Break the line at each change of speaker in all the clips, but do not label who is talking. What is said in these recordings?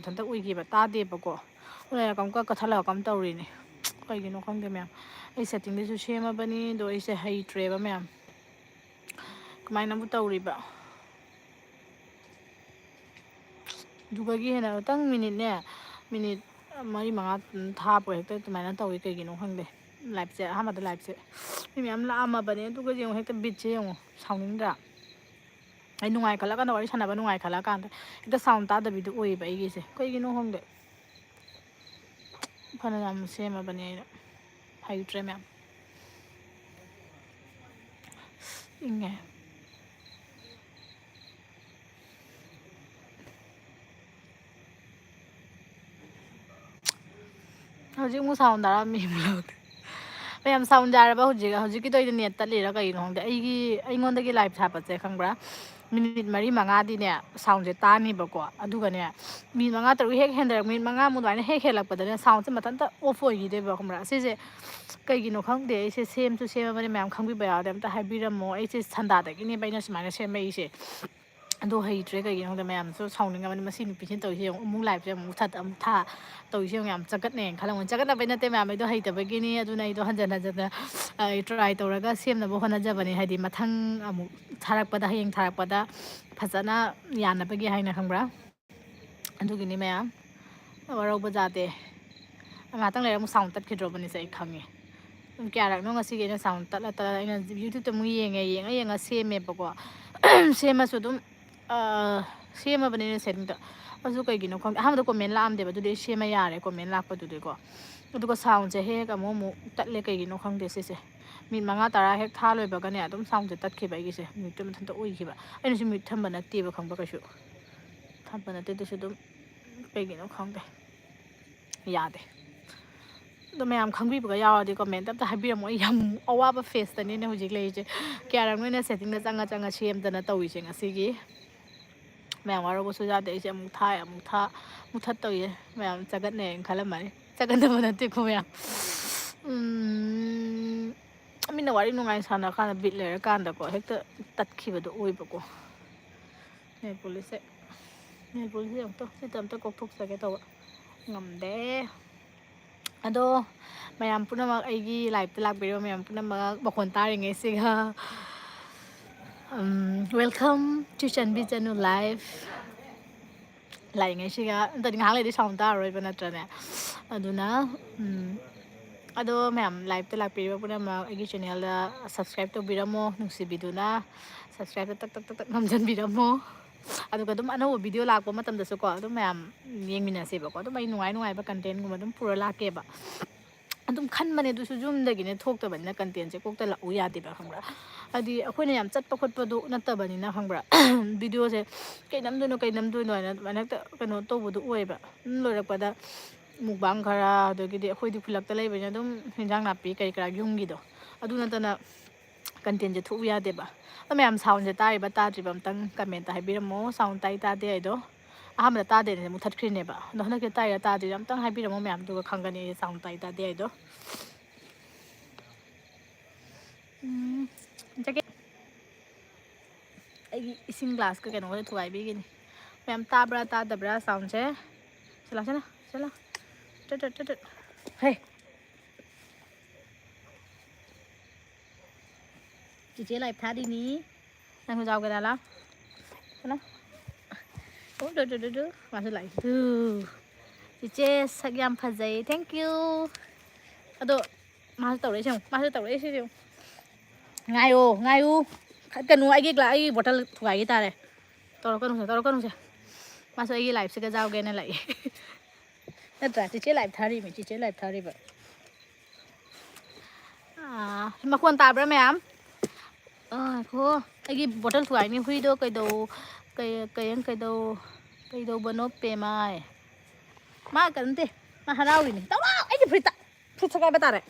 ꯃꯊꯟꯇ ꯎꯏꯈꯤꯕ ꯇꯥꯗꯦꯕꯀꯣ ꯂꯩꯔ ꯑꯃꯨꯛꯀ ꯀꯠꯊꯠꯂꯒ ꯀꯝ ꯇꯧꯔꯤꯅꯦ ꯀꯩꯒꯤꯅꯣ ꯈꯪꯗꯦ ꯃꯌꯥꯝ ꯑꯩ ꯁꯦꯠꯇꯤꯡꯗꯁꯨ ꯁꯦꯝꯃꯕꯅꯤ ꯑꯗꯣ ꯑꯩꯁꯦ ꯍꯩꯇ꯭ꯔꯦꯕ ꯃꯌꯥꯝ ꯀꯃꯥꯏꯅꯕꯨ ꯇꯧꯔꯤꯕ ꯑꯗꯨꯒꯤ ꯍꯦꯟꯅ ꯈꯤꯇꯪ ꯃꯤꯅꯤꯠ 4-5 ꯊꯥꯕ ꯍꯦꯛꯇ ꯑꯗꯨꯃꯥꯏꯅ ꯇꯧꯋꯤ ꯀꯩꯒꯤꯅꯣ ꯈꯪꯗꯦ ꯂꯥꯏꯞꯁꯦ ꯑꯍꯥꯟꯕꯗ ꯂꯥꯏꯞꯁꯦ ꯃꯤ ꯃꯌꯥꯝ ꯂꯥꯛꯑꯝꯃꯕꯅꯦ ꯑꯗꯨꯒ ꯌꯦꯡꯉꯣ ꯍꯦꯛꯇ ꯕꯤꯠꯁꯦ ꯌꯦꯡꯉꯣ ꯁꯥꯎꯅꯤꯡꯗ꯭ꯔꯥ ꯑꯩ ꯅꯨꯡꯉꯥꯏ ꯈꯜꯂꯀꯥꯟꯗ ꯋꯥꯔꯤ ꯁꯥꯟꯅꯕ ꯅꯨꯡꯉꯥꯏ ꯈꯜꯂꯀꯥꯟꯗ ꯍꯦꯛꯇ ꯁꯥꯎꯟ ꯇꯥꯗꯕꯤꯗꯣ ꯑꯣꯏꯌꯦꯕ ꯑꯩꯒꯤꯁꯦ ꯀꯩꯒꯤꯅꯣ ꯈꯪꯗꯦ ꯐꯅ ꯌꯥꯝ ꯁꯦꯝꯃꯕꯅꯦ ꯑꯩꯅ ꯍꯩꯇ꯭ꯔꯦ ꯃꯌꯥꯝ ꯏꯪꯉꯦ ꯍꯧꯖꯤꯛ ꯑꯃꯨꯛ ꯁꯥꯎꯟ ꯇꯥꯔꯛꯑꯝꯃꯤ ꯃꯌꯥꯝ ꯁꯥꯎꯟ ꯌꯥꯔꯕ ꯍꯧꯖꯤꯛꯀꯤꯗꯣ ꯑꯩꯗꯣ ꯅꯦꯠ ꯇꯠꯂꯤꯔꯥ ꯀꯩꯒꯤꯅꯣ ꯈꯪꯗꯦ ꯑꯩꯉꯣꯟꯗꯒꯤ ꯂꯥꯏꯞ ꯊꯥꯕꯁꯦ ꯈꯪꯕ꯭ꯔꯥ ꯃꯤꯅꯤꯠ 4-5ꯗꯤꯅꯦ ꯁꯥꯎꯟꯁꯦ ꯇꯥꯅꯤꯕꯀꯣ ꯑꯗꯨꯒꯅꯦ ꯃꯤꯅꯤꯠ 5-6 ꯍꯦꯛ ꯍꯦꯟꯊꯔꯛ ꯃꯤꯅꯤꯠ 5 ꯑꯗꯨꯃꯥꯏꯅ ꯍꯦꯛ ꯍꯦꯜꯂꯛꯄꯗꯅꯦ ꯁꯥꯎꯟꯁꯦ ꯃꯊꯟꯇ ꯑꯣꯐ ꯑꯣꯏꯈꯤꯗꯦꯕ ꯈꯪꯕ꯭ꯔꯥ ꯁꯤꯁꯦ ꯀꯩꯒꯤꯅꯣ ꯈꯪꯗꯦ ꯑꯩꯁꯦ ꯁꯦꯝꯃꯕꯅꯤ ꯃꯌꯥꯝ ꯈꯪꯕꯤꯕ ꯌꯥꯎꯔꯗꯤ ꯑꯝꯇ ꯍꯥꯏꯕꯤꯔꯝꯃꯣ ꯑꯩꯁꯦ ꯁꯟꯗꯥꯗꯒꯤꯅꯦꯕ ꯑꯩꯅ ꯁꯨꯃꯥꯏꯅ ꯁꯦꯝꯃꯛꯏꯁꯦ ꯑꯗꯣ ꯍꯩꯇ꯭ꯔꯦ ꯀꯩꯒꯤꯅꯣ ꯈꯪꯗꯦ ꯃꯌꯥꯝꯁꯨ ꯁꯥꯎꯅꯤꯡꯉꯕꯅꯤ ꯃꯁꯤ ꯅꯨꯄꯤꯁꯤꯅ ꯇꯧꯔꯤꯁꯦ ꯑꯃꯨꯛ ꯂꯥꯏꯞꯁꯦ ꯑꯃꯨꯛ ꯊꯠ ꯑꯃꯨꯛ ꯊꯥ ꯇꯧꯔꯤꯁꯦ ꯌꯥꯝ ꯆꯒꯠꯅꯩꯅ ꯈꯜꯂꯝꯒꯅꯤ ꯆꯒꯠꯅꯕꯩ ꯅꯠꯇꯦ ꯃꯌꯥꯝ ꯑꯩꯗꯣ ꯍꯩꯇꯕꯒꯤꯅꯤ ꯑꯗꯨꯅ ꯑꯩꯗꯣ ꯍꯟꯖꯟꯅ ꯇ꯭ꯔꯥꯏ ꯇꯧꯔꯒ ꯁꯦꯝꯅꯕ ꯍꯣꯠꯅꯖꯕꯅꯤ ꯍꯥꯏꯗꯤ ꯃꯊꯪ ꯑꯃꯨꯛ ꯍꯌꯦꯡ ꯊꯥꯔꯛꯄꯗ ꯐꯖꯅ ꯌꯥꯅꯕꯒꯤ ꯍꯥꯏꯅ ꯈꯪꯕ꯭ꯔꯥ ꯑꯗꯨꯒꯤꯅꯤ ꯃꯌꯥꯝ ꯋꯥꯔꯧꯕ ꯖꯥꯗꯦ ꯉꯥꯛꯇꯪ ꯂꯩꯔ ꯑꯃꯨꯛ ꯁꯥꯎꯟ ꯇꯠꯈꯤꯗ꯭ꯔꯣꯕꯅꯤꯁꯦ ꯑꯩ ꯈꯪꯉꯦ ꯀꯌꯥꯔꯛꯅꯣ ꯉꯁꯤꯒꯤ ꯑꯩꯅ ꯁꯥꯎꯟ ꯇꯠꯂ ꯑꯩꯅ ꯌꯨꯇ꯭ꯌꯨꯕꯇ ꯑꯃꯨꯛ ꯌꯦꯡꯉ ꯁꯦꯝꯃꯦꯕꯀꯣ ꯁꯦꯝꯃꯁꯨ ꯑꯗꯨꯝ ꯁꯦꯝꯃꯕꯅꯤꯅ ꯁꯦꯠꯇꯤꯡꯗ ꯑꯗꯨ ꯀꯩꯒꯤꯅꯣ ꯈꯪꯗꯦ ꯑꯍꯥꯟꯕꯗ ꯀꯣꯃꯦꯟ ꯂꯥꯛꯑꯝꯗꯦꯕ ꯑꯗꯨꯗꯤ ꯑꯩ ꯁꯦꯝꯃ ꯌꯥꯔꯦ ꯀꯣꯃꯦꯟ ꯂꯥꯛꯄꯗꯨꯗꯤꯀꯣ ꯑꯗꯨꯒ ꯁꯥꯎꯟꯁꯦ ꯍꯦꯛ ꯑꯃꯨꯛ ꯇꯠꯂꯦ ꯀꯩꯒꯤꯅꯣ ꯈꯪꯗꯦ ꯁꯤꯁꯦ ꯃꯤꯅꯤꯠ 5-10 ꯍꯦꯛ ꯊꯥ ꯂꯣꯏꯕꯒꯅꯦ ꯑꯗꯨꯝ ꯁꯥꯎꯟꯁꯦ ꯇꯠꯈꯤꯕ ꯑꯩꯒꯤꯁꯦ ꯃꯤꯅꯤꯠꯇꯨ ꯃꯊꯟꯇ ꯑꯣꯏꯈꯤꯕ ꯑꯩꯅꯁꯨ ꯃꯤꯅꯤꯠ ꯊꯝꯕ ꯅꯠꯇꯦꯕ ꯈꯪꯕ ꯀꯩꯁꯨ ꯊꯝꯕ ꯅꯠꯇꯦ ꯑꯗꯨꯁꯨ ꯑꯗꯨꯝ ꯀꯩꯒꯤꯅꯣ ꯈꯪꯗꯦ ꯌꯥꯗꯦ ꯑꯗꯣ ꯃꯌꯥꯝ ꯈꯪꯕꯤꯕꯒ ꯌꯥꯎꯔꯗꯤ ꯀꯣꯃꯦꯟꯇ ꯑꯝꯇ ꯍꯥꯏꯕꯤꯔꯝꯃꯣ ꯑꯩ ꯌꯥꯝ ꯑꯋꯥꯕ ꯐꯦꯁꯇꯅꯤꯅꯦ ꯍꯧꯖꯤꯛ ꯂꯩꯔꯤꯁꯦ ꯀꯌꯥꯔꯛ ꯅꯣꯏꯅ ꯁꯦꯠꯇꯤꯡꯗ ꯆꯪꯉ ꯁꯦꯝꯗꯅ ꯇꯧꯔꯤꯁꯦ ꯉꯁꯤꯒꯤ ꯃꯌꯥꯝ ꯋꯥꯔꯧꯕꯁꯨ ꯌꯥꯗꯦ ꯑꯩꯁꯦ ꯑꯃꯨꯛ ꯊꯥꯏ ꯑꯃꯨꯛ ꯃꯨꯊꯠꯇꯧꯏꯌꯦ ꯃꯌꯥꯝ ꯆꯒꯠꯅꯩꯅ ꯈꯜꯂꯝꯃꯅꯤ ꯆꯒꯠꯅꯕ ꯅꯠꯇꯦꯀꯣ ꯃꯌꯥꯝ ꯃꯤꯅ ꯋꯥꯔꯤ ꯅꯨꯡꯉꯥꯏ ꯁꯥꯟꯅꯔ ꯀꯥꯟꯗ ꯕꯤꯠ ꯂꯩꯔꯀꯥꯟꯗꯀꯣ ꯍꯦꯛꯇ ꯇꯠꯈꯤꯕꯗꯣ ꯑꯣꯏꯕꯀꯣ ꯅꯦꯜ ꯄꯣꯂꯤꯁꯁꯦ ꯑꯝꯇ ꯀꯣꯛꯊꯣꯛꯆꯒꯦ ꯇꯧꯕ ꯉꯝꯗꯦ ꯑꯗꯣ ꯃꯌꯥꯝ ꯄꯨꯝꯅꯃꯛ ꯑꯩꯒꯤ ꯂꯥꯏꯞꯇ ꯂꯥꯛꯄꯤꯔꯤꯕ ꯃꯌꯥꯝ ꯄꯨꯝꯅꯃꯛ ꯃꯈꯣꯟ ꯇꯥꯔꯤꯉꯩꯁꯤꯒ ꯋꯦꯜꯀꯝ ꯇꯨ ꯆꯟꯕꯤ ꯆꯅꯨ ꯂꯥꯏꯐ ꯂꯥꯛꯏꯉꯩꯁꯤꯒ ꯑꯝꯇꯗꯤ ꯉꯥꯏꯍꯥꯛ ꯂꯩꯗꯤ ꯁꯥꯎꯟ ꯇꯥꯔꯔꯣꯏꯕ ꯅꯠꯇ꯭ꯔꯅꯦ ꯑꯗꯨꯅ ꯑꯗꯣ ꯃꯌꯥꯝ ꯂꯥꯏꯞꯇ ꯂꯥꯛꯄꯤꯔꯤꯕ ꯄꯨꯝꯅꯃꯛ ꯑꯩꯒꯤ ꯆꯦꯅꯦꯜꯗ ꯁꯕꯁꯀ꯭ꯔꯥꯏꯕ ꯇꯧꯕꯤꯔꯝꯃꯣ ꯅꯨꯡꯁꯤꯕꯤꯗꯨꯅ ꯁꯕꯁꯀ꯭ꯔꯥꯏꯕꯇ ꯇꯛ ꯅꯝꯁꯤꯟꯕꯤꯔꯝꯃꯣ ꯑꯗꯨꯒ ꯑꯗꯨꯝ ꯑꯅꯧꯕ ꯚꯤꯗꯤꯑꯣ ꯂꯥꯛꯄ ꯃꯇꯝꯗꯁꯨꯀꯣ ꯑꯗꯨꯝ ꯃꯌꯥꯝ ꯌꯦꯡꯃꯤꯟꯅꯁꯦꯕꯀꯣ ꯑꯗꯨꯝ ꯑꯩ ꯅꯨꯡꯉꯥꯏꯕ ꯀꯟꯇꯦꯟꯒꯨꯝꯕ ꯑꯗꯨꯝ ꯄꯨꯔ ꯂꯥꯛꯀꯦꯕ ꯑꯗꯨꯝ ꯈꯟꯕꯅꯦ ꯑꯗꯨꯁꯨ ꯌꯨꯝꯗꯒꯤꯅꯦ ꯊꯣꯛꯇꯕꯅꯤꯅ ꯀꯟꯇꯦꯟꯁꯦ ꯀꯣꯛꯇ ꯂꯥꯛꯎ ꯌꯥꯗꯦꯕ ꯈꯪꯕ꯭ꯔꯥ ꯍꯥꯏꯗꯤ ꯑꯩꯈꯣꯏꯅ ꯌꯥꯝ ꯆꯠꯄ ꯈꯣꯠꯄꯗꯣ ꯅꯠꯇꯕꯅꯤꯅ ꯈꯪꯕ꯭ꯔꯥ ꯚꯤꯗꯤꯑꯣꯁꯦ ꯀꯩ ꯅꯝꯗꯣꯏꯅꯣ ꯍꯥꯏꯅ ꯑꯗꯨꯃꯥꯏꯅ ꯍꯦꯛꯇ ꯀꯩꯅꯣ ꯇꯧꯕꯗꯣ ꯑꯣꯏꯌꯦꯕ ꯂꯣꯏꯔꯛꯄꯗ ꯃꯨꯛꯕꯥꯡ ꯈꯔ ꯑꯗꯒꯤꯗꯤ ꯑꯩꯈꯣꯏꯗꯤ ꯈꯨꯜꯂꯛꯇ ꯂꯩꯕꯅꯤꯅ ꯑꯗꯨꯝ ꯍꯦꯟꯖꯥꯡ ꯅꯥꯄꯤ ꯀꯔꯤ ꯀꯔꯥ ꯌꯨꯝꯒꯤꯗꯣ ꯑꯗꯨ ꯅꯠꯇꯅ ꯀꯟꯇꯦꯟꯁꯦ ꯊꯣꯛꯎ ꯌꯥꯗꯦꯕ ꯑꯗꯣ ꯃꯌꯥꯝ ꯁꯥꯎꯟꯁꯦ ꯇꯥꯔꯤꯕ ꯇꯥꯗ꯭ꯔꯤꯕ ꯑꯝꯇꯪ ꯀꯃꯦꯟꯇ ꯍꯥꯏꯕꯤꯔꯝꯃꯣ ꯁꯥꯎꯟ ꯇꯥꯗꯦ ꯑꯩꯗꯣ ꯑꯍꯥꯟꯕꯗ ꯇꯥꯗꯦꯅꯦ ꯃꯨꯊꯠꯈ꯭ꯔꯤꯅꯦꯕ ꯑꯗꯣ ꯍꯟꯗꯛꯇꯤ ꯇꯥꯏꯔꯥ ꯇꯥꯗ꯭ꯔꯤꯔꯥ ꯑꯝꯇꯪ ꯍꯥꯏꯕꯤꯔꯝꯃꯣ ꯃꯌꯥꯝ ꯑꯗꯨꯒ ꯈꯪꯒꯅꯤ ꯑꯩ ꯁꯥꯎꯟ ꯇꯥꯗꯦ ꯑꯩꯗꯣ ꯑꯩꯒꯤ ꯏꯁꯤꯡ ꯒ꯭ꯂꯥꯁꯀ ꯀꯩꯅꯣꯒ ꯊꯨꯒꯥꯏꯕꯤꯒꯤꯅꯤ ꯃꯌꯥꯝ ꯇꯥꯕ꯭ꯔꯥ ꯇꯥꯗꯕ꯭ꯔꯥ ꯁꯥꯎꯟꯁꯦ ꯆꯠꯂꯣ ꯍꯩ ꯆꯤꯆꯦ ꯂꯥꯏꯞ ꯊꯥꯔꯤꯅꯤ ꯅꯪꯁꯨ ꯌꯥꯎꯒꯦꯔꯥ ꯂꯥꯎ ꯃꯥꯁꯨ ꯂꯥꯛꯏ ꯆꯤꯆꯦ ꯁꯛ ꯌꯥꯝ ꯐꯖꯩ ꯊꯦꯡꯀ꯭ꯌꯨ ꯑꯗꯣ ꯃꯥꯁꯨ ꯇꯧꯔꯛꯏꯁꯦ ꯌꯦꯡꯉꯨ ꯉꯥꯏꯌꯨ ꯈꯠꯀꯅꯨ ꯑꯩꯒꯤ ꯕꯣꯇꯜ ꯊꯨꯒꯥꯏꯈꯤ ꯇꯥꯔꯦ ꯇꯧꯔꯛꯀꯅꯨꯁꯦ ꯃꯥꯁꯨ ꯑꯩꯒꯤ ꯂꯥꯏꯐꯁꯤꯒ ꯌꯥꯎꯒꯦꯅ ꯂꯥꯛꯏ ꯅꯠꯇ꯭ꯔꯥ ꯆꯤꯆꯦ ꯂꯥꯏꯐ ꯊꯥꯔꯤꯕ ꯃꯈꯣꯟ ꯇꯥꯕ꯭ꯔꯥ ꯃꯌꯥꯝ ꯑꯩꯒꯤ ꯕꯣꯇꯜ ꯊꯨꯒꯥꯏꯅꯤ ꯍꯨꯏꯗꯣ ꯀꯩꯗꯧꯕꯅꯣ ꯄꯦꯃꯥꯏ ꯃꯥ ꯀꯩꯅꯣ ꯃꯥ ꯍꯔꯥꯎꯔꯤꯅꯤ ꯇꯧꯔꯛꯑꯣ ꯑꯩꯒꯤ ꯐꯨꯔꯤꯠ ꯁꯦꯒꯥꯏꯕ ꯇꯥꯔꯦ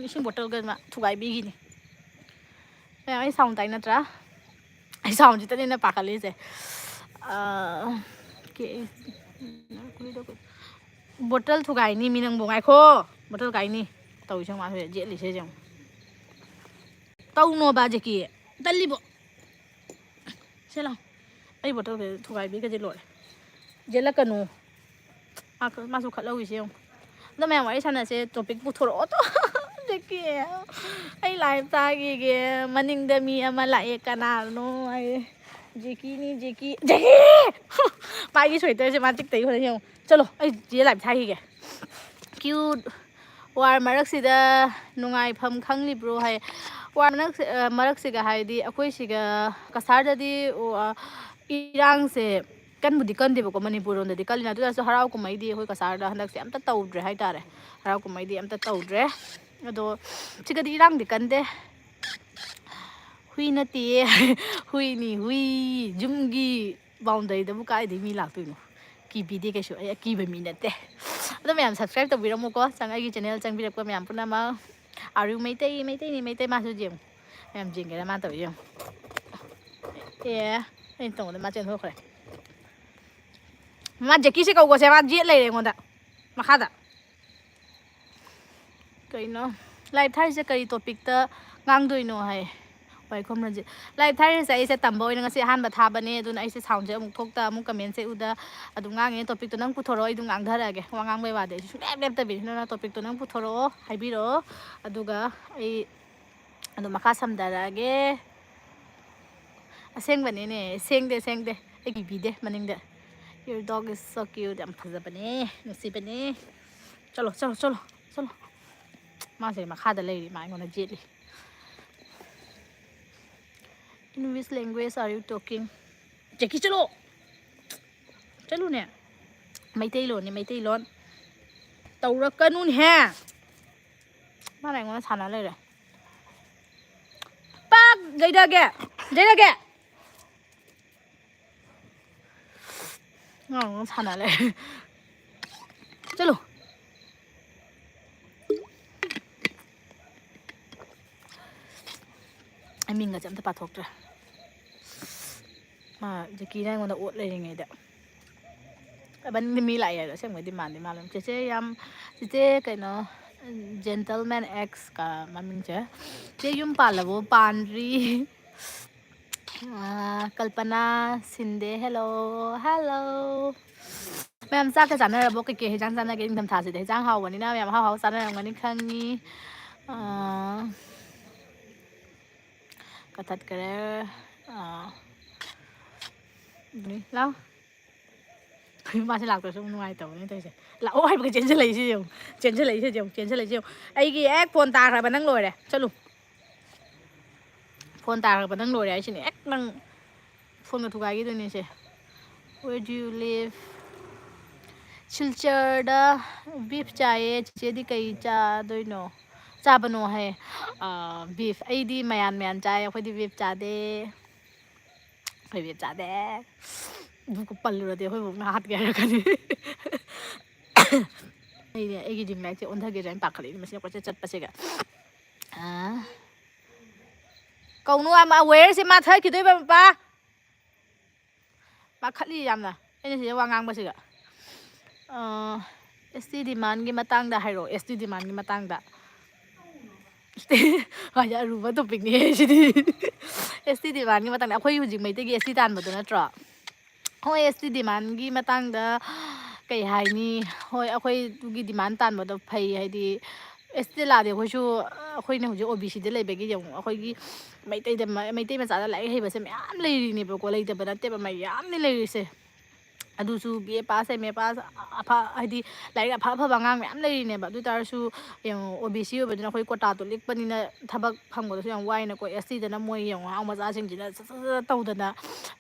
ꯏꯁꯤꯡ ꯕꯣꯇꯜꯒ ꯃꯥ ꯊꯨꯒꯥꯏꯕꯤꯒꯤꯅꯤ ꯃꯌꯥꯝ ꯑꯩ ꯁꯥꯎꯟ ꯇꯥꯏ ꯅꯠꯇ꯭ꯔꯥ ꯑꯩ ꯁꯥꯎꯟꯁꯤꯗꯅꯦꯅ ꯄꯥꯈꯠꯂꯤꯁꯦ ꯕꯣꯇꯜ ꯊꯨꯒꯥꯏꯅꯤ ꯃꯤ ꯅꯪꯕꯨ ꯉꯥꯏꯈꯣ ꯕꯣꯇꯜ ꯊꯨꯒꯥꯏꯅꯤ ꯇꯧꯏꯁꯦ ꯃꯥꯁꯨ ꯌꯦꯠꯂꯤꯁꯦ ꯌꯦꯡꯉꯨ ꯇꯧꯅꯣꯕ ꯖꯦꯀꯤ ꯇꯜꯂꯤꯕꯣ ꯁꯦ ꯂꯥꯎ ꯑꯩ ꯕꯣꯇꯜ ꯊꯨꯒꯥꯏꯕꯤꯒꯗꯤ ꯂꯣꯏꯔꯦ ꯌꯦꯠꯂꯛꯀꯅꯨ ꯃꯥꯁꯨ ꯈꯠꯍꯧꯏꯁꯦ ꯌꯦꯡꯉꯨ ꯑꯗꯣ ꯃꯌꯥꯝ ꯋꯥꯔꯤ ꯁꯥꯟꯅꯁꯦ ꯇꯣꯄꯤꯛ ꯄꯨꯊꯣꯔꯛꯑꯣ ꯇꯣ ꯖꯦꯀꯤ ꯑꯩ ꯂꯥꯏꯚ ꯇꯥꯈꯤꯒꯦ ꯃꯅꯤꯡꯗ ꯃꯤ ꯑꯃ ꯂꯥꯛꯑꯦ ꯀꯅꯥꯅꯣ ꯍꯥꯏꯌꯦ ꯖꯦꯀꯤꯅꯤ ꯖꯦꯀꯤ ꯃꯥꯒꯤ ꯁ꯭ꯋꯦꯇꯔꯁꯦ ꯃꯥ ꯆꯤꯛꯇꯒꯤ ꯍꯣꯔꯦꯟ ꯌꯦꯡꯉꯨ ꯆꯠꯂꯣ ꯑꯩ ꯆꯦ ꯂꯥꯏꯚ ꯊꯥꯈꯤꯒꯦ ꯀ꯭ꯌꯨꯠ ꯋꯥꯔ ꯃꯔꯛꯁꯤꯗ ꯅꯨꯡꯉꯥꯏꯐꯝ ꯈꯪꯂꯤꯕ꯭ꯔꯣ ꯍꯥꯏ ꯋꯥꯔ ꯃꯔꯛꯁꯤꯒ ꯍꯥꯏꯗꯤ ꯑꯩꯈꯣꯏ ꯁꯤꯒ ꯀꯁꯥꯔꯗꯗꯤ ꯏꯔꯥꯡꯁꯦ ꯀꯟꯕꯨꯗꯤ ꯀꯟꯗꯦꯕꯀꯣ ꯃꯅꯤꯄꯨꯔ ꯂꯣꯝꯗꯗꯤ ꯀꯜꯂꯤꯅ ꯑꯗꯨ ꯑꯣꯏꯔꯁꯨ ꯍꯔꯥꯎ ꯀꯨꯝꯍꯩꯗꯤ ꯑꯩꯈꯣꯏ ꯀꯁꯥꯔꯗ ꯍꯟꯗꯛꯁꯦ ꯑꯝꯇ ꯇꯧꯗ꯭ꯔꯦ ꯍꯥꯏꯇꯥꯔꯦ ꯍꯔꯥꯎ ꯀꯨꯝꯍꯩꯗꯤ ꯑꯝꯇ ꯇꯧꯗ꯭ꯔꯦ ꯑꯗꯣ ꯁꯤꯒꯗꯤ ꯏꯔꯥꯡꯗꯤ ꯀꯟꯗꯦ ꯍꯨꯏ ꯅꯠꯇꯦꯌꯦ ꯍꯨꯏꯅꯤ ꯍꯨꯏ ꯌꯨꯝꯒꯤ ꯕꯥꯎꯟꯗꯔꯤꯗꯕꯨ ꯀꯥꯏꯗꯒꯤ ꯃꯤ ꯂꯥꯛꯇꯣꯏꯅꯣ ꯀꯤꯕꯤꯗꯦ ꯀꯩꯁꯨ ꯑꯩ ꯑꯀꯤꯕ ꯃꯤ ꯅꯠꯇꯦ ꯑꯗꯣ ꯃꯌꯥꯝ ꯁꯕꯁꯀ꯭ꯔꯥꯏꯕ ꯇꯧꯕꯤꯔꯝꯃꯨꯀꯣ ꯑꯩꯒꯤ ꯆꯦꯅꯦꯜ ꯆꯪꯕꯤꯔꯛꯄ ꯃꯌꯥꯝ ꯄꯨꯝꯅꯃꯛ ꯑꯥꯔꯌꯨ ꯃꯩꯇꯩ ꯃꯥꯁꯨ ꯌꯦꯡꯉꯨ ꯃꯌꯥꯝ ꯌꯦꯡꯒꯦꯔꯥ ꯃꯥ ꯇꯧꯔꯤ ꯌꯦꯡꯉꯨ ꯑꯦ ꯑꯩꯅ ꯇꯧꯕꯗ ꯃꯥ ꯆꯦꯟꯊꯣꯛꯈ꯭ꯔꯦ ꯃꯥ ꯖꯦꯛꯀꯤꯁꯦ ꯀꯧꯕꯁꯦ ꯃꯥ ꯌꯦꯠ ꯂꯩꯔꯦ ꯑꯩꯉꯣꯟꯗ ꯃꯈꯥꯗ ꯀꯩꯅꯣ ꯂꯥꯏꯚ ꯊꯥꯔꯤꯁꯦ ꯀꯔꯤ ꯇꯣꯄꯤꯛꯇ ꯉꯥꯡꯗꯣꯏꯅꯣ ꯍꯥꯏ ꯋꯥꯏꯈꯣꯝ ꯔꯟꯖꯤꯠ ꯂꯥꯏꯚ ꯊꯥꯔꯤꯁꯦ ꯑꯩꯁꯦ ꯇꯝꯕ ꯑꯣꯏꯅ ꯉꯁꯤ ꯑꯍꯥꯟꯕ ꯊꯥꯕꯅꯦ ꯑꯗꯨꯅ ꯑꯩꯁꯦ ꯁꯥꯎꯟꯁꯦ ꯑꯃꯨꯛ ꯊꯣꯛꯇ ꯑꯃꯨꯛ ꯀꯃꯦꯟꯁꯦ ꯎꯗ ꯑꯗꯨꯝ ꯉꯥꯡꯉꯦ ꯇꯣꯄꯤꯛꯇꯣ ꯅꯪ ꯄꯨꯊꯣꯔꯛꯑꯣ ꯑꯩ ꯑꯗꯨꯝ ꯉꯥꯡꯊꯔꯛꯑꯒꯦ ꯋꯥ ꯉꯥꯡꯕꯩ ꯋꯥꯗꯤ ꯑꯩꯁꯨ ꯁꯨꯡꯂꯦꯞ ꯂꯦꯞꯇꯕꯤꯅꯤ ꯑꯗꯨꯅ ꯇꯣꯄꯤꯛꯇꯣ ꯅꯪ ꯄꯨꯊꯣꯔꯛꯑꯣ ꯍꯥꯏꯕꯤꯔꯛꯑꯣ ꯑꯗꯨꯒ ꯑꯩ ꯑꯗꯨꯝ ꯃꯈꯥ ꯁꯝꯊꯔꯛꯑꯒꯦ ꯑꯁꯦꯡꯕꯅꯤꯅꯦ ꯁꯦꯡꯗꯦ ꯑꯩ ꯀꯤꯕꯤꯗꯦ ꯃꯅꯤꯡꯗ ꯌꯣꯔ ꯗꯣꯛ ꯏꯁ ꯁꯣ ꯀ꯭ꯌꯨꯠ ꯌꯥꯝ ꯐꯖꯕꯅꯦ ꯅꯨꯡꯁꯤꯕꯅꯦ ꯆꯠꯂꯣ ꯃꯥꯁꯦ ꯃꯈꯥꯗ ꯂꯩꯔꯤ ꯃꯥ ꯑꯩꯉꯣꯟꯗ ꯌꯦꯠꯂꯤ ꯏꯟ ꯋꯤꯁ language are you talking ꯖꯦꯛꯀꯤ ꯆꯠꯂꯨꯅꯦ ꯃꯩꯇꯩꯂꯣꯟꯅꯤ Meiteilon ꯇꯧꯔꯛꯀꯅꯨꯅꯦꯍꯦ ꯃꯥꯅ ꯑꯩꯉꯣꯟꯗ ꯁꯥꯟꯅ ꯂꯩꯔꯦ ꯄꯥꯛ ꯌꯩꯔꯒꯦ ꯁꯥꯟꯅ ꯂꯩꯔꯦ ꯆꯠꯂꯨ ꯑꯩ ꯃꯤꯡꯒꯁꯦ ꯑꯝꯇ ꯄꯥꯊꯣꯛꯇ꯭ꯔꯦ ꯃꯥ ꯖꯦꯛꯀꯤꯅ ꯑꯩꯉꯣꯟꯗ ꯑꯣꯠ ꯂꯩꯔꯤꯉꯩꯗ ꯃꯅꯤꯡꯗ ꯃꯤ ꯂꯥꯛꯑꯦ ꯍꯥꯏꯗꯣ ꯑꯁꯦꯡꯕꯩꯗꯤ ꯃꯥꯜꯂꯝ ꯆꯦꯆꯦ ꯌꯥꯝ ꯆꯦꯆꯦ ꯀꯩꯅꯣ ꯖꯦꯟꯇꯜꯃꯦꯟ ꯑꯦꯛꯁꯀ ꯃꯃꯤꯡꯁꯦ ꯆꯦ ꯌꯨꯝ ꯄꯥꯜꯂꯕꯣ ꯄꯥꯟꯗ꯭ꯔꯤ ꯀꯜꯄꯅꯥ ꯁꯤꯟꯗꯦ ꯍꯦꯜꯂꯣ ꯃꯌꯥꯝ ꯆꯥꯛꯀ ꯆꯥꯅꯔꯕꯣ ꯀꯩꯀꯩ ꯍꯩꯖꯥꯡ ꯆꯥꯅꯒꯦ ꯅꯤꯡꯊꯝꯊꯥꯁꯤꯗ ꯍꯩꯖꯥꯡ ꯍꯥꯎꯕꯅꯤꯅ ꯃꯌꯥꯝ ꯍꯥꯎ ꯆꯥꯅꯔꯝꯒꯅꯤ ꯈꯪꯉꯤ ꯀꯊꯠꯀꯔꯦ ꯂꯥꯎ ꯃꯥꯁꯦ ꯂꯥꯛꯇ꯭ꯔꯁꯨ ꯅꯨꯡꯉꯥꯏꯇꯕꯅꯦ ꯇꯧꯔꯤꯁꯦ ꯂꯥꯛꯑꯣ ꯍꯥꯏꯕꯒ ꯆꯦꯟꯁꯤꯜꯂꯛꯏꯁꯦ ꯌꯦꯡꯉꯨ ꯑꯩꯒꯤ ꯍꯦꯛ ꯐꯣꯟ ꯇꯥꯈ꯭ꯔꯕ ꯅꯪ ꯂꯣꯏꯔꯦ ꯆꯠꯂꯨ ꯐꯣꯟ ꯇꯥꯈ꯭ꯔꯕ ꯅꯪ ꯂꯣꯏꯔꯦ ꯍꯥꯏꯁꯤꯅꯦ ꯍꯦꯛ ꯅꯪ ꯐꯣꯟꯒ ꯊꯨꯒꯥꯏꯈꯤꯗꯣꯏꯅꯦꯁꯦ ꯋꯦꯔ ꯗꯨ ꯌꯨ ꯂꯤꯚ ꯁꯤꯜꯆꯔꯗ ꯕꯤꯐ ꯆꯥꯏꯌꯦ ꯆꯤꯆꯦꯗꯤ ꯀꯩ ꯆꯥꯗꯣꯏꯅꯣ ꯆꯥꯕꯅꯣ ꯍꯥꯏꯌꯦ ꯕꯤꯐ ꯑꯩꯗꯤ ꯃꯌꯥꯟ ꯆꯥꯏ ꯑꯩꯈꯣꯏꯗꯤ ꯕꯤꯐ ꯆꯥꯗꯦ ꯑꯩꯈꯣꯏ ꯕꯤꯐ ꯆꯥꯗꯦ ꯑꯗꯨꯒ ꯄꯜꯂꯨꯔꯗꯤ ꯑꯩꯈꯣꯏ ꯕꯣꯛꯅ ꯍꯥꯠꯀꯦ ꯍꯥꯏꯔꯛꯀꯅꯤ ꯑꯩꯒꯤ ꯔꯤꯡ ꯂꯥꯏꯠꯁꯦ ꯑꯣꯟꯊꯒꯦꯔꯥ ꯍꯥꯏꯅ ꯄꯥꯈꯠꯂꯛꯏꯅꯤ ꯃꯁꯤꯅ ꯀꯣꯏꯆꯠ ꯆꯠꯄꯁꯤꯒ ꯀꯧꯅꯨ ꯋꯦꯌꯔꯁꯦ ꯃꯥ ꯊꯠꯈꯤꯗꯣꯏꯕ ꯃꯄꯥ ꯄꯥꯈꯠꯂꯤ ꯌꯥꯝꯅ ꯑꯩꯅ ꯁꯤꯗ ꯋꯥ ꯉꯥꯡꯕꯁꯤꯒ ꯑꯦꯁ ꯇꯤ ꯗꯤꯃꯥꯟꯒꯤ ꯃꯇꯥꯡꯗ ꯍꯥꯏꯔꯛꯑꯣ ꯑꯦꯁ ꯇꯤ ꯗꯤꯃꯥꯟꯒꯤ ꯃꯇꯥꯡꯗ ꯍꯣꯏ ꯑꯔꯨꯕ ꯇꯣꯄꯤꯛꯅꯤ ꯁꯤꯗꯤ ꯑꯦꯁ ꯇꯤ ꯗꯤꯃꯥꯟꯒꯤ ꯃꯇꯥꯡꯗ ꯑꯩꯈꯣꯏ ꯍꯧꯖꯤꯛ ꯃꯩꯇꯩꯒꯤ ꯑꯦꯁ ꯇꯤ ꯇꯥꯟꯕꯗꯣ ꯅꯠꯇ꯭ꯔꯣ ꯍꯣꯏ ꯑꯦꯁ ꯇꯤ ꯗꯤꯃꯥꯟꯒꯤ ꯃꯇꯥꯡꯗ ꯀꯩ ꯍꯥꯏꯅꯤ ꯍꯣꯏ ꯑꯩꯈꯣꯏꯗꯨꯒꯤ ꯗꯤꯃꯥꯟ ꯇꯥꯟꯕꯗꯣ ꯐꯩ ꯍꯥꯏꯗꯤ ꯑꯦꯁ ꯇꯤ ꯂꯥꯛꯑꯗꯤ ꯑꯩꯈꯣꯏꯁꯨ ꯑꯩꯈꯣꯏꯅ ꯍꯧꯖꯤꯛ ꯑꯣ ꯕꯤ ꯁꯤꯗ ꯂꯩꯕꯒꯤ ꯌꯦꯡꯉꯨ ꯑꯩꯈꯣꯏꯒꯤ ꯃꯩꯇꯩ ꯃꯆꯥꯗ ꯂꯥꯏꯔꯤꯛ ꯍꯩꯕꯁꯦ ꯃꯌꯥꯝ ꯂꯩꯔꯤꯅꯦꯕꯀꯣ ꯂꯩꯇꯕ ꯅꯠꯇꯦꯕ ꯃꯌꯥꯝꯅ ꯂꯩꯔꯤꯁꯦ ꯑꯗꯨꯁꯨ B A pass M A pass ꯍꯥꯏꯗꯤ ꯂꯥꯏꯔꯤꯛ ꯑꯐꯕ ꯑꯉꯥꯡ ꯃꯌꯥꯝ ꯂꯩꯔꯤꯅꯦꯕ ꯑꯗꯨ ꯑꯣꯏꯇꯥꯔꯁꯨ ꯌꯦꯡꯉꯣ ꯑꯣ ꯕꯤ ꯁꯤ ꯑꯣꯏꯕꯅꯤꯅ ꯑꯩꯈꯣꯏ ꯀꯣꯇꯥꯗꯣ ꯂꯤꯛꯄꯅꯤꯅ ꯊꯕꯛ ꯐꯪꯕꯗꯁꯨ ꯌꯥꯝ ꯋꯥꯏꯅꯀꯣ ꯑꯦꯁ ꯇꯤꯗꯅ ꯃꯣꯏ ꯌꯦꯡꯉꯣ ꯑꯉꯥꯡ ꯃꯆꯥꯁꯤꯡꯁꯤꯅ ꯁꯠ ꯇꯧꯗꯅ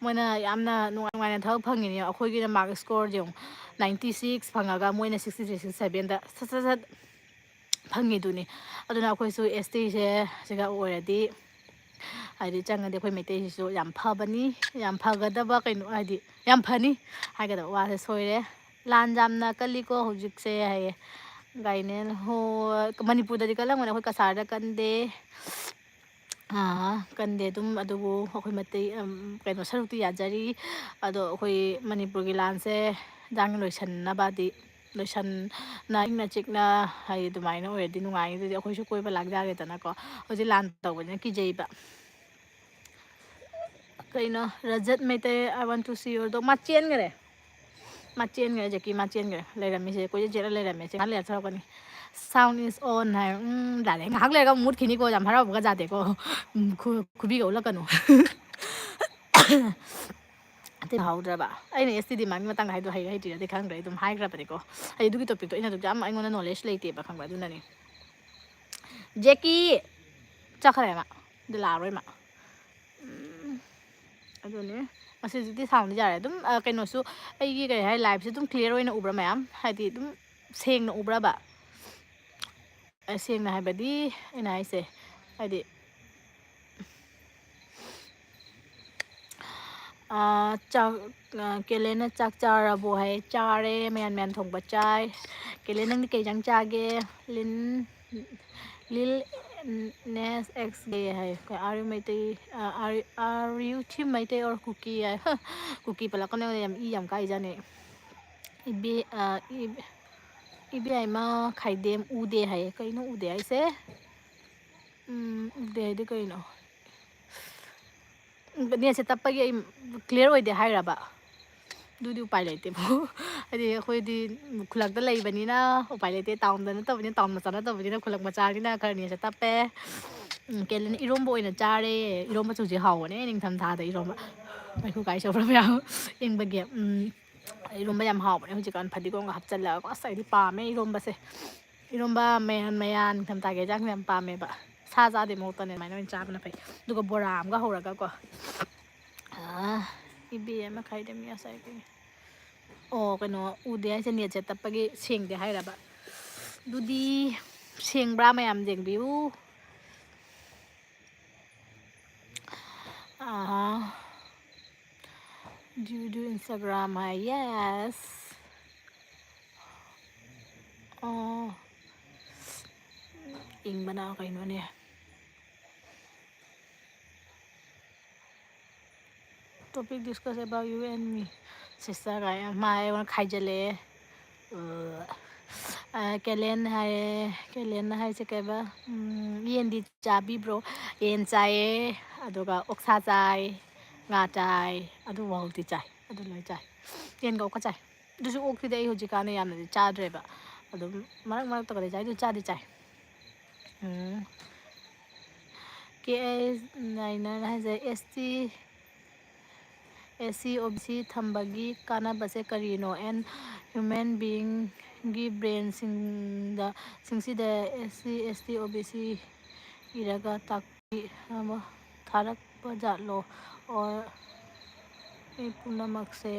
ꯃꯣꯏꯅ ꯌꯥꯝꯅ ꯅꯨꯡꯉꯥꯏꯅ ꯊꯕꯛ ꯐꯪꯉꯤꯅꯦ ꯑꯩꯈꯣꯏꯒꯤꯅ ꯃꯥꯔꯛ ꯏꯁꯀꯣꯔ ꯌꯦꯡꯉꯣ 96 ꯐꯪꯉꯒ ꯃꯣꯏꯅ 63 67ꯗ ꯁꯠ ꯐꯪꯉꯤꯗꯨꯅꯤ ꯑꯗꯨꯅ ꯑꯩꯈꯣꯏꯁꯨ ꯑꯦꯁ ꯇꯤꯁꯦ ꯁꯤꯒ ꯑꯣꯏꯔꯗꯤ ꯍꯥꯏꯗꯤ ꯆꯪꯉꯗꯤ ꯑꯩꯈꯣꯏ ꯃꯩꯇꯩꯁꯤꯁꯨ ꯌꯥꯝ ꯐꯕꯅꯤ ꯌꯥꯝ ꯐꯒꯗꯕ ꯀꯩꯅꯣ ꯍꯥꯏꯗꯤ ꯌꯥꯝ ꯐꯅꯤ ꯍꯥꯏꯒꯗꯕ ꯋꯥꯁꯦ ꯁꯣꯏꯔꯦ ꯂꯥꯟ ꯌꯥꯝꯅ ꯀꯜꯂꯤꯀꯣ ꯍꯧꯖꯤꯛꯁꯦ ꯍꯥꯏꯌꯦ ꯒꯥꯏꯅꯦꯟ ꯍꯣꯏ ꯃꯅꯤꯄꯨꯔꯗꯗꯤ ꯀꯜꯂꯝꯒꯅꯤ ꯑꯩꯈꯣꯏ ꯀꯁꯥꯔꯗ ꯀꯟꯗꯦ ꯀꯟꯗꯦ ꯑꯗꯨꯝ ꯑꯗꯨꯕꯨ ꯑꯩꯈꯣꯏ ꯃꯩꯇꯩ ꯀꯩꯅꯣ ꯁꯔꯨꯛꯇꯤ ꯌꯥꯖꯔꯤ ꯑꯗꯣ ꯑꯩꯈꯣꯏ ꯃꯅꯤꯄꯨꯔꯒꯤ ꯂꯥꯟꯁꯦ ꯂꯣꯏꯁꯟꯅꯕꯗꯤ ꯂꯣꯏꯁꯟꯅ ꯏꯪꯅ ꯆꯤꯛꯅ ꯍꯥꯏꯗꯤ ꯑꯗꯨꯃꯥꯏꯅ ꯑꯣꯏꯔꯗꯤ ꯅꯨꯡꯉꯥꯏꯅꯤ ꯑꯗꯨꯗꯤ ꯑꯩꯈꯣꯏꯁꯨ ꯀꯣꯏꯕ ꯂꯥꯛꯖꯒꯦꯗꯅꯀꯣ ꯍꯧꯖꯤꯛ ꯂꯥꯟ ꯇꯧꯕꯅꯤꯅ ꯀꯤꯖꯩꯕ ꯀꯩꯅꯣ ꯔꯖꯠ ꯃꯩꯇꯩ ꯑꯥꯏ ꯋꯥꯟ ꯇꯨ ꯁꯤ ꯌꯣꯔꯗꯣ ꯃꯥ ꯆꯦꯟꯈꯔꯦ มาเจนกันจะกี่มาเจนกันเลยแบบมีเสียกูจะเจนเลยแบบมีเสียงเลยชอบกันนี่ sound is on ให้ด่าเลยหักเลยก็มุดขี้นี่กูจำพาเราบุกจ่าเด็กก็คุบีก็แล้วกันหนูที่เขาจะแบบไอ้เนี่ย STD มันมาตั้งให้ตัวให้จีนที่ข้างเลยตัวให้กระเป๋าเด็กก็ไอ้ดูกี่ตัวปิดตัวอินตัวจ้าไอ้เงิน knowledge เลยตีแบบข้างแบบดูนั่นนี่เจกี้จะอะไรมาเดี๋ยวลาเลยมาอันนี้มาสิ่งที่ทำนี่จะอะไรตุ้มกันหนูสู้ไอ้ยี่กันให้ไลฟ์สิตุ้มเคลียร์ไว้ในอุบระแม่ให้ตีตุ้มเซ็งในอุบระแบบเซ็งนะให้แบบดีไอ้ไหนเสียให้ดีจากเกลนะจากจาระบัวให้จาเร่แมนถงปัจจัยเกลนั่งที่เกยังจาเกลิลเนสเอ็กซ์เกย์ให้อาริไม่ตีอาริวที่ไม่ตีorคุกกี้ให้คุกกี้เปล่าก็เนี่ยยำใกล้จะเนี่ยอีบีไอมาไข่เดมอูเดให้ก็อินอูเดไอเซ่อูเดได้ก็อินเนี่ยเซตอัพไปยังเคลียร์ไว้เดี๋ยวให้ระบะดูไปเลยเต็มไอ้เดี๋ยวคุยดีคุลักได้เลยแบบนี้นะไปเลยเต็มตอมแต่นั่นตัวนี้ตอมมาสั่นนั่นตัวนี้นะคุลักมาจางนี่นะคือเนี่ยเซตอัพไปเกลนี่อีโรมโบยนะจ้าเลยอีโรมมาจู่จีเห่าเนี่ยยังทำท่าแต่อีโรมไม่คู่ไก่เชียวพระเจ้ายังไปเก็บอีโรมพยายามเห่าเนี่ยคุณจักรพัดดีกว่าหับจันแล้วก็ใส่ที่ปาไม่อีโรมไปสิอีโรมบ้าไม่ฮันไม่ยันทำตาแกจักเนี่ยปาไม่บะซาเดโมตันเนี่ยไม่ต้องจ้าเป็นอะไรดูกับโบราณก็หัวเราก็อีบีเอ็มใครเดมีอะไรกันโอ้กันเนาะอูเดียจะเนี่ยจะตับไปกี่เชียงเดียให้ระบะดูดีเชียงบราไม่ยำเจงบิวdo Instagram ให้ yes อ๋ออิงบ้านเอาใครเนาะเนี่ยtopic discuss about you and me sister kaya mai wan khai jale kelen hai se kai ba yen di cha bi bro yen chai aduga oksa chai nga chai adu wal di chai adu loi chai yen go ka chai du su ok ti dei hoji ka ne yam cha dre ba adu marak to ka chai du cha di chai KS 9 hai se ST SCOBC thambagi kanabase karino and human being gi brain singda SCOBC iraga takpi tharakpa jatlo or punamak se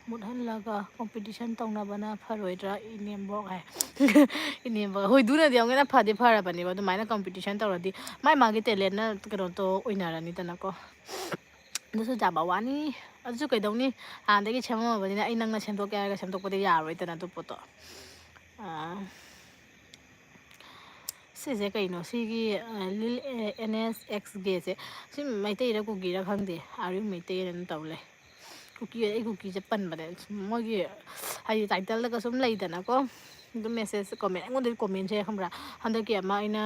mudhallaga competition tongnabana pharoidra inembo hai inembo hoi duna de ngena phade phara bani ba dumaina competition tawradi mai magi talent na kero to oinarani tanako dusu jaba wani azu kaidawni andagi chemamabani ai nangna semdoke ga semdokpade yaroi tana du poto sise kaino sigi lil NSX ge se sim maitei ra kugi ra khangde ari maitei ran tawle kuki ai kuki je pan bade mogi ai title la ka sum leidana ko du message comment ngon de comment se khambra handa ke ma ina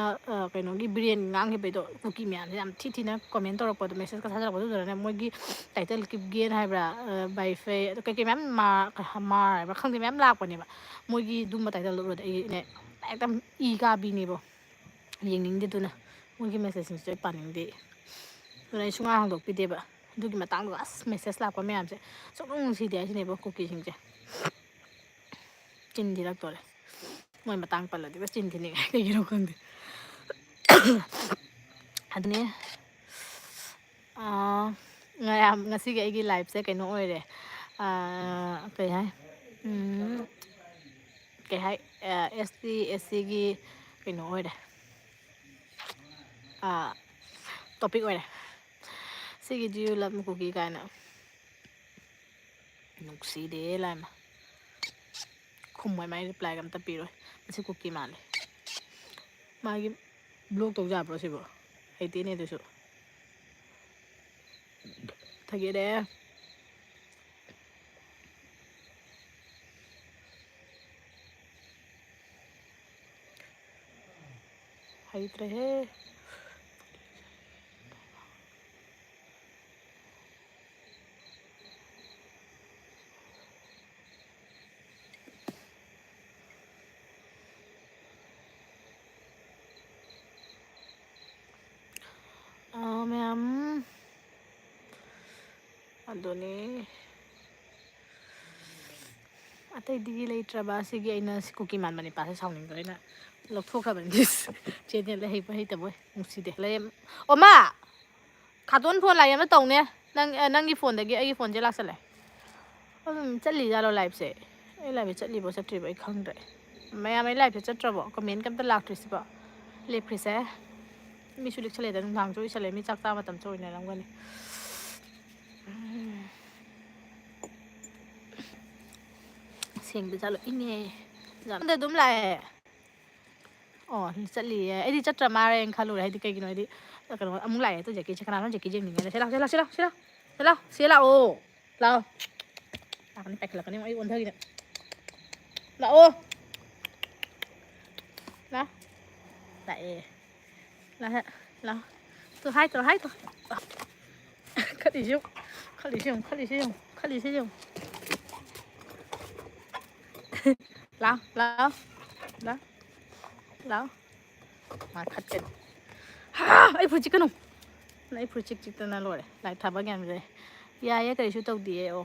kaino gi brain ngang he bedo kuki myan yam thi na comment tor ko message ka thajara ko du na mogi title kip gen hai bra by fe ke ke mem ma ba khangde mem lak ko ne ba mogi du ma title ro de ne ekdam i ga bi ni bo yeng ning de du na mogi message ni se paning de du na sunga hang dok pi de ba du gi matang do as message lak ko me am se so nung si de ne bo kuki sing je chin di lak to le moi matang pala di ba chin thini ka yiro khangde adne ngayam ngasi ga igi live se kaino oire kai hai kai hai ST SC gi kaino oire topic oire sigi do you love me cookie kaina nuksi de lama khumai mai reply gam ta piroi masi cookie male magi blog to ja pro sibo haiti ne dusu thage de hait rahe ꯑꯗꯨꯅꯤ ꯑꯇꯩꯗꯤ ꯂꯩꯇ꯭ꯔꯕ ꯁꯤꯒꯤ ꯑꯩꯅ ꯀꯨꯀꯤ ꯃꯥꯟꯕ ꯅꯤꯄꯥꯁꯦ ꯁꯥꯎꯅꯤꯡꯗ꯭ꯔꯦ ꯑꯩꯅ ꯂꯧꯊꯣꯛꯈ꯭ꯔꯕꯅꯤ ꯆꯦꯅꯦꯜꯗ ꯍꯩꯕ ꯍꯩꯇꯕꯣꯏ ꯅꯨꯡꯁꯤꯗꯦ ꯂꯩ ꯑꯣꯃꯥ ꯈꯥꯇꯣꯟ ꯐꯣꯟ ꯂꯥꯛꯑꯦ ꯑꯃ ꯇꯧꯅꯦ ꯅꯪꯒꯤ ꯐꯣꯟꯗꯒꯤ ꯑꯩꯒꯤ ꯐꯣꯟꯁꯦ ꯂꯥꯛꯁꯜꯂꯦ ꯑꯗꯨꯝ ꯆꯠꯂꯤꯖꯥꯠꯂꯣ ꯂꯥꯏꯐꯁꯦ ꯑꯩ ꯂꯥꯏꯐꯁꯦ ꯆꯠꯂꯤꯕꯣ ꯆꯠꯇ꯭ꯔꯤꯕꯣ ꯑꯩ ꯈꯪꯗ꯭ꯔꯦ ꯃꯌꯥꯝ ꯑꯩ ꯂꯥꯏꯐꯁꯦ ꯆꯠꯇ꯭ꯔꯕꯣ ꯀꯃꯦꯟ ꯀꯝꯇ ꯂꯥꯛꯇ꯭ꯔꯤꯁꯤꯕꯣ ꯂꯦꯞꯈ꯭ꯔꯤꯁꯦ ꯃꯤꯁꯨ ꯂꯤꯛꯁꯜꯂꯦꯗ ꯅꯨꯡꯗꯥꯡꯁꯨ ꯑꯣꯏꯁꯜꯂꯦ ꯃꯤ ꯆꯥꯛ ꯆꯥ ꯃꯇꯝꯁꯨ ꯑꯣꯏꯅꯔꯝꯒꯅꯤ ꯁꯦꯡꯗ ꯆꯠꯂꯣ ꯏꯪꯉꯦ ꯗ ꯑꯗꯨꯝ ꯂꯥꯛꯑꯦ ꯑꯣ ꯆꯠꯂꯤꯌꯦ ꯑꯩꯗꯤ ꯆꯠꯇ꯭ꯔ ꯃꯥꯜꯂꯦꯅ ꯈꯜꯂꯨꯔꯦ ꯍꯥꯏꯗꯤ ꯀꯩꯒꯤꯅꯣ ꯍꯥꯏꯗꯤ ꯀꯩꯅꯣ ꯑꯃꯨꯛ ꯂꯥꯛꯑꯦ ꯇꯨ ꯖꯦꯀꯤꯁꯦ ꯀꯅꯥꯅꯣ ꯖꯦꯀꯤ ꯌꯦꯡꯅꯤꯡꯉꯦꯅ ꯁꯤ ꯂꯥꯛꯑꯣ ꯁꯤ ꯂꯥꯛꯑꯣ ꯂꯥꯛꯀꯅꯤ ꯄꯥꯏꯈꯠꯂꯛꯀꯅꯤ ꯑꯩ ꯑꯣꯟꯊꯈꯤꯗ ꯂꯥꯛꯑꯣ ꯂꯥꯛꯑꯦ ꯂꯥꯛꯑꯣ ꯇꯨ ꯍꯥꯏ ꯇꯧ ꯈꯠꯂꯤꯁꯤ ꯌꯦꯡꯉꯨ ꯂꯥꯛꯑꯣ ꯃꯥ ꯈꯠꯀꯅꯤ ꯑꯩ ꯐꯨꯔꯤꯠ ꯆꯤꯛꯀꯅꯨ ꯑꯩ ꯐꯨꯔꯤꯠ ꯆꯤꯛꯇꯅ ꯂꯣꯏꯔꯦ ꯂꯥꯏꯠ ꯊꯥꯕ ꯒ꯭ꯌꯥꯟꯖꯩ ꯌꯥꯏꯌꯦ ꯀꯔꯤꯁꯨ ꯇꯧꯗꯤꯌꯦ ꯑꯣ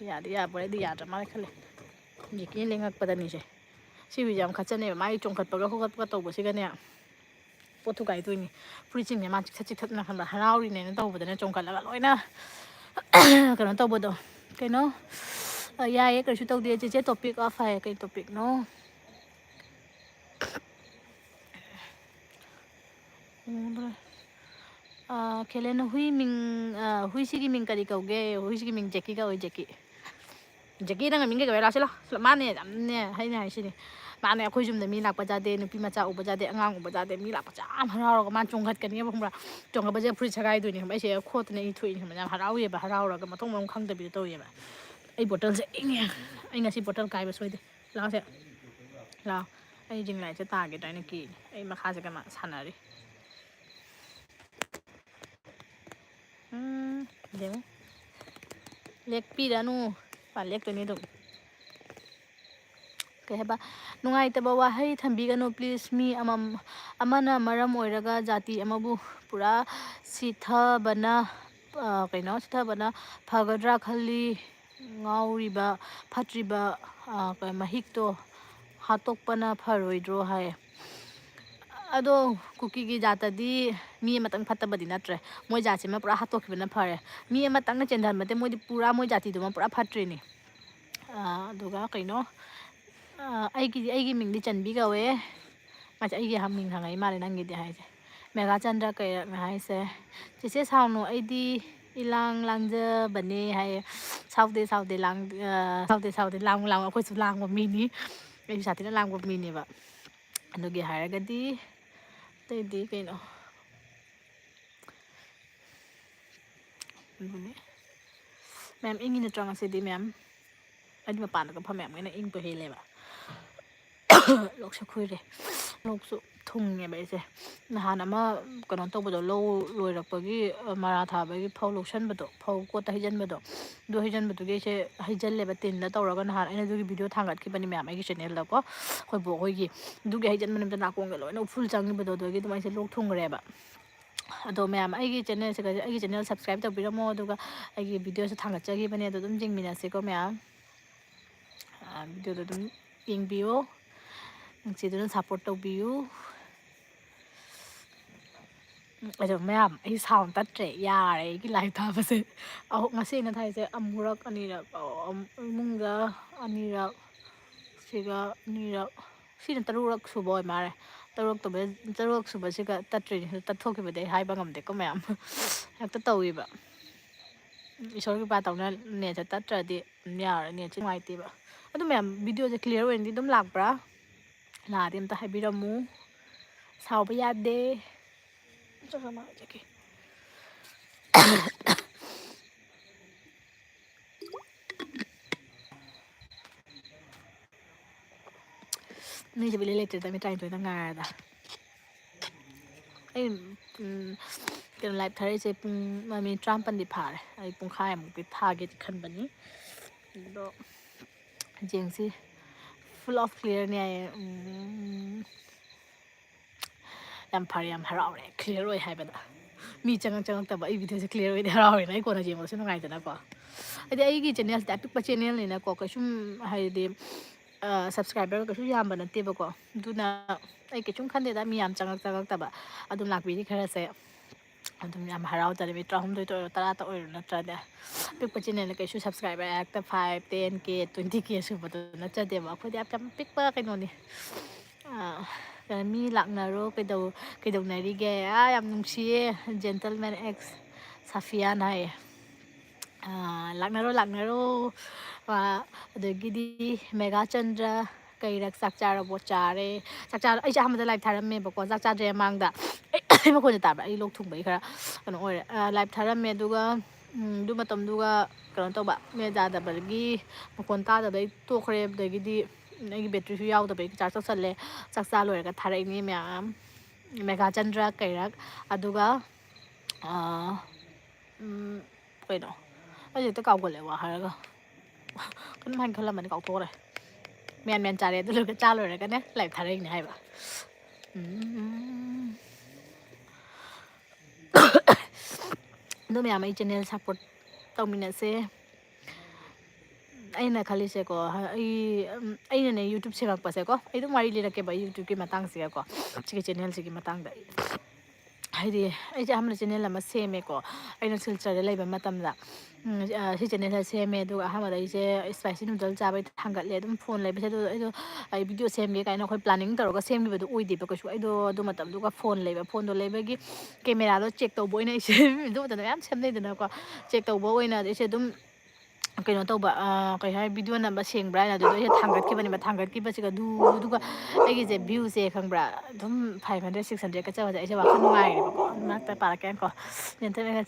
ꯌꯥꯗꯤ ꯌꯥꯕꯣꯏꯔꯦ ꯑꯩꯗꯤ ꯌꯥꯗ꯭ꯔ ꯃꯥꯜꯂꯦ ꯈꯜꯂꯦ ꯖꯦꯀꯤꯅ ꯂꯦꯡꯉꯛꯄꯗꯅꯤꯁꯦ ꯁꯤ ꯍꯨꯏꯁꯦ ꯌꯥꯝ ꯈꯠꯆꯅꯦꯕ ꯃꯥꯒꯤ ꯆꯣꯡꯈꯠꯄꯒ ꯈꯣꯠꯀꯠꯄꯒ ꯇꯧꯕꯁꯤꯒꯅꯦ ꯄꯣꯠ ꯊꯨꯒꯥꯏꯗꯣꯏꯅꯤ ꯐꯨꯔꯤꯠꯁꯤꯡꯁꯦ ꯃꯥ ꯆꯤꯛꯊꯠꯅ ꯈꯟꯕ ꯍꯔꯥꯎꯔꯤꯅꯦꯅ ꯇꯧꯕꯗꯅ ꯆꯣꯡꯈꯠꯂꯒ ꯂꯣꯏꯅ ꯀꯩꯅꯣ ꯇꯧꯕꯗꯣ ꯀꯩꯅꯣ ꯌꯥꯏꯌꯦ ꯀꯩꯁꯨ ꯇꯧꯗꯦ ꯆꯦꯆꯦ ꯇꯣꯄꯤꯛ ꯑꯣꯐ ꯍꯥꯏꯌꯦ ꯀꯩ ꯇꯣꯄꯤꯛꯅꯣ ꯈꯦꯂꯦꯟ ꯍꯨꯏꯁꯤꯒꯤ ꯃꯤꯡ ꯀꯔꯤ ꯀꯧꯒꯦ ꯍꯨꯏꯁꯤꯒꯤ ꯃꯤꯡ ꯖꯦꯛꯀꯤ ꯀꯧꯏ ꯖꯦꯛꯀꯤ ꯅꯪꯅ ꯃꯤꯡ ꯀꯩ ꯀꯧꯋꯦ ꯂꯥꯛꯁꯤꯂꯣ ꯃꯥꯅꯦ ꯌꯥꯝꯅꯦ ꯍꯥꯏꯅ ꯍꯥꯏꯁꯤꯅꯦ ꯃꯥꯅꯦ ꯑꯩꯈꯣꯏ ꯌꯨꯝꯗ ꯃꯤ ꯂꯥꯛꯄ ꯌꯥꯗꯦ ꯅꯨꯄꯤ ꯃꯆꯥ ꯎꯕ ꯌꯥꯗꯦ ꯑꯉꯥꯡ ꯎꯕ ꯌꯥꯗꯦ ꯃꯤ ꯂꯥꯛꯄꯁꯦ ꯌꯥꯝ ꯍꯔꯥꯎꯔꯒ ꯃꯥꯅ ꯆꯣꯡꯈꯠꯀꯅꯦꯕ ꯈꯪꯕ꯭ꯔꯥ ꯆꯣꯡꯈꯠꯄꯁꯦ ꯐꯨꯔꯤꯠ ꯁꯦꯒꯥꯏꯗꯣꯏꯅꯦ ꯈꯪꯕ꯭ꯔꯥ ꯑꯩꯁꯦ ꯈꯣꯠꯇꯅ ꯏ ꯊꯣꯛꯏꯅꯦ ꯈꯪꯕ꯭ꯔꯥ ꯌꯥꯝ ꯍꯔꯥꯎꯋꯦꯕ ꯍꯔꯥꯎꯔꯒ ꯃꯊꯣꯡ ꯃꯔꯝ ꯈꯪꯗꯕꯤꯗꯣ ꯇꯧꯋꯦꯕ ꯑꯩ ꯕꯣꯇꯜꯁꯦ ꯏꯪꯉꯦ ꯑꯩ ꯉꯁꯤ ꯕꯣꯇꯜ ꯀꯥꯏꯕ ꯁꯣꯏꯗꯦ ꯂꯥꯛꯑꯣꯁꯦ ꯂꯥꯛꯑꯣ ꯑꯩ ꯖꯤꯡ ꯂꯥꯏꯠꯁꯦ ꯇꯥꯒꯤꯗ꯭ꯔꯥ ꯍꯥꯏꯅ ꯀꯤꯔꯤꯅꯦ ꯑꯩ ꯃꯈꯥꯁꯦ ꯀꯃꯥꯏ ꯁꯥꯟꯅꯔꯤ ꯌꯦꯡꯉꯨ ꯂꯦꯛꯄꯤꯔꯅꯨ ꯂꯦꯛꯇꯣꯏꯅꯤ ꯑꯗꯨꯝ ꯀꯩ ꯍꯥꯏꯕ ꯅꯨꯡꯉꯥꯏꯇꯕ ꯋꯥꯍꯩ ꯊꯝꯕꯤꯒꯅꯨ ꯄ꯭ꯂꯤꯖ ꯃꯤ ꯑꯃꯅ ꯃꯔꯝ ꯑꯣꯏꯔꯒ ꯖꯥꯇꯤ ꯑꯃꯕꯨ ꯄꯨꯔꯥ ꯁꯤꯊꯕꯅ ꯐꯒꯗ꯭ꯔꯥ ꯈꯜꯂꯤ ꯉꯥꯎꯔꯤꯕ ꯐꯠꯇ꯭ꯔꯤꯕ ꯃꯍꯤꯛꯇꯣ ꯍꯥꯠꯇꯣꯛꯄꯅ ꯐꯔꯣꯏꯗ꯭ꯔꯣ ꯍꯥꯏ ꯑꯗꯣ ꯀꯨꯀꯤꯒꯤ ꯖꯥꯠꯇꯗꯤ ꯃꯤ ꯑꯃꯇꯪ ꯐꯠꯇꯕꯗꯤ ꯅꯠꯇ꯭ꯔꯦ ꯃꯣꯏ ꯖꯥꯠꯁꯤꯃ ꯄꯨꯔꯥ ꯍꯥꯠꯇꯣꯛꯈꯤꯕꯅ ꯐꯔꯦ ꯃꯤ ꯑꯃꯇꯪꯅ ꯆꯦꯟꯊꯟꯕꯗꯤ ꯃꯣꯏꯗꯤ ꯄꯨꯔꯥ ꯃꯣꯏ ꯖꯥꯇꯤꯗꯨꯃ ꯄꯨꯔꯥ ꯐꯠꯇ꯭ꯔꯤꯅꯤ ꯑꯗꯨꯒ ꯀꯩꯅꯣ ꯑꯩꯒꯤ ꯃꯤꯡꯗꯤ ꯆꯟꯕꯤ ꯀꯧꯋꯦ ꯃꯥꯁꯦ ꯑꯩꯒꯤ ꯃꯤꯡ ꯍꯪꯉꯛꯏ ꯃꯥꯜꯂꯦ ꯅꯪꯒꯤꯗꯤ ꯍꯥꯏꯁꯦ ꯃꯦꯒꯥꯆꯟꯗ꯭ꯔ ꯀꯩꯔꯛꯅ ꯍꯥꯏꯁꯦ ꯆꯦꯆꯦ ꯁꯥꯎꯅꯨ ꯑꯩꯗꯤ ꯂꯥꯡꯖꯕꯅꯦ ꯍꯥꯏꯌꯦ ꯁꯥꯎꯗꯦ ꯂꯥꯡꯕ ꯑꯩꯈꯣꯏꯁꯨ ꯂꯥꯡꯕ ꯃꯤꯅꯤ ꯑꯩꯁꯨ ꯁꯥꯊꯤꯅ ꯂꯥꯡꯕ ꯃꯤꯅꯦꯕ ꯑꯗꯨꯒꯤ ꯍꯥꯏꯔꯒꯗꯤ ꯑꯇꯩꯗꯤ ꯀꯩꯅꯣ ꯑꯗꯨꯅꯦ ꯃꯌꯥꯝ ꯏꯪꯉꯤ ꯅꯠꯇ꯭ꯔꯣ ꯉꯁꯤꯗꯤ ꯃꯌꯥꯝ ꯑꯩꯗꯤ ꯃꯄꯥꯟꯗꯒ ꯐꯝ ꯃꯌꯥꯝ ꯏꯪꯕ ꯍꯦꯜꯂꯦꯕ ꯂꯣꯛꯁꯦ ꯈꯨꯏꯔꯦ ꯂꯣꯛꯁꯨ ꯊꯨꯡꯉꯦꯕ ꯑꯩꯁꯦ ꯅꯍꯥꯟ ꯑꯃ ꯀꯩꯅꯣ ꯇꯧꯕꯗꯣ ꯂꯧ ꯂꯣꯏꯔꯛꯄꯒꯤ ꯃꯔꯥ ꯊꯥꯕꯒꯤ ꯐꯧ ꯂꯧꯁꯟꯕꯗꯣ ꯐꯧ ꯀꯣꯠꯇ ꯍꯩꯖꯤꯟꯕꯗꯣ ꯑꯗꯨ ꯍꯩꯖꯤꯟꯕꯗꯨꯒꯤ ꯑꯩꯁꯦ ꯍꯩꯖꯤꯜꯂꯦꯕ ꯇꯤꯟꯗ ꯇꯧꯔꯒ ꯅꯍꯥꯟ ꯑꯩꯅ ꯑꯗꯨꯒꯤ ꯚꯤꯗꯤꯑꯣ ꯊꯥꯡꯒꯠꯈꯤꯕꯅꯤ ꯃꯌꯥꯝ ꯑꯩꯒꯤ ꯆꯦꯅꯦꯜꯗꯀꯣ ꯑꯩꯈꯣꯏ ꯕꯣꯛ ꯍꯣꯏꯒꯤ ꯑꯗꯨꯒꯤ ꯍꯩꯖꯟꯕ ꯅꯨꯃꯤꯠꯇ ꯅꯥꯀꯣꯡꯒ ꯂꯣꯏꯅ ꯎꯐꯨꯜ ꯆꯪꯉꯤꯕꯗꯣ ꯑꯗꯨꯒꯤ ꯑꯗꯨꯃꯥꯏꯅ ꯑꯩꯁꯦ ꯂꯣꯛ ꯊꯨꯡꯈ꯭ꯔꯦꯕ ꯑꯗꯣ ꯃꯌꯥꯝ ꯑꯩꯒꯤ ꯆꯦꯅꯦꯜ ꯁꯕꯁꯀ꯭ꯔꯥꯏꯞ ꯇꯧꯕꯤꯔꯝꯃꯣ ꯑꯗꯨꯒ ꯑꯩꯒꯤ ꯚꯤꯗꯤꯑꯣꯁꯨ ꯊꯥꯡꯒꯠꯆꯈꯤꯕꯅꯦ ꯑꯗꯣ ꯑꯗꯨꯝ ꯌꯦꯡꯃꯤꯟꯅꯁꯤꯀꯣ ꯃꯌꯥꯝ ꯚꯤꯗꯤꯑꯣꯗꯣ ꯑꯗꯨꯝ ꯌꯦꯡꯕꯤꯌꯨ ꯅꯨꯡꯁꯤꯗꯨꯅ ꯁꯞꯄꯣꯔꯠ ꯇꯧꯕꯤꯌꯨ ꯑꯗꯣ ꯃꯌꯥꯝ ꯑꯩ ꯁꯥꯎꯟ ꯇꯠꯇ꯭ꯔꯦ ꯌꯥꯔꯦ ꯑꯩꯒꯤ ꯂꯥꯏꯚ ꯊꯥꯕꯁꯦ ꯉꯁꯤ ꯑꯩꯅ ꯊꯥꯏꯁꯦ ꯑꯃꯨꯔꯛ ꯑꯅꯤꯔꯛ ꯏꯃꯨꯡꯗ ꯑꯅꯤꯔꯛ ꯁꯤꯒ ꯑꯅꯤꯔꯛ ꯁꯤꯅ 3ꯔꯛ ꯁꯨꯕ ꯑꯣꯏ ꯃꯥꯜꯂꯦ 3ꯔꯛ ꯁꯨꯕꯁꯤꯒ ꯇꯠꯇ꯭ꯔꯤꯅꯤ ꯇꯠꯊꯣꯛꯈꯤꯕꯗꯤ ꯑꯩ ꯍꯥꯏꯕ ꯉꯝꯗꯦꯀꯣ ꯃꯌꯥꯝ ꯍꯦꯛꯇ ꯇꯧꯋꯦꯕ ꯏꯁꯣꯔꯒꯤ ꯀ꯭ꯔꯄꯥ ꯇꯧꯅ ꯅꯦꯠꯁꯦ ꯇꯠꯇ꯭ꯔꯗꯤ ꯌꯥꯔꯣꯏ ꯅꯦꯠꯁꯦ ꯅꯨꯡꯉꯥꯏꯇꯦꯕ ꯑꯗꯨ ꯃꯌꯥꯝ ꯚꯤꯗꯤꯑꯣꯁꯦ ꯀ꯭ꯂꯤꯌꯥꯔ ꯑꯣꯏꯅꯗꯤ ꯑꯗꯨꯝ ꯂꯥꯛꯄ꯭ꯔꯥ ꯂꯥꯛꯑꯗꯤ ꯑꯝꯇ ꯍꯥꯏꯕꯤꯔꯝꯃꯨ ꯁꯥꯎꯕ ꯌꯥꯗꯦ ꯃꯤꯁꯦ ꯏꯂꯩ ꯂꯩꯇ꯭ꯔꯦꯗ ꯃꯤ 12ꯗ ꯉꯥꯏꯔꯗ ꯑꯩ ꯀꯩꯅꯣ ꯂꯥꯏꯚ ꯊꯥꯔꯛꯏꯁꯦ ꯄꯨꯡ ꯃꯤꯅꯤꯠ 19ꯗꯤ ꯐꯥꯔꯦ ꯑꯩ ꯄꯨꯡꯈꯥꯏꯃꯨꯛꯇꯤ ꯊꯥꯒꯦꯗꯤ ꯈꯟꯕꯅꯤ ꯑꯗꯣ ꯌꯦꯡꯁꯤ ꯐꯨꯜ ꯑꯣꯐ ꯀ꯭ꯂꯤꯌꯥꯔꯅꯤ ꯍꯥꯏꯌꯦ ꯌꯥꯝ ꯐꯔꯦ ꯌꯥꯝ ꯍꯔꯥꯎꯔꯦ ꯀ꯭ꯂꯤꯌꯥꯔ ꯑꯣꯏ ꯍꯥꯏꯕꯗ ꯃꯤ ꯆꯪꯉꯛꯇꯕ ꯑꯩ ꯚꯤꯗꯤꯑꯣꯁꯦ ꯀ꯭ꯂꯤꯌꯥꯔ ꯑꯣꯏꯗꯤ ꯍꯔꯥꯎꯔꯦꯅ ꯑꯩ ꯀꯣꯟꯅ ꯌꯦꯡꯕꯁꯨ ꯅꯨꯡꯉꯥꯏꯗꯅꯀꯣ ꯍꯥꯏꯗꯤ ꯑꯩꯒꯤ ꯆꯦꯅꯦꯜꯁꯤꯗ ꯑꯄꯤꯛꯄ ꯆꯦꯅꯦꯜꯅꯤꯅꯀꯣ ꯀꯩꯁꯨꯝ ꯍꯥꯏꯗꯤ ꯁꯕꯁꯀ꯭ꯔꯥꯏꯕꯔ ꯀꯩꯁꯨ ꯌꯥꯝꯕ ꯅꯠꯇꯦꯕꯀꯣ ꯑꯗꯨꯅ ꯑꯩ ꯀꯩꯁꯨꯝ ꯈꯟꯗꯦꯗ ꯃꯤ ꯌꯥꯝ ꯆꯪꯉꯛꯇꯕ ꯑꯗꯨꯝ ꯂꯥꯛꯄꯤꯔꯤ ꯈꯔꯁꯦ ꯑꯗꯨꯝ ꯌꯥꯝ ꯍꯔꯥꯎꯖꯔꯦ ꯃꯤ 12 ꯑꯣꯏꯔꯣ 10 ꯑꯣꯏꯔꯣ ꯅꯠꯇ꯭ꯔꯅꯦ ꯑꯄꯤꯛꯄ ꯆꯦꯅꯦꯜꯅ ꯀꯩꯁꯨ ꯁꯕꯁꯀ꯭ꯔꯥꯏꯕꯔ ꯍꯦꯛꯇ 5 10K 20K ꯁꯨꯕꯗꯣ ꯅꯠꯆꯗꯦꯕ ꯑꯩꯈꯣꯏꯗꯤ ꯌꯥꯝ ꯄꯤꯛꯄ ꯀꯩꯅꯣꯅꯤ ꯃꯤ ꯂꯥꯛꯅꯔꯣ ꯀꯩꯗꯧꯅꯔꯤꯒꯦ ꯌꯥꯝ ꯅꯨꯡꯁꯤꯌꯦ ꯖꯦꯟꯇꯜꯃꯦꯟ ꯑꯦꯛꯁ ꯁꯥꯐꯤꯌꯥꯅ ꯍꯥꯏꯌꯦ ꯂꯥꯛꯅꯔꯣ ꯑꯗꯒꯤꯗꯤ ꯃꯦꯒꯥꯆꯟꯗ꯭ꯔ ꯀꯩꯔꯛ ꯆꯥꯛ ꯆꯥꯔꯕꯣ ꯆꯥꯔꯦ ꯑꯩꯁꯦ ꯑꯍꯥꯟꯕꯗ ꯂꯥꯏꯚ ꯊꯥꯔꯝꯃꯦꯕꯀꯣ ꯆꯥꯛ ꯆꯥꯗ꯭ꯔꯦ ꯃꯃꯥꯡꯗ ꯑꯩ ꯃꯈꯣꯟꯁꯦ ꯇꯥꯕ꯭ꯔꯥ ꯑꯩ ꯂꯣꯛ ꯊꯨꯡꯕꯒꯤ ꯈꯔ ꯀꯩꯅꯣ ꯑꯣꯏꯔꯦ ꯂꯥꯏꯚ ꯊꯥꯔꯝꯃꯦ ꯑꯗꯨꯒ ꯑꯗꯨ ꯃꯇꯝꯗꯨꯒ ꯀꯩꯅꯣ ꯇꯧꯕ ꯅꯦꯠ ꯌꯥꯗꯕꯒꯤ ꯃꯈꯣꯟ ꯇꯥꯗꯕꯩ ꯇꯣꯛꯈ꯭ꯔꯦ ꯑꯗꯒꯤꯗꯤ ꯑꯩꯒꯤ ꯕꯦꯇ꯭ꯔꯤꯁꯨ ꯌꯥꯎꯗꯕꯩ ꯆꯥꯔꯖ ꯇꯧꯁꯜꯂꯦ ꯆꯥꯛ ꯆꯥ ꯂꯣꯏꯔꯒ ꯊꯥꯔꯛꯏꯅꯤ ꯃꯌꯥꯝ ꯃꯦꯒꯥꯆꯟꯗ꯭ꯔ ꯀꯩꯔꯛ ꯑꯗꯨꯒ ꯀꯩꯅꯣ ꯑꯩ ꯍꯦꯛꯇ ꯀꯥꯎꯒꯠꯂꯦ ꯋꯥ ꯍꯥꯏꯔꯒ ꯀꯩꯅꯣꯝ ꯍꯥꯏꯅ ꯈꯜꯂꯝꯕꯅꯤ ꯀꯥꯎꯊꯣꯛꯈ꯭ꯔꯦ ꯃꯦꯟ ꯆꯥꯔꯦ ꯑꯗꯨ ꯂꯣꯏꯔꯒ ꯆꯥ ꯂꯣꯏꯔꯒꯅꯦ ꯂꯥꯏꯚ ꯊꯥꯔꯛꯏꯅꯦ ꯍꯥꯏꯕ ꯑꯗꯨ ꯃꯌꯥꯝ ꯑꯩ ꯆꯦꯅꯦꯜ ꯁꯞꯄꯣꯔꯠ ꯇꯧꯃꯤꯟꯅꯁꯦ ꯑꯩꯅ ꯈꯜꯂꯤꯁꯦꯀꯣ ꯑꯩꯅꯅꯦ ꯌꯨꯇ꯭ꯌꯨꯕ ꯁꯦꯝꯃꯛꯄꯁꯦꯀꯣ ꯑꯩ ꯑꯗꯨꯝ ꯋꯥꯔꯤ ꯂꯤꯔꯛꯀꯦꯕ ꯌꯨꯇ꯭ꯌꯨꯕꯀꯤ ꯃꯇꯥꯡꯁꯤꯒꯀꯣ ꯁꯤꯒꯤ ꯆꯦꯅꯦꯜꯁꯤꯒꯤ ꯃꯇꯥꯡꯗ ꯍꯥꯏꯗꯤ ꯑꯩꯁꯦ ꯑꯍꯥꯟꯕꯗ ꯆꯦꯅꯦꯜ ꯑꯃ ꯁꯦꯝꯃꯦꯀꯣ ꯑꯩꯅ ꯁꯤꯜꯆꯔꯗ ꯂꯩꯕ ꯃꯇꯝꯗ ꯁꯤ ꯆꯦꯅꯦꯜꯁꯦ ꯁꯦꯝꯃꯦ ꯑꯗꯨꯒ ꯑꯍꯥꯟꯕꯗ ꯑꯩꯁꯦ ꯏꯁꯄꯥꯏꯁꯤ ꯅꯨꯗꯜ ꯆꯥꯕꯩ ꯊꯥꯡꯒꯠꯂꯦ ꯑꯗꯨꯝ ꯐꯣꯟ ꯂꯩꯕꯁꯦ ꯑꯗꯨ ꯑꯩꯗꯣ ꯑꯩ ꯚꯤꯗꯤꯑꯣ ꯁꯦꯝꯒꯦ ꯀꯥꯏꯅ ꯑꯩꯈꯣꯏ ꯄ꯭ꯂꯥꯅꯤꯡ ꯇꯧꯔꯒ ꯁꯦꯝꯈꯤꯕꯗꯣ ꯑꯣꯏꯗꯦꯕ ꯀꯩꯁꯨ ꯑꯩꯗꯣ ꯑꯗꯨ ꯃꯇꯝꯗꯨꯒ ꯐꯣꯟꯗꯣ ꯂꯩꯕꯒꯤ ꯀꯦꯃꯦꯔꯥꯗꯣ ꯆꯦꯛ ꯇꯧꯕ ꯑꯣꯏꯅ ꯑꯩꯁꯦ ꯑꯗꯨ ꯃꯇꯝꯗ ꯃꯌꯥꯝ ꯁꯦꯝꯅꯩꯗꯅꯀꯣ ꯆꯦꯛ ꯇꯧꯕ ꯑꯣꯏꯅ ꯑꯩꯁꯦ ꯑꯗꯨꯝ ꯀꯩꯅꯣ ꯇꯧꯕ ꯀꯩ ꯍꯥꯏ ꯚꯤꯗꯤꯑꯣ ꯅꯝꯕ ꯁꯦꯡꯕ꯭ꯔꯥ ꯍꯥꯏꯅ ꯑꯗꯨꯗꯣ ꯑꯩꯁꯦ ꯊꯥꯡꯒꯠꯈꯤꯕꯅꯦꯕ ꯊꯥꯡꯒꯠꯈꯤꯕꯁꯤꯒ ꯑꯗꯨꯒ ꯑꯩꯒꯤꯁꯦ ꯚ꯭ꯌꯨꯁꯦ ꯈꯪꯕ꯭ꯔꯥ ꯑꯗꯨꯝ 500 600ꯀ ꯆꯠꯕꯁꯦ ꯑꯩꯁꯦ ꯋꯥꯈꯜ ꯅꯨꯡꯉꯥꯏꯔꯦꯕꯀꯣ ꯃꯔꯛꯇ ꯄꯥꯔꯛꯀꯦꯀꯣ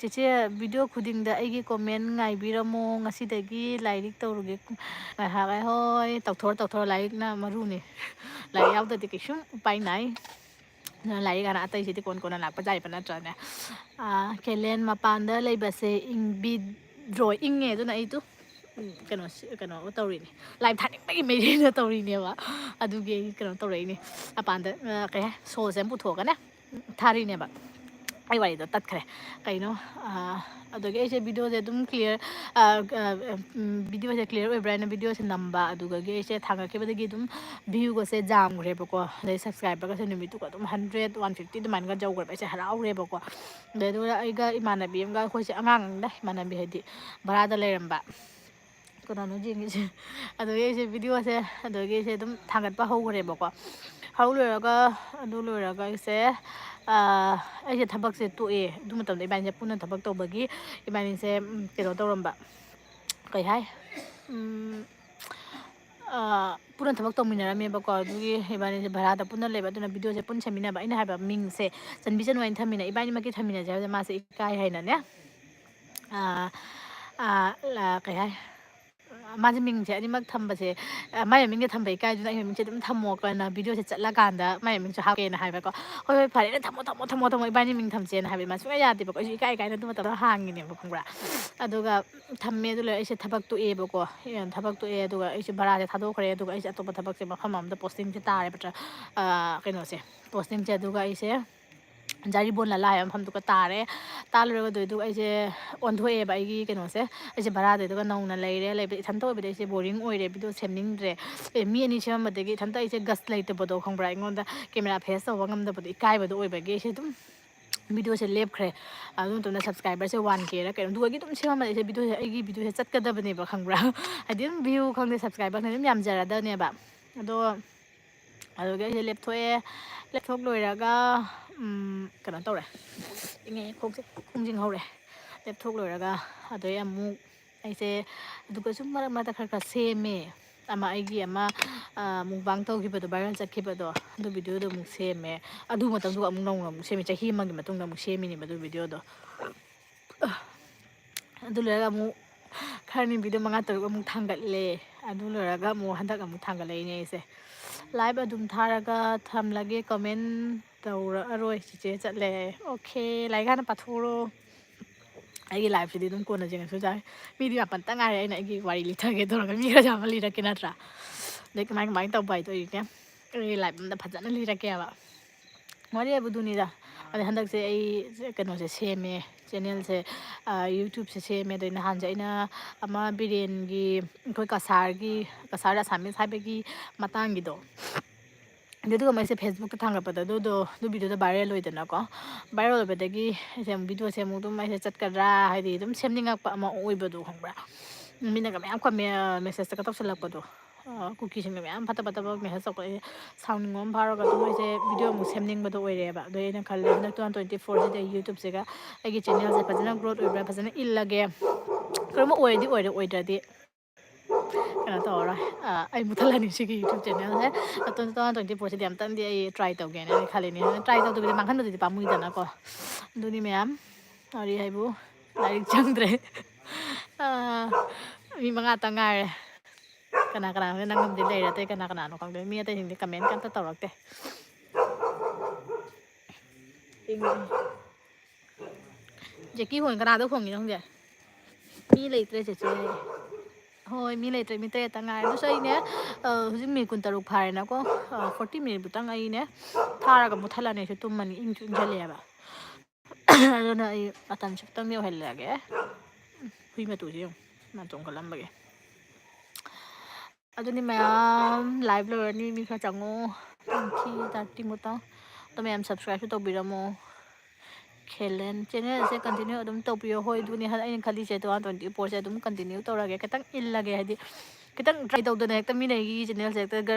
ꯆꯤꯆꯦ ꯚꯤꯗꯤꯑꯣ ꯈꯨꯗꯤꯡꯗ ꯑꯩꯒꯤ ꯀꯣꯃꯦꯟ ꯉꯥꯏꯕꯤꯔꯝꯃꯣ ꯉꯁꯤꯗꯒꯤ ꯂꯥꯏꯔꯤꯛ ꯇꯧꯔꯨꯒꯦ ꯉꯥꯏꯍꯥꯛ ꯍꯣꯏ ꯇꯧꯊꯣꯔꯣ ꯂꯥꯏꯔꯤꯛꯅ ꯃꯔꯨꯅꯤ ꯂꯥꯏꯔꯤꯛ ꯌꯥꯎꯗ꯭ꯔꯗꯤ ꯀꯩꯁꯨꯝ ꯎꯄꯥꯏ ꯅꯥꯏ ꯂꯥꯏꯔꯤꯛ ꯍꯥꯟꯅ ꯑꯇꯩꯁꯤꯗꯤ ꯀꯣꯟꯅ ꯂꯥꯛꯄ ꯌꯥꯏꯕ ꯅꯠꯇ꯭ꯔꯅꯦ ꯀꯦꯂꯦꯟ ꯃꯄꯥꯟꯗ ꯂꯩꯕꯁꯦ ꯏꯪꯉꯦ ꯑꯗꯨꯅ ꯑꯩꯗꯣ ꯀꯩꯅꯣ ꯇꯧꯔꯤꯅꯤ ꯂꯥꯏꯚ ꯊꯥꯅꯤꯡꯕꯒꯤ ꯃꯩꯔꯤꯅ ꯇꯧꯔꯤꯅꯦꯕ ꯑꯗꯨꯒꯤ ꯑꯩ ꯀꯩꯅꯣ ꯇꯧꯔꯛꯏꯅꯤ ꯃꯄꯥꯟꯗ ꯀꯩ ꯍꯥꯏ ꯁꯣꯜꯁꯦ ꯑꯃ ꯄꯨꯊꯣꯛꯑꯒꯅꯦ ꯊꯥꯔꯤꯅꯦꯕ ꯑꯩ ꯋꯥꯔꯤꯗꯣ ꯇꯠꯈ꯭ꯔꯦ ꯀꯩꯅꯣ ꯑꯗꯨꯗꯒꯤ ꯑꯩꯁꯦ ꯚꯤꯗꯤꯑꯣꯁꯦ ꯑꯗꯨꯝ ꯚꯤꯗꯤꯑꯣꯁꯦ ꯀ꯭ꯂꯤꯌꯥꯔ ꯑꯣꯏꯕ꯭ꯔꯥ ꯍꯥꯏꯅ ꯚꯤꯗꯤꯑꯣꯁꯦ ꯅꯝꯕ ꯑꯗꯨꯗꯒꯤ ꯑꯩꯁꯦ ꯊꯥꯡꯒꯠꯈꯤꯕꯗꯒꯤ ꯑꯗꯨꯝ ꯚ꯭ꯌꯨꯒꯁꯦ ꯖꯥꯝꯈ꯭ꯔꯦꯕꯀꯣ ꯑꯗꯩ ꯁꯕꯁꯀ꯭ꯔꯥꯏꯕꯔꯒꯁꯦ ꯅꯨꯃꯤꯠꯇꯨꯒ ꯑꯗꯨꯝ 100 150 ꯑꯗꯨꯃꯥꯏꯅꯒ ꯌꯧꯈ꯭ꯔꯦꯕ ꯑꯩꯁꯦ ꯍꯔꯥꯎꯔꯦꯕꯀꯣ ꯑꯗꯨꯒ ꯑꯩꯒ ꯏꯃꯥꯟꯅꯕꯤ ꯑꯃꯒ ꯑꯩꯈꯣꯏꯁꯦ ꯑꯉꯥꯡꯗ ꯏꯃꯥꯟꯅꯕꯤ ꯍꯥꯏꯗꯤ ꯚꯔꯥꯗ ꯂꯩꯔꯝꯕ ꯀꯅꯥꯅꯣ ꯌꯦꯡꯉꯤꯁꯦ ꯑꯗꯨꯒꯤ ꯑꯩꯁꯦ ꯚꯤꯗꯤꯑꯣꯁꯦ ꯑꯗꯨꯗꯒꯤ ꯑꯩꯁꯦ ꯑꯗꯨꯝ ꯊꯥꯡꯒꯠꯄ ꯍꯧꯈ꯭ꯔꯦꯕꯀꯣ ꯑꯗꯨ ꯂꯣꯏꯔꯒ ꯑꯩꯁꯦ ꯊꯕꯛꯁꯦ ꯇꯣꯛꯑꯦ ꯑꯗꯨ ꯃꯇꯝꯗ ꯏꯕꯥꯅꯤꯁꯦ ꯄꯨꯟꯅ ꯊꯕꯛ ꯇꯧꯕꯒꯤ ꯏꯕꯥꯅꯤꯁꯦ ꯀꯩꯅꯣ ꯇꯧꯔꯝꯕ ꯀꯩ ꯍꯥꯏ ꯄꯨꯟꯅ ꯊꯕꯛ ꯇꯧꯃꯤꯟꯅꯔꯝꯃꯦꯕꯀꯣ ꯑꯗꯨꯒꯤ ꯏꯕꯥꯅꯤꯁꯦ ꯚꯔꯥꯗ ꯄꯨꯟꯅ ꯂꯩꯕ ꯑꯗꯨꯅ ꯚꯤꯗꯤꯑꯣꯁꯦ ꯄꯨꯟꯅ ꯁꯦꯝꯃꯤꯟꯅꯕ ꯑꯩꯅ ꯍꯥꯏꯕ ꯃꯤꯡꯁꯦ ꯆꯟꯕꯤ ꯆꯅꯨ ꯍꯥꯏꯅ ꯊꯝꯃꯤꯟꯅ ꯏꯕꯥꯅꯤꯃꯛꯀꯤ ꯊꯝꯃꯤꯟꯅꯁꯦ ꯍꯥꯏꯕꯗ ꯃꯥꯁꯦ ꯏꯀꯥꯏ ꯍꯥꯏꯅꯅꯦ ꯀꯩ ꯍꯥꯏ ꯃꯥꯁꯦ ꯃꯤꯡꯁꯦ ꯑꯅꯤꯃꯛ ꯊꯝꯕꯁꯦ ꯃꯥꯏ ꯃꯃꯤꯡꯁꯦ ꯊꯝꯕ ꯏꯀꯥꯏꯗꯨꯅ ꯑꯩ ꯃꯃꯤꯡꯁꯦ ꯑꯗꯨꯝ ꯊꯝꯃꯣ ꯀꯅ ꯚꯤꯗꯤꯑꯣꯁꯦ ꯆꯠꯂꯀꯥꯟꯗ ꯃꯥꯏ ꯃꯃꯤꯡꯁꯨ ꯍꯥꯞꯀꯦꯅ ꯍꯥꯏꯕꯀꯣ ꯍꯣꯏ ꯐꯔꯦꯅꯦ ꯊꯝꯃꯣ ꯏꯕꯥꯅꯤ ꯃꯤꯡ ꯊꯝꯁꯦꯅ ꯍꯥꯏꯕ ꯃꯥ ꯁꯨꯡꯌꯥ ꯌꯥꯗꯦꯕꯀꯣ ꯑꯩꯁꯨ ꯏꯀꯥꯏꯅ ꯑꯗꯨ ꯃꯇꯝꯗ ꯍꯥꯡꯉꯤꯅꯦꯕ ꯈꯪꯕ꯭ꯔꯥ ꯑꯗꯨꯒ ꯊꯝꯃꯦ ꯑꯗꯨ ꯂꯣꯏꯔꯒ ꯑꯩꯁꯦ ꯊꯕꯛ ꯇꯣꯛꯑꯦꯕꯀꯣ ꯑꯗꯨꯒ ꯑꯩꯁꯦ ꯚꯔꯥꯁꯦ ꯊꯥꯗꯣꯛꯈ꯭ꯔꯦ ꯑꯗꯨꯒ ꯑꯩꯁꯦ ꯑꯇꯣꯞꯄ ꯊꯕꯛꯁꯦ ꯃꯐꯝ ꯑꯃꯗ ꯄꯣꯁꯇꯤꯡꯁꯦ ꯇꯥꯔꯦꯕ ꯀꯩꯅꯣꯁꯦ ꯄꯣꯁꯇꯤꯡꯁꯦ ꯑꯗꯨꯒ ꯑꯩꯁꯦ ꯖꯥꯔꯤꯕꯣꯟ ꯂꯂꯥ ꯍꯥꯏꯕ ꯃꯐꯝꯗꯨꯒ ꯇꯥꯔꯦ ꯇꯥꯜꯂꯨꯔꯒꯗꯣꯏꯗꯨꯒ ꯑꯩꯁꯦ ꯑꯣꯟꯊꯣꯛꯑꯦꯕ ꯑꯩꯒꯤ ꯀꯩꯅꯣꯁꯦ ꯑꯩꯁꯦ ꯚꯔꯥꯗꯨꯒ ꯅꯧꯅ ꯂꯩꯕ ꯏꯊꯟꯇ ꯑꯣꯏꯕꯗ ꯑꯩꯁꯦ ꯕꯣꯔꯤꯡ ꯑꯣꯏꯔꯦ ꯚꯤꯗꯤꯑꯣ ꯁꯦꯝꯅꯤꯡꯗ꯭ꯔꯦ ꯃꯤ ꯑꯅꯤ ꯁꯦꯝꯃꯝꯕꯗꯒꯤ ꯏꯊꯟꯇ ꯑꯩꯁꯦ ꯒꯁ ꯂꯩꯇꯕꯗꯣ ꯈꯪꯕ꯭ꯔꯥ ꯑꯩꯉꯣꯟꯗ ꯀꯦꯃꯦꯔꯥ ꯐꯦꯁ ꯇꯧꯕ ꯉꯝꯗꯕꯗꯣ ꯏꯀꯥꯏꯕꯗꯣ ꯑꯣꯏꯕꯒꯤ ꯑꯩꯁꯦ ꯑꯗꯨꯝ ꯚꯤꯗꯤꯑꯣꯁꯦ ꯂꯦꯞꯈ꯭ꯔꯦ ꯑꯗꯨ ꯃꯇꯨꯡꯗ ꯁꯕꯁꯀ꯭ꯔꯥꯏꯕꯔꯁꯦ 1Kꯔ ꯀꯩꯅꯣ ꯑꯗꯨꯒꯤ ꯑꯗꯨꯝ ꯁꯦꯝꯃꯝꯕꯗ ꯑꯩꯒꯤ ꯚꯤꯗꯤꯑꯣꯁꯦ ꯆꯠꯀꯗꯕꯅꯦꯕ ꯈꯪꯕ꯭ꯔꯥ ꯍꯥꯏꯗꯤ ꯑꯗꯨꯝ ꯚ꯭ꯌꯨ ꯈꯪꯗꯦ ꯁꯕꯁꯀ꯭ꯔꯥꯏꯕꯔ ꯑꯗꯨꯝ ꯌꯥꯝꯖꯔꯗꯕꯅꯦꯕ ꯑꯗꯨꯒꯤ ꯑꯩꯁꯦ ꯂꯦꯞꯊꯣꯛ ꯂꯣꯏꯔꯒ ꯀꯩꯅꯣ ꯇꯧꯔꯦ ꯏꯪꯉꯦ ꯈꯣꯡꯖꯤꯡ ꯍꯧꯔꯦ ꯂꯦꯞꯊꯣꯛ ꯂꯣꯏꯔꯒ ꯑꯗꯩ ꯑꯃꯨꯛ ꯑꯩꯁꯦ ꯑꯗꯨꯒ ꯁꯨꯝ ꯃꯔꯛ ꯈꯔ ꯁꯦꯝꯃꯦ ꯑꯩꯒꯤ ꯃꯨꯛꯕꯥꯡ ꯇꯧꯈꯤꯕꯗꯣ ꯚꯥꯏꯔꯦꯜ ꯆꯠꯈꯤꯕꯗꯣ ꯑꯗꯨ ꯚꯤꯗꯤꯑꯣꯗꯣ ꯑꯃꯨꯛ ꯁꯦꯝꯃꯦ ꯑꯗꯨ ꯃꯇꯝꯗꯨꯒ ꯑꯃꯨꯛ ꯅꯧꯅ ꯑꯃꯨꯛ ꯁꯦꯝꯃꯦ ꯆꯍꯤ ꯑꯃꯒꯤ ꯃꯇꯨꯡꯗ ꯑꯃꯨꯛ ꯁꯦꯝꯃꯤꯅꯦꯕ ꯑꯗꯨ ꯚꯤꯗꯤꯑꯣꯗꯣ ꯑꯗꯨ ꯂꯣꯏꯔꯒ ꯑꯃꯨꯛ ꯈꯔꯅꯤ ꯚꯤꯗꯤꯑꯣ 5 6 ꯑꯃꯨꯛ ꯊꯥꯡꯒꯠꯂꯦ ꯑꯗꯨ ꯂꯣꯏꯔꯒ ꯑꯃꯨꯛ ꯍꯟꯗꯛ ꯑꯃꯨꯛ ꯊꯥꯡꯒꯠꯂꯛꯏꯅꯦ ꯑꯩꯁꯦ ꯂꯥꯏꯚ ꯑꯗꯨꯝ ꯊꯥꯔꯒ ꯊꯝꯂꯒꯦ ꯀꯃꯦꯟ ꯇꯧꯔꯛꯑꯔꯣꯏ ꯆꯤꯆꯦ ꯆꯠꯂꯦ ꯑꯣꯀꯦ ꯂꯥꯏꯔꯤꯛ ꯍꯥꯟꯅ ꯄꯥꯊꯣꯛꯎꯔꯣ ꯑꯩꯒꯤ ꯂꯥꯏꯐꯁꯤꯗꯤ ꯑꯗꯨꯝ ꯀꯣꯟꯅ ꯌꯦꯡꯉꯁꯨ ꯌꯥꯏ ꯃꯤꯗꯤ 9 ꯉꯥꯏꯔꯦ ꯑꯩꯅ ꯑꯩꯒꯤ ꯋꯥꯔꯤ ꯂꯤꯊꯒꯦ ꯇꯧꯔꯒ ꯃꯤ ꯈꯔ ꯌꯥꯝꯕ ꯂꯤꯔꯛꯀꯦ ꯅꯠꯇ꯭ꯔꯥ ꯑꯗꯩ ꯀꯃꯥꯏꯅ ꯇꯧꯕ ꯍꯥꯏꯗꯣ ꯑꯩꯒꯤ ꯂꯥꯏꯐ ꯑꯃꯗ ꯐꯖꯅ ꯂꯤꯔꯛꯀꯦꯕ ꯋꯥꯔꯤ ꯍꯥꯏꯕꯗꯨꯅꯤꯗ ꯑꯗꯩ ꯍꯟꯗꯛꯁꯦ ꯑꯩ ꯀꯩꯅꯣꯁꯦ ꯁꯦꯝꯃꯦ ꯆꯦꯅꯦꯜꯁꯦ ꯌꯨꯇ꯭ꯌꯨꯕꯁꯦ ꯁꯦꯝꯃꯦ ꯑꯗꯩ ꯅꯍꯥꯟꯁꯦ ꯑꯩꯅ ꯑꯃ ꯕꯤꯔꯦꯟꯒꯤ ꯑꯩꯈꯣꯏ ꯀꯁꯥꯔ ꯑꯁꯥꯃꯤꯁ ꯍꯥꯏꯕꯒꯤ ꯃꯇꯥꯡꯒꯤꯗꯣ ꯑꯗꯨꯗꯨꯒ ꯃꯣꯏꯁꯦ ꯐꯦꯁꯕꯨꯛꯇ ꯊꯥꯡꯒꯠꯄꯗ ꯑꯗꯨ ꯚꯤꯗꯤꯑꯣꯗꯣ ꯚꯥꯏꯔꯦꯜ ꯑꯣꯏꯗꯅꯀꯣ ꯚꯥꯏꯔꯦꯜ ꯑꯣꯏꯕꯗꯒꯤ ꯑꯩꯁꯦ ꯑꯃꯨꯛ ꯚꯤꯗꯤꯑꯣꯁꯦ ꯑꯃꯨꯛ ꯑꯗꯨꯝ ꯑꯩꯁꯦ ꯆꯠꯀꯗ꯭ꯔꯥ ꯍꯥꯏꯗꯤ ꯑꯗꯨꯝ ꯁꯦꯝꯅꯤꯡꯉꯛꯄ ꯑꯃ ꯑꯣꯏꯕꯗꯣ ꯈꯪꯕ꯭ꯔꯥ ꯃꯤꯅꯒ ꯃꯌꯥꯝ ꯃꯦꯁꯦꯁꯇꯒ ꯇꯧꯁꯜꯂꯛꯄꯗꯣ ꯀꯨꯀꯤꯁꯤꯡꯒ ꯃꯌꯥꯝ ꯐꯠꯇꯕ ꯃꯦꯁꯦꯖ ꯇꯧꯔꯛꯄ ꯑꯩꯁꯦ ꯁꯥꯎꯅꯤꯡꯕ ꯑꯃ ꯐꯥꯎꯔꯒ ꯑꯗꯨꯝ ꯑꯩꯁꯦ ꯚꯤꯗꯤꯑꯣ ꯑꯃꯨꯛ ꯁꯦꯝꯅꯤꯡꯕꯗꯣ ꯑꯣꯏꯔꯦꯕ ꯑꯗꯣ ꯑꯩꯅ ꯈꯜꯂꯦ ꯍꯟꯗꯛ 2024 ꯁꯤꯗ ꯌꯨꯇ꯭ꯌꯨꯕꯁꯤꯒ ꯑꯩꯒꯤ ꯆꯦꯅꯦꯜꯁꯦ ꯐꯖꯅ ꯒ꯭ꯔꯣꯠ ꯑꯣꯏꯕ꯭ꯔꯥ ꯐꯖꯅ ꯏꯜꯂꯒꯦ ꯀꯔꯝꯕ ꯑꯣꯏꯔꯗꯤ ꯑꯣꯏꯔꯦ ꯑꯣꯏꯗ꯭ꯔꯗꯤ ꯀꯩꯅꯣ ꯇꯧꯔꯔꯣꯏ ꯑꯩ ꯃꯨꯠꯊꯠꯂꯅꯤ ꯁꯤꯒꯤ ꯌꯨꯇ꯭ꯌꯨꯕ ꯆꯦꯅꯦꯜꯁꯦ 2024 ꯑꯩ ꯇ꯭ꯔꯥꯏ ꯇꯧꯒꯦꯅ ꯑꯩ ꯈꯜꯂꯤꯅꯦ ꯇ꯭ꯔꯥꯏ ꯇꯧꯗꯕꯤꯗ ꯃꯥꯡꯍꯟꯕꯗꯨꯗꯤ ꯄꯥꯝꯃꯨꯏꯗꯅꯀꯣ ꯑꯗꯨꯅꯤ ꯃꯌꯥꯝ ꯋꯥꯔꯤ ꯍꯥꯏꯕꯨ ꯂꯥꯏꯔꯤꯛ ꯆꯪꯗ꯭ꯔꯦ ꯃꯤ 5ꯇꯪ ꯉꯥꯏꯔꯦ ꯀꯅꯥꯅꯣ ꯅꯪꯒꯝꯗꯤ ꯂꯩꯔꯦ ꯑꯇꯩ ꯀꯅꯥꯅꯣ ꯈꯪꯗꯦ ꯃꯤ ꯑꯇꯩꯁꯤꯡꯗꯤ ꯀꯃꯦꯟ ꯀꯝꯇ ꯇꯧꯔꯛꯇꯦ ꯖꯦꯛꯀꯤ ꯀꯅꯥꯗ ꯍꯣꯡꯉꯤꯅꯣ ꯈꯪꯗꯦ ꯃꯤ ꯂꯩꯇ꯭ꯔꯦ ꯆꯦꯆꯦ ꯍꯣꯏ ꯃꯤ ꯂꯩꯇ꯭ꯔꯦ ꯃꯤ 3 ꯉꯥꯏꯔꯦ ꯑꯗꯨꯁꯨ ꯑꯩꯅꯦ ꯍꯧꯖꯤꯛ ꯃꯤꯅꯤꯠ 16 ꯐꯥꯔꯦꯅꯀꯣ 40 ꯃꯤꯅꯤꯠꯇꯪ ꯑꯩꯅꯦ ꯊꯥꯔꯒ ꯃꯨꯠꯊꯠꯂꯅꯤ ꯑꯩꯁꯨ ꯇꯨꯝꯃꯅꯤ ꯏꯪꯁꯨ ꯏꯪꯁꯤꯜꯂꯛꯑꯦꯕ ꯑꯗꯨꯅ ꯑꯩ ꯃꯇꯝꯁꯤ ꯈꯤꯇꯪ ꯌꯧꯍꯜꯂꯛꯑꯒꯦ ꯍꯨꯏ ꯃꯇꯨꯁꯦ ꯌꯦꯡꯉꯨ ꯃꯥ ꯆꯣꯡꯈꯠꯂꯝꯕꯒꯤ ꯑꯗꯨꯅꯤ ꯃꯌꯥꯝ ꯂꯥꯏꯚ ꯂꯣꯏꯔꯅꯤ ꯃꯤ ꯈꯔ ꯆꯪꯉꯣ 30 ꯃꯨꯛꯇꯪ ꯑꯗꯣ ꯃꯌꯥꯝ ꯁꯕꯁꯀ꯭ꯔꯥꯏꯕꯁꯨ ꯇꯧꯕꯤꯔꯝꯃꯣ ꯈꯦꯂꯦꯟ ꯆꯦꯅꯦꯜꯁꯦ ꯀꯟꯇꯤꯅ꯭ꯌꯨ ꯑꯗꯨꯝ ꯇꯧꯕꯤꯌꯣ ꯍꯣꯏ ꯑꯗꯨꯅꯤ ꯑꯩꯅ ꯈꯜꯂꯤꯁꯦ 2024ꯁꯦ ꯑꯗꯨꯝ ꯀꯟꯇꯤꯅ꯭ꯌꯨ ꯇꯧꯔꯒꯦ ꯈꯤꯇꯪ ꯏꯜꯂꯒꯦ ꯍꯥꯏꯗꯤ ꯈꯤꯇꯪ ꯇ꯭ꯔꯥꯏ ꯇꯧꯗꯅ ꯍꯦꯛꯇ ꯃꯤꯅ ꯑꯩꯒꯤ ꯆꯦꯅꯦꯜꯁꯦ ꯍꯦꯛꯇ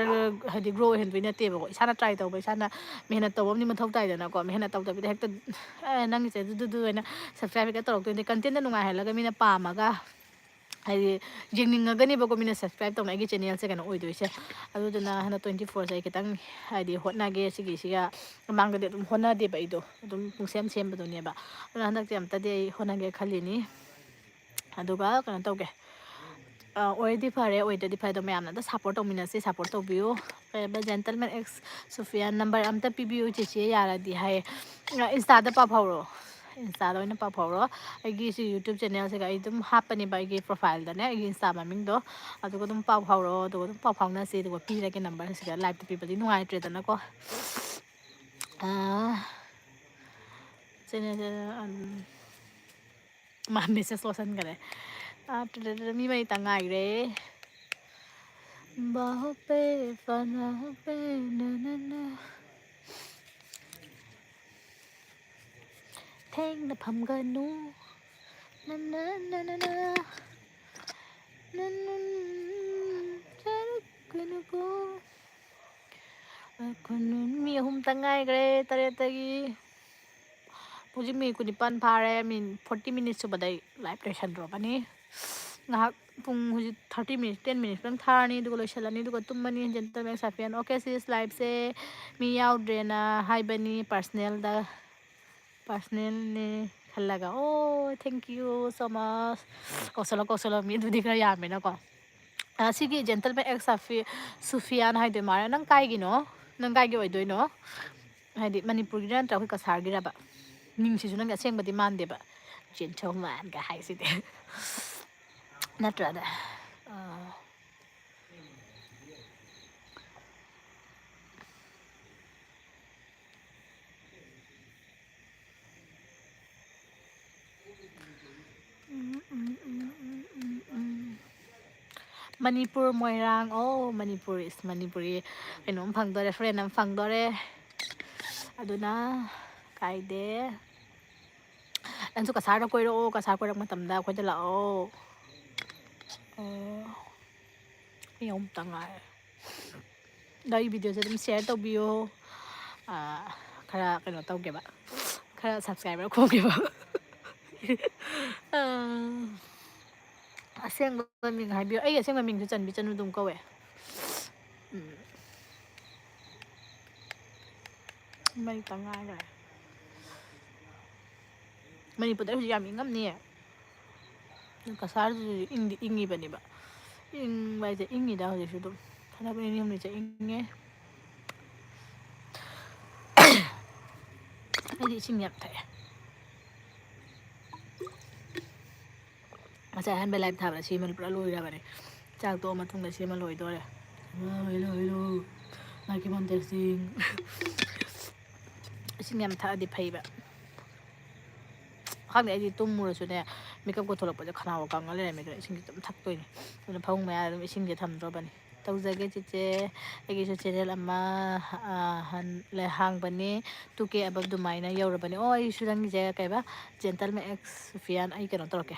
ꯍꯥꯏꯗꯤ ꯒ꯭ꯔꯣ ꯑꯣꯏꯍꯟꯗꯣꯏ ꯅꯠꯇꯦꯕꯀꯣ ꯏꯁꯥꯅ ꯇ꯭ꯔꯥꯏ ꯇꯧꯕ ꯏꯁꯥꯅ ꯃꯦꯍꯅꯠ ꯇꯧꯕ ꯑꯃꯗꯤ ꯃꯊꯧ ꯇꯥꯏꯗꯅꯀꯣ ꯃꯦꯍꯅꯠ ꯇꯧꯗꯕꯤꯗ ꯍꯦꯛꯇ ꯅꯪꯒꯤꯁꯦ ꯑꯗꯨꯗꯨ ꯑꯣꯏꯅ ꯁꯕꯁꯀ꯭ꯔꯥꯏꯕ ꯍꯦꯛꯇ ꯇꯧꯔꯛꯇꯣꯏꯅꯦ ꯀꯟꯇꯦꯟꯗ ꯅꯨꯡꯉꯥꯏꯍꯜꯂꯒ ꯃꯤꯅ ꯄꯥꯝꯃꯒ ꯍꯥꯏꯗꯤ ꯌꯦꯡꯅꯤꯡꯉꯒꯅꯦꯕꯀꯣ ꯃꯤꯅ ꯁꯕꯁꯀ꯭ꯔꯥꯏꯕ ꯇꯧꯅ ꯑꯩꯒꯤ ꯆꯦꯅꯦꯜꯁꯦ ꯀꯩꯅꯣ ꯑꯣꯏꯗꯣꯏꯁꯦ ꯑꯗꯨꯗꯨꯅ ꯍꯟꯗꯛ 24ꯁꯦ ꯑꯩ ꯈꯤꯇꯪ ꯍꯥꯏꯗꯤ ꯍꯣꯠꯅꯒꯦ ꯁꯤꯒꯤꯁꯤꯒ ꯃꯃꯥꯡꯗꯗꯤ ꯑꯗꯨꯝ ꯍꯣꯠꯅꯗꯦꯕ ꯑꯩꯗꯣ ꯑꯗꯨꯝ ꯄꯨꯡꯁꯦꯝ ꯁꯦꯝꯕꯗꯨꯅꯦꯕ ꯑꯗꯨꯅ ꯍꯟꯗꯛꯇꯤ ꯑꯝꯇꯗꯤ ꯑꯩ ꯍꯣꯠꯅꯒꯦ ꯈꯜꯂꯤꯅꯤ ꯑꯗꯨꯒ ꯀꯩꯅꯣ ꯇꯧꯒꯦ ꯑꯣꯏꯔꯗꯤ ꯐꯔꯦ ꯑꯣꯏꯗ꯭ꯔꯗꯤ ꯐꯔꯦ ꯑꯗꯣ ꯃꯌꯥꯝꯅ ꯑꯝꯇ ꯁꯞꯄꯣꯔꯠ ꯇꯧꯃꯤꯟꯅꯁꯤ ꯁꯞꯄꯣꯔꯠ ꯇꯧꯕꯤꯌꯨ ꯀꯩꯕ ꯖꯦꯟꯇꯜꯃꯦꯟ ꯑꯦꯛꯁ ꯁꯨꯐꯤꯌꯥꯟ ꯅꯝꯕꯔ ꯑꯝꯇ ꯄꯤꯕꯤꯌꯨ ꯆꯦꯆꯦ ꯌꯥꯔꯗꯤ ꯍꯥꯏꯌꯦ ꯏꯟꯁꯇꯥꯗ ꯄꯥꯎ ꯐꯥꯎꯔꯛꯑꯣ ꯏꯟꯁꯇꯥꯗ ꯑꯣꯏꯅ ꯄꯥꯎ ꯐꯥꯎꯔꯛꯑꯣ ꯑꯩꯒꯤ ꯁꯤ ꯌꯨꯇ꯭ꯌꯨꯕ ꯆꯦꯅꯦꯜꯁꯤꯒ ꯑꯩ ꯑꯗꯨꯝ ꯍꯥꯞꯄꯅꯦꯕ ꯑꯩꯒꯤ ꯄ꯭ꯔꯣꯐꯥꯏꯜꯗꯅꯦ ꯑꯩꯒꯤ ꯏꯟꯁꯇꯥ ꯃꯃꯤꯡꯗꯣ ꯑꯗꯨꯒ ꯑꯗꯨꯝ ꯄꯥꯎ ꯐꯥꯎꯔꯛꯑꯣ ꯑꯗꯨꯒ ꯑꯗꯨꯝ ꯄꯥꯎ ꯐꯥꯎꯅꯁꯤ ꯑꯗꯨꯒ ꯄꯤꯔꯒꯦ ꯅꯝꯕꯔꯁꯤꯗ ꯂꯥꯏꯚꯇ ꯄꯤꯕꯗꯤ ꯅꯨꯡꯉꯥꯏꯇ꯭ꯔꯦꯗꯅꯀꯣ ꯆꯦꯅꯦꯜꯁꯦ ꯃꯥ ꯃꯦꯁꯦꯁ ꯂꯣꯏꯁꯤꯟꯈꯔꯦ ꯃꯤ 2 ꯉꯥꯏꯔꯦ बाहों पे पनाहों पे ना ꯊꯦꯡꯅ ꯐꯝꯒꯅꯨ ꯃꯤ 3 ꯉꯥꯏꯈ꯭ꯔꯦ 8ꯇꯒꯤ ꯍꯧꯖꯤꯛ ꯃꯤꯅꯤꯠ 19 ꯐꯥꯔꯦ ꯃꯤꯅꯤꯠ 40 ꯃꯤꯅꯤꯠ ꯁꯨꯕꯗ ꯑꯩ ꯂꯥꯏꯚ ꯂꯣꯏꯁꯟꯗ꯭ꯔꯣꯕꯅꯤ ꯉꯥꯏꯍꯥꯛ ꯄꯨꯡ ꯍꯧꯖꯤꯛ 30 ꯃꯤꯅꯤꯠ 10 ꯃꯤꯅꯤꯠꯇꯪ ꯊꯥꯔꯅꯤ ꯑꯗꯨꯒ ꯂꯣꯏꯁꯤꯜꯂꯅꯤ ꯑꯗꯨꯒ ꯇꯨꯝꯃꯅꯤ ꯖꯦꯟꯇꯜꯃꯦꯟ ꯁꯥꯐꯤꯌꯥꯟ ꯑꯣꯀꯦ ꯁꯤꯁ ꯂꯥꯏꯚꯁꯦ ꯃꯤ ꯌꯥꯎꯗ꯭ꯔꯦꯅ ꯍꯥꯏꯕꯅꯤ ꯄꯥꯔꯁꯅꯦꯜꯅꯦ ꯈꯜꯂꯒ ꯑꯣ ꯊꯦꯡꯀ꯭ꯌꯨ ꯁꯣ ꯃꯁ ꯀꯧꯁꯜꯂꯣ ꯃꯤ ꯑꯗꯨꯗꯤ ꯈꯔ ꯌꯥꯝꯃꯦꯅꯀꯣ ꯁꯤꯒꯤ ꯖꯦꯟꯇꯜꯃꯦꯟ ꯑꯦꯛꯁ ꯁꯨꯐꯤꯌꯥꯟ ꯍꯥꯏꯗꯣꯏ ꯃꯥꯜꯂꯦ ꯅꯪ ꯀꯥꯏꯒꯤꯅꯣ ꯅꯪ ꯀꯥꯏꯒꯤ ꯑꯣꯏꯗꯣꯏꯅꯣ ꯍꯥꯏꯗꯤ ꯃꯅꯤꯄꯨꯔꯒꯤꯔ ꯅꯠꯇ꯭ꯔꯒ ꯑꯩꯈꯣꯏ ꯀꯁꯥꯔꯒꯤꯔꯕ ꯃꯤꯡꯁꯤꯁꯨ ꯅꯪꯒꯤ ꯑꯁꯦꯡꯕꯗꯤ ꯃꯥꯟꯗꯦꯕ ꯖꯦꯟꯇꯜꯃꯦꯟꯒ ꯍꯥꯏꯁꯤꯗꯤ ꯅꯠꯇ꯭ꯔꯅꯦ ꯃꯅꯤꯄꯨꯔ ꯃꯣꯏꯔꯥꯡ ꯑꯣ ꯃꯅꯤꯄꯨꯔ ꯏꯁ ꯃꯅꯤꯄꯨꯔꯤ ꯀꯩꯅꯣꯝ ꯐꯪꯗꯣꯔꯦ ꯐ꯭ꯔꯦꯟ ꯑꯃ ꯐꯪꯗꯣꯔꯦ ꯑꯗꯨꯅ ꯀꯥꯏꯗꯦ ꯅꯪꯁꯨ ꯀꯁꯥꯔꯗ ꯀꯣꯏꯔꯛꯑꯣ ꯀꯁꯥꯔ ꯀꯣꯏꯔꯛꯄ ꯃꯇꯝꯗ ꯑꯩꯈꯣꯏꯗ ꯂꯥꯛꯑꯣ ꯃꯤ 3 ꯉꯥꯏꯔꯦ ꯑꯗꯣ ꯑꯩ ꯚꯤꯗꯤꯑꯣꯁꯦ ꯑꯗꯨꯝ ꯁꯤꯌꯔ ꯇꯧꯕꯤꯌꯣ ꯈꯔ ꯀꯩꯅꯣ ꯇꯧꯒꯦꯕ ꯈꯔ ꯁꯕꯁꯀ꯭ꯔꯥꯏꯕꯔ ꯈꯣꯝꯒꯦꯕ ꯑꯁꯦꯡꯕ ꯃꯤꯡ ꯍꯥꯏꯕꯤꯌꯨ ꯑꯩ ꯑꯁꯦꯡꯕ ꯃꯤꯡꯁꯨ ꯆꯟꯨ ꯑꯗꯨꯝ ꯀꯧꯋꯦ ꯃꯩ ꯉꯥꯏꯈ꯭ꯔꯦ ꯃꯅꯤꯄꯨꯔꯗ ꯍꯧꯖꯤꯛ ꯌꯥꯝ ꯏꯪꯉꯝꯅꯤꯌꯦ ꯀꯁꯥꯔꯗꯨꯁꯨ ꯏꯪꯗꯤ ꯏꯪꯉꯤꯕꯅꯦꯕ ꯏꯪꯕ ꯍꯥꯏꯁꯦ ꯏꯪꯉꯤꯗ ꯍꯧꯖꯤꯛꯁꯨ ꯑꯗꯨꯝ ꯐꯅ 2-3 ꯏꯪꯉꯦ ꯑꯩꯗꯤ ꯏꯁꯤꯡ ꯌꯥꯝ ꯊꯛꯑꯦ ꯉꯁꯥꯏ ꯑꯍꯥꯟꯕ ꯂꯥꯏꯚ ꯊꯥꯕꯗ ꯁꯤꯃ ꯄꯨꯔꯥ ꯂꯣꯏꯔꯕꯅꯦ ꯆꯥꯛ ꯇꯣꯛꯑ ꯃꯇꯨꯡꯗ ꯁꯤꯃ ꯂꯣꯏꯗꯣꯔꯦ ꯍꯦꯜꯂꯣ ꯃꯥꯏꯀꯤ ꯃꯣꯟꯇꯦꯛꯁꯤꯡ इसिंग याम थꯛअदि फैबा खांदे अꯩꯗꯤ ꯇꯨꯝꯃꯨꯔꯁꯨꯅꯦ ꯃꯤꯀꯞꯀ ꯊꯣꯛꯂꯛꯄꯁꯦ ꯈꯅꯥꯎꯒ ꯀꯪꯉ ꯂꯩꯔꯝꯃꯦ ꯑꯗꯨꯅ ꯏꯁꯤꯡꯁꯦ ꯑꯗꯨꯝ ꯊꯛꯇꯣꯏꯅꯦ ꯑꯗꯨꯅ ꯐꯃꯨꯡ ꯃꯌꯥꯗ ꯑꯗꯨꯝ ꯏꯁꯤꯡꯁꯦ ꯊꯝꯗ꯭ꯔꯕꯅꯤ ꯇꯧꯖꯒꯦ ꯆꯤꯆꯦ ꯑꯩꯒꯤꯁꯨ ꯆꯦꯅꯦꯜ ꯑꯃ ꯍꯥꯡꯕꯅꯦ 2K ꯑꯕꯞ ꯑꯗꯨꯃꯥꯏꯅ ꯌꯧꯔꯕꯅꯤ ꯑꯣ ꯑꯩꯁꯨ ꯅꯪꯒꯤꯁꯦ ꯀꯩꯕ ꯖꯦꯟꯇꯜꯃꯦꯟ ꯑꯦꯛꯁ ꯁꯨꯐꯤꯌꯥꯟ ꯑꯩ ꯀꯩꯅꯣ ꯇꯧꯔꯛꯀꯦ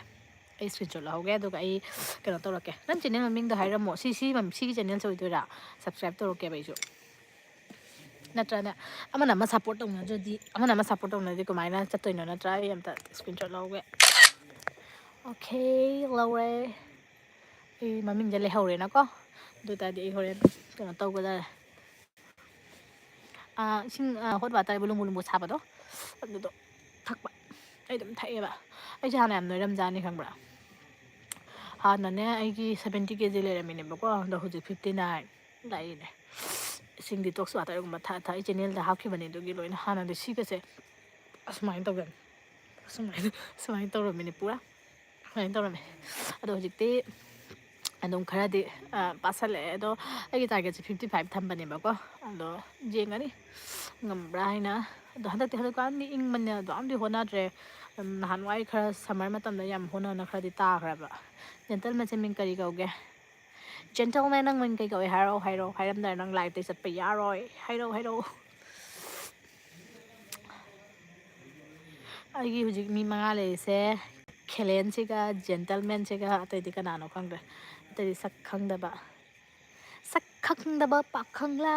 ꯑꯩ ꯁ꯭ꯀ꯭ꯔꯤꯟꯁꯣꯠ ꯂꯧꯍꯧꯒꯦ ꯑꯗꯨꯒ ꯑꯩ ꯀꯩꯅꯣ ꯇꯧꯔꯛꯀꯦ ꯅꯪ ꯆꯦꯅꯦꯜ ꯃꯃꯤꯡꯗꯣ ꯍꯥꯏꯔꯝꯃꯣ ꯁꯤꯒꯤ ꯆꯦꯅꯦꯜꯁꯦ ꯑꯣꯏꯗꯣꯏꯔꯥ ꯁꯕꯁꯀ꯭ꯔꯥꯏꯕ ꯇꯧꯔꯛꯀꯦꯕ ꯑꯩꯁꯨ ꯅꯠꯇ꯭ꯔꯅ ꯑꯃꯅ ꯑꯃ ꯁꯞꯄꯣꯔꯠ ꯇꯧꯅꯗ꯭ꯔꯗꯤ ꯑꯃꯅ ꯑꯃ ꯁꯞꯄꯣꯔꯠ ꯇꯧꯅꯔꯗꯤ ꯀꯃꯥꯏꯅ ꯆꯠꯇꯣꯏꯅꯣ ꯅꯠꯇ꯭ꯔꯥ ꯑꯩ ꯑꯝꯇ ꯁ꯭ꯀ꯭ꯔꯤꯟꯁꯣꯠ ꯂꯧꯒꯦ ꯑꯣꯀꯦ ꯂꯧꯔꯦ ꯑꯩ ꯃꯃꯤꯡꯁꯦ ꯂꯩꯍꯧꯔꯦꯅꯀꯣ ꯑꯗꯨ ꯑꯣꯏꯇꯥꯔꯗꯤ ꯑꯩ ꯍꯣꯔꯦꯟ ꯀꯩꯅꯣ ꯇꯧꯒꯗꯔꯦ ꯏꯁꯤꯡ ꯍꯣꯠ ꯋꯥꯇꯔ ꯂꯨꯝꯕꯨ ꯂꯨꯝꯕꯨ ꯁꯥꯕꯗꯣ ꯑꯗꯨꯗꯣ ꯊꯛꯄ ꯑꯩ ꯑꯗꯨꯝ ꯊꯛꯑꯦꯕ ꯑꯩꯁꯦ ꯍꯥꯟꯅ ꯌꯥꯝ ꯅꯣꯏꯔꯝꯖꯥꯅꯤ ꯈꯪꯕ꯭ꯔꯥ ꯍꯥꯟꯅꯅꯦ ꯑꯩꯒꯤ 70 kg ꯂꯩꯔꯝꯃꯤꯅꯦꯕꯀꯣ ꯑꯗꯣ ꯍꯧꯖꯤꯛ 59 ꯂꯥꯛꯏꯅꯦ ꯏꯁꯤꯡ ꯗꯤꯇꯣꯛꯁ ꯋꯥꯇꯔꯒꯨꯝꯕ ꯊꯛꯑ ꯑꯩ ꯆꯦꯅꯦꯜꯗ ꯍꯥꯞꯈꯤꯕꯅꯦ ꯑꯗꯨꯒꯤ ꯂꯣꯏꯅ ꯍꯥꯟꯅꯗꯤ ꯁꯤꯒꯁꯦ ꯑꯁꯨꯃꯥꯏꯅ ꯇꯧꯒꯅꯤ ꯁꯨꯃꯥꯏꯅ ꯇꯧꯔꯝꯃꯤꯅꯦ ꯄꯨꯔꯥ ꯁꯨꯃꯥꯏꯅ ꯇꯧꯔꯝꯃꯦ ꯑꯗꯣ ꯍꯧꯖꯤꯛꯇꯤ ꯑꯗꯨꯝ ꯈꯔꯗꯤ ꯄꯥꯁꯜꯂꯛꯑꯦ ꯑꯗꯣ ꯑꯩꯒꯤ ꯇꯥꯔꯒꯦꯠꯁꯦ 55 ꯊꯝꯕꯅꯦꯕꯀꯣ ꯑꯗꯣ ꯌꯦꯡꯒꯅꯤ ꯉꯝꯕ꯭ꯔꯥ ꯍꯥꯏꯅ ꯑꯗꯣ ꯍꯧꯖꯤꯛꯀꯥꯟꯗꯤ ꯏꯪꯕꯅꯦ ꯑꯗꯣ ꯌꯥꯝꯗꯤ ꯍꯣꯠꯅꯗ꯭ꯔꯦ ꯅꯍꯥꯟꯋꯥꯏ ꯈꯔ ꯁꯝꯃꯔ ꯃꯇꯝꯗ ꯌꯥꯝ ꯍꯣꯠꯅꯅ ꯈꯔꯗꯤ ꯇꯥꯈ꯭ꯔꯕ ꯖꯦꯟꯇꯜꯃꯦꯟꯁꯦ ꯃꯤꯡ ꯀꯔꯤ ꯀꯧꯒꯦ ꯖꯦꯟꯇꯜꯃꯦꯟ ꯅꯪ ꯃꯤꯡ ꯀꯩ ꯀꯧꯏ ꯍꯥꯏꯔꯛꯑꯣ ꯍꯥꯏꯔꯝꯗꯥꯏ ꯅꯪ ꯂꯥꯏꯐꯇꯩ ꯆꯠꯄ ꯌꯥꯔꯣꯏ ꯍꯥꯏꯔꯛꯑꯣ ꯑꯩꯒꯤ ꯍꯧꯖꯤꯛ ꯃꯤ 5 ꯂꯩꯔꯤꯁꯦ ꯈꯦꯂꯦꯟꯁꯤꯒ ꯖꯦꯟꯇꯜꯃꯦꯟꯁꯤꯒ ꯑꯇꯩꯗꯤ ꯀꯅꯥꯅꯣ ꯈꯪꯗ꯭ꯔꯦ ꯑꯇꯩꯗꯤ ꯁꯛ ꯈꯪꯗꯕ ꯄꯥꯈꯪꯂꯥ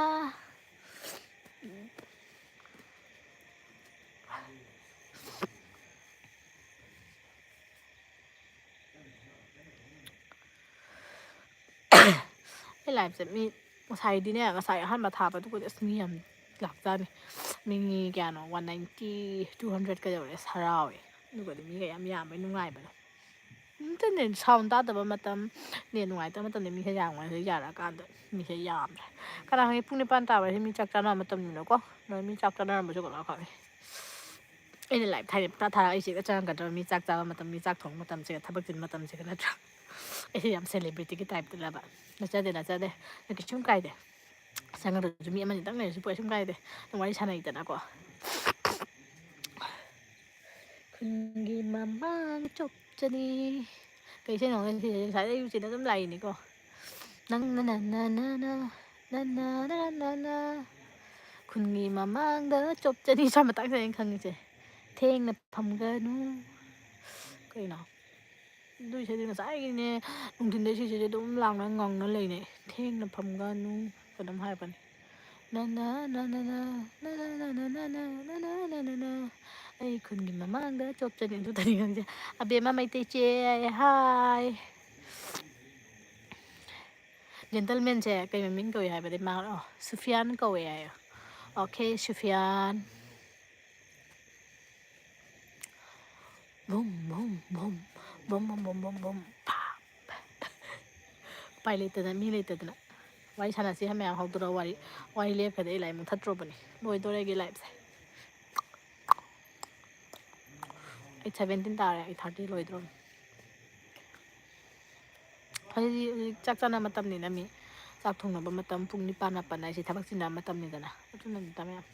ꯑꯩ ꯂꯥꯏꯐꯁꯦ ꯃꯤ ꯉꯁꯥꯏ ꯑꯍꯥꯟꯕ ꯊꯥꯕꯗꯨꯕꯨꯗꯤ ꯑꯁ ꯃꯤ ꯌꯥꯝ ꯂꯥꯛꯆꯥꯅꯤ ꯃꯤ ꯀꯌꯥꯅꯣ 190 200 ꯌꯧꯔꯦ ꯍꯔꯥꯎꯋꯦ ꯑꯗꯨꯒꯗꯤ ꯃꯤꯒ ꯌꯥꯝ ꯌꯥꯝꯕꯩ ꯅꯨꯡꯉꯥꯏꯕꯗꯣ ꯏꯟꯇꯔꯅꯦꯠ ꯁꯥꯎꯟ ꯇꯥꯗꯕ ꯃꯇꯝ ꯅꯦꯠ ꯅꯨꯡꯉꯥꯏꯇꯕ ꯃꯇꯝꯗ ꯃꯤꯁꯦ ꯌꯥꯔꯛꯑꯀꯥꯟꯗ ꯃꯤꯁꯦ ꯌꯥꯝꯗ꯭ꯔꯦ ꯀꯅꯥ ꯈꯪꯉꯤ ꯄꯨꯡ 9 ꯇꯥꯕꯁꯦ ꯃꯤ ꯆꯥꯛ ꯆꯥꯅꯕ ꯃꯇꯝꯅꯤꯅꯀꯣ ꯃꯤ ꯆꯥꯛ ꯆꯥꯅꯔꯝꯕꯁꯨ ꯀꯅꯥ ꯈꯪꯉꯤ ꯑꯩꯅ ꯂꯥꯏꯐ ꯊꯥꯏꯅ ꯄꯨꯔꯥ ꯊꯥꯔꯛꯏꯁꯤꯒ ꯆꯪꯉꯛꯀꯗ꯭ꯔꯕ ꯃꯤ ꯆꯥꯛ ꯆꯥꯕ ꯃꯇꯝ ꯃꯤ ꯆꯥꯛ ꯊꯣꯡꯕ ꯃꯇꯝꯁꯤꯒ ꯊꯕꯛ ꯆꯤꯟꯕ ꯃꯇꯝꯁꯤꯒ ꯅꯠꯇ꯭ꯔꯥ ꯑꯩꯁꯦ ꯌꯥꯝ ꯁꯦꯂꯦꯕ꯭ꯔꯤꯇꯤꯒꯤ ꯇꯥꯏꯞꯇꯅꯦꯕ ꯅꯠꯆꯗꯦ ꯀꯩꯁꯨꯝ ꯀꯥꯏꯗꯦ ꯆꯪꯒꯗ꯭ꯔꯁꯨ ꯃꯤ ꯑꯃꯅꯤꯇꯪ ꯂꯩꯔꯁꯨ ꯀꯩꯁꯨꯝ ꯀꯥꯏꯗꯦ ꯑꯗꯨꯝ ꯋꯥꯔꯤ ꯁꯥꯟꯅꯩꯗꯅꯀꯣ ꯈꯨꯟꯒꯤ ꯃꯃꯥꯡ ꯆꯣꯞꯆꯅꯤ ꯀꯩ ꯏꯁꯩꯅꯣ ꯉꯁꯤꯁꯦ ꯉꯁꯥꯏꯗꯩ ꯑꯌꯨꯛꯁꯤꯗ ꯑꯗꯨꯝ ꯂꯥꯛꯏꯅꯤꯀꯣ ꯅꯪꯅ ꯈꯨꯟꯒꯤ ꯃꯃꯥꯡꯗ ꯆꯣꯞꯆꯅꯤ ꯁ꯭ꯋꯥꯏ ꯃꯇꯥꯡꯁꯦ ꯑꯩꯅ ꯈꯪꯉꯤꯁꯦ ꯊꯦꯡꯅ ꯐꯝꯒꯅꯨ ꯀꯩꯅꯣ ꯑꯗꯨ ꯏꯁꯩꯗꯤ ꯉꯁꯥꯏꯒꯤꯅꯦ ꯅꯨꯡꯊꯤꯟꯗ ꯁꯤꯁꯦ ꯑꯗꯨꯝ ꯂꯥꯡꯅ ꯉꯪꯅ ꯂꯩꯅꯩ ꯊꯦꯡꯅ ꯐꯝꯒꯅꯨ ꯑꯗꯨꯝ ꯍꯥꯏꯕꯅꯤ ꯑꯩ ꯈꯨꯟꯒꯤ ꯃꯃꯥꯡꯗ ꯆꯣꯞꯆꯅꯤ ꯑꯗꯨꯗꯅꯤ ꯈꯪꯖꯦ ꯑꯕꯦꯝꯃ ꯃꯩꯇꯩꯆꯦ ꯍꯥꯏ ꯖꯦꯟꯇꯜꯃꯦꯟꯁꯦ ꯀꯩ ꯃꯃꯤꯡ ꯀꯧꯏ ꯍꯥꯏꯕꯗꯤ ꯃꯥ ꯁꯨꯐꯤꯌꯥꯟ ꯀꯧꯋꯦ ꯍꯥꯏꯌꯣ ꯑꯣꯀꯦ ꯁꯨꯐꯤꯌꯥꯟ ꯕꯨꯝ ꯕꯨꯝ ꯕꯨꯝ ꯕꯨꯝ ꯕꯨꯝ ꯕꯨꯝ ꯕꯨꯝ ꯕꯨꯝ ꯎꯄꯥꯏ ꯂꯩꯇꯗꯅ ꯃꯤ ꯂꯩꯇꯗꯅ ꯋꯥꯔꯤ ꯁꯥꯟꯅꯁꯤ ꯃꯌꯥꯝ ꯍꯧꯗꯣꯔꯛꯑꯣ ꯋꯥꯔꯤ ꯂꯦꯞꯈ꯭ꯔꯗꯤ ꯑꯩ ꯂꯥꯏꯞ ꯃꯨꯊꯠꯇ꯭ꯔꯣꯕꯅꯤ ꯂꯣꯏꯗꯣꯔꯦ ꯑꯩꯒꯤ ꯂꯥꯏꯞꯁꯦ 8:17 ꯇꯥꯔꯦ 8:30 ꯂꯣꯏꯗ꯭ꯔꯣꯕꯅꯤ ꯍꯧꯖꯤꯛ ꯆꯥꯛ ꯆꯥꯅ ꯃꯇꯝꯅꯤꯅ ꯃꯤ ꯆꯥꯛ ꯊꯣꯡꯅꯕ ꯃꯇꯝ ꯄꯨꯡ 9 ꯃꯥꯄꯟ ꯍꯥꯏꯁꯦ ꯊꯕꯛ ꯆꯤꯟꯅꯕ ꯃꯇꯝꯅꯤꯗꯅ ꯑꯗꯨꯅꯅꯤꯗ ꯃꯌꯥꯝ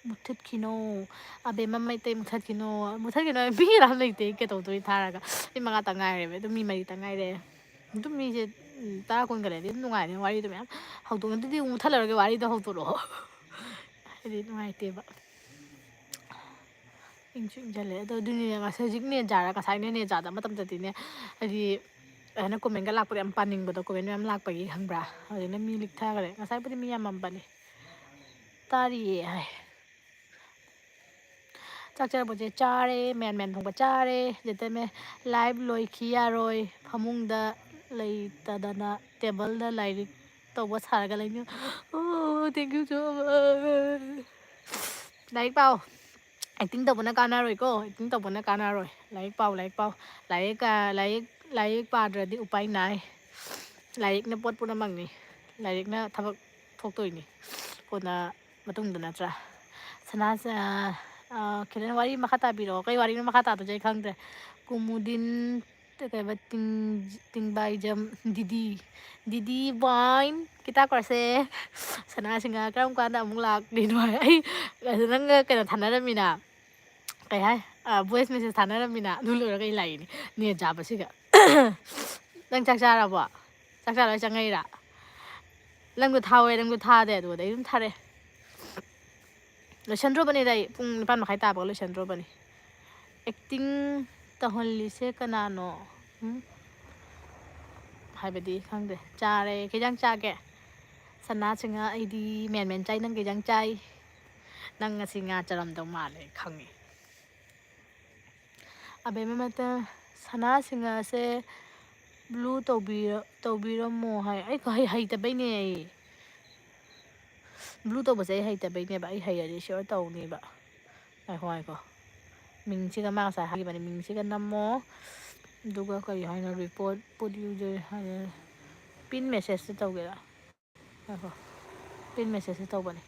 ꯃꯨꯊꯠꯈꯤꯅꯣ ꯑꯕꯦꯝꯃ ꯃꯩꯇꯩ ꯃꯨꯊꯠꯈꯤꯅꯣ ꯃꯤ ꯀꯅꯥꯝ ꯂꯩꯇꯦ ꯀꯩꯗꯧꯗꯣꯏ ꯊꯥꯔꯒ ꯃꯤ 5 ꯉꯥꯏꯔꯦꯕ ꯑꯗꯨꯝ ꯃꯤ 4 ꯉꯥꯏꯔꯦ ꯑꯗꯨꯝ ꯃꯤꯁꯦ 10 ꯀꯨꯟꯒ ꯂꯩꯔꯗꯤ ꯑꯗꯨꯝ ꯅꯨꯡꯉꯥꯏꯔꯦ ꯋꯥꯔꯤꯗꯣ ꯃꯌꯥꯝ ꯍꯧꯗꯣꯛꯅꯗꯗꯤ ꯃꯨꯊꯠꯂꯔꯒꯦ ꯋꯥꯔꯤꯗꯣ ꯍꯧꯗꯣꯔꯛꯑꯣ ꯍꯥꯏꯗꯤ ꯅꯨꯡꯉꯥꯏꯇꯦꯕ ꯏꯪꯁꯨ ꯏꯪꯁꯤꯜꯂꯦ ꯑꯗꯣ ꯑꯗꯨꯅꯦ ꯍꯧꯖꯤꯛ ꯅꯦꯠ ꯖꯥꯔ ꯉꯁꯥꯏꯅ ꯅꯦꯠ ꯖꯥꯗꯕ ꯃꯇꯝꯗꯗꯤꯅꯦ ꯍꯥꯏꯗꯤ ꯑꯩꯅ ꯀꯣꯃꯦꯟꯒ ꯂꯥꯛꯄꯗ ꯌꯥꯝ ꯄꯥꯅꯤꯡꯕꯗꯣ ꯀꯣꯃꯦꯟ ꯃꯌꯥꯝ ꯂꯥꯛꯄꯒꯤ ꯈꯪꯕ꯭ꯔꯥ ꯍꯧꯖꯤꯛꯅ ꯃꯤ ꯂꯤꯛꯊꯈ꯭ꯔꯦ ꯉꯁꯥꯏꯕꯨꯗꯤ ꯃꯤ ꯌꯥꯝꯃꯝꯕꯅꯤ ꯇꯥꯔꯤꯌꯦ ꯍꯥꯏ ꯆꯥꯛ ꯆꯔꯛꯄꯁꯦ ꯆꯥꯔꯦ ꯃꯦꯟ ꯊꯣꯡꯕ ꯆꯥꯔꯦ ꯖꯦꯟꯇꯜꯃꯦꯟ ꯂꯥꯏꯚ ꯂꯣꯏꯈꯤ ꯌꯥꯔꯣꯏ ꯐꯃꯨꯡꯗ ꯂꯩꯇꯗꯅ ꯇꯦꯕꯜꯗ ꯂꯥꯏꯔꯤꯛ ꯇꯧꯕ ꯁꯥꯔꯒ ꯂꯩꯅꯤ ꯊꯦꯡꯀ꯭ꯌꯨ ꯁꯣ ꯃꯁ ꯂꯥꯏꯔꯤꯛ ꯄꯥꯎ ꯑꯦꯛꯇꯤꯡ ꯇꯧꯕꯅ ꯀꯥꯟꯅꯔꯣꯏꯀꯣ ꯑꯦꯛꯇꯤꯡ ꯇꯧꯕꯅ ꯀꯥꯟꯅꯔꯣꯏ ꯂꯥꯏꯔꯤꯛ ꯄꯥꯎ ꯂꯥꯏꯔꯤꯛ ꯄꯥꯗ꯭ꯔꯗꯤ ꯎꯄꯥꯏ ꯅꯥꯏ ꯂꯥꯏꯔꯤꯛꯅ ꯄꯣꯠ ꯄꯨꯝꯅꯃꯛꯅꯤ ꯂꯥꯏꯔꯤꯛꯅ ꯊꯕꯛ ꯊꯣꯛꯇꯣꯏꯅꯤ ꯀꯣꯟꯅ ꯃꯇꯨꯡꯗ ꯅꯠꯇ꯭ꯔꯥ ꯈꯤꯇꯪ ꯋꯥꯔꯤ ꯃꯈꯥ ꯇꯥꯕꯤꯔꯛꯑꯣ ꯀꯩ ꯋꯥꯔꯤꯅꯣ ꯃꯈꯥ ꯇꯥꯗꯣꯏꯁꯦ ꯑꯩ ꯈꯪꯗ꯭ꯔꯦ ꯀꯨꯃꯨꯗꯤꯟ kaya tingbajam Didi wine kita korse sana singa karam kanda amuk lak dinoi ai nang kaya thanarammina kay hai voice message thanarammina nu loiraga ai lai ni jaba siga nang chak charabo chak chara changaira nangdu thawe nangdu thade adu dai dum thare loisandrobani dai pung 9 makhai ta ba loisandrobani acting tahonlise kanano haibadi khangde chare kijang chage sana singa aidi men chai nang kijang chai nang ngasi nga charam dong male khangi abe mata sana singa se blue tobiro mo hai ai ko hai ta bai ne blue to ba sai hai ta bai ne ba ai hai ari sure taw ni ba ai hoi ko ming chi ga ma sa ha bani ming chi ga namo duga kari haina report put user haina pin message taw ge la ai pin message taw bani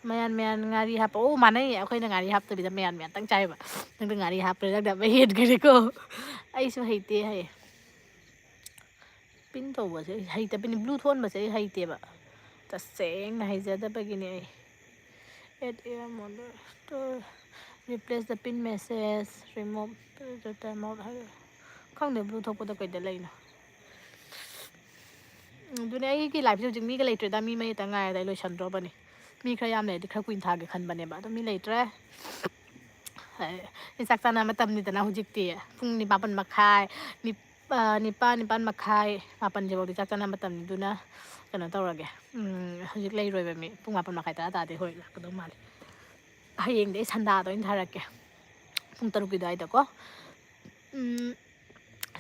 mayan ngari hap oh mana ya akhoi na ngari hap to bida mayan tang chai ba nang ngari hap re da ba het ge ko ai su haite hai pin to ba se haite pin blue thon ba se haite ba ta seng na haija da ba gi ni add air mode to replace the pin message remove the timeout khang de blue thok pa da kai da lai na dune ai ki live ju mi ga lai tre da mi mai ta ngai dai lo chan ro ba ni mi khra yam le di khra kuin tha ge khan ba ne ba to mi lai tre ni sak chana ma tam ni da na hujik ti pung ni 8 makhai ni nipan makhai 8 je bodi sak chana ma tam ni duna kana tawrage hujik lai roi ba mi pung 8 makhai ta ta de hoi la ka do mali hayeng de sanda do in tharake pung 3 ki dai da ko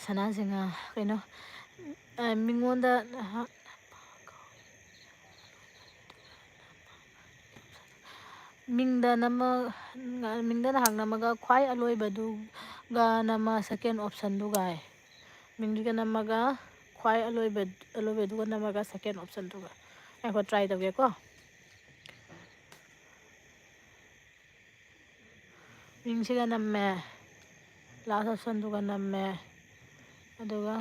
sana singa kaino mingonda mingda nama mingda na hang namaga khwai aloi badu ga nama second option du gai mingdu ga namaga khwai aloi badu ga namaga second option du ga ai ko try doge ko ming siga namme last option du ga namme aduga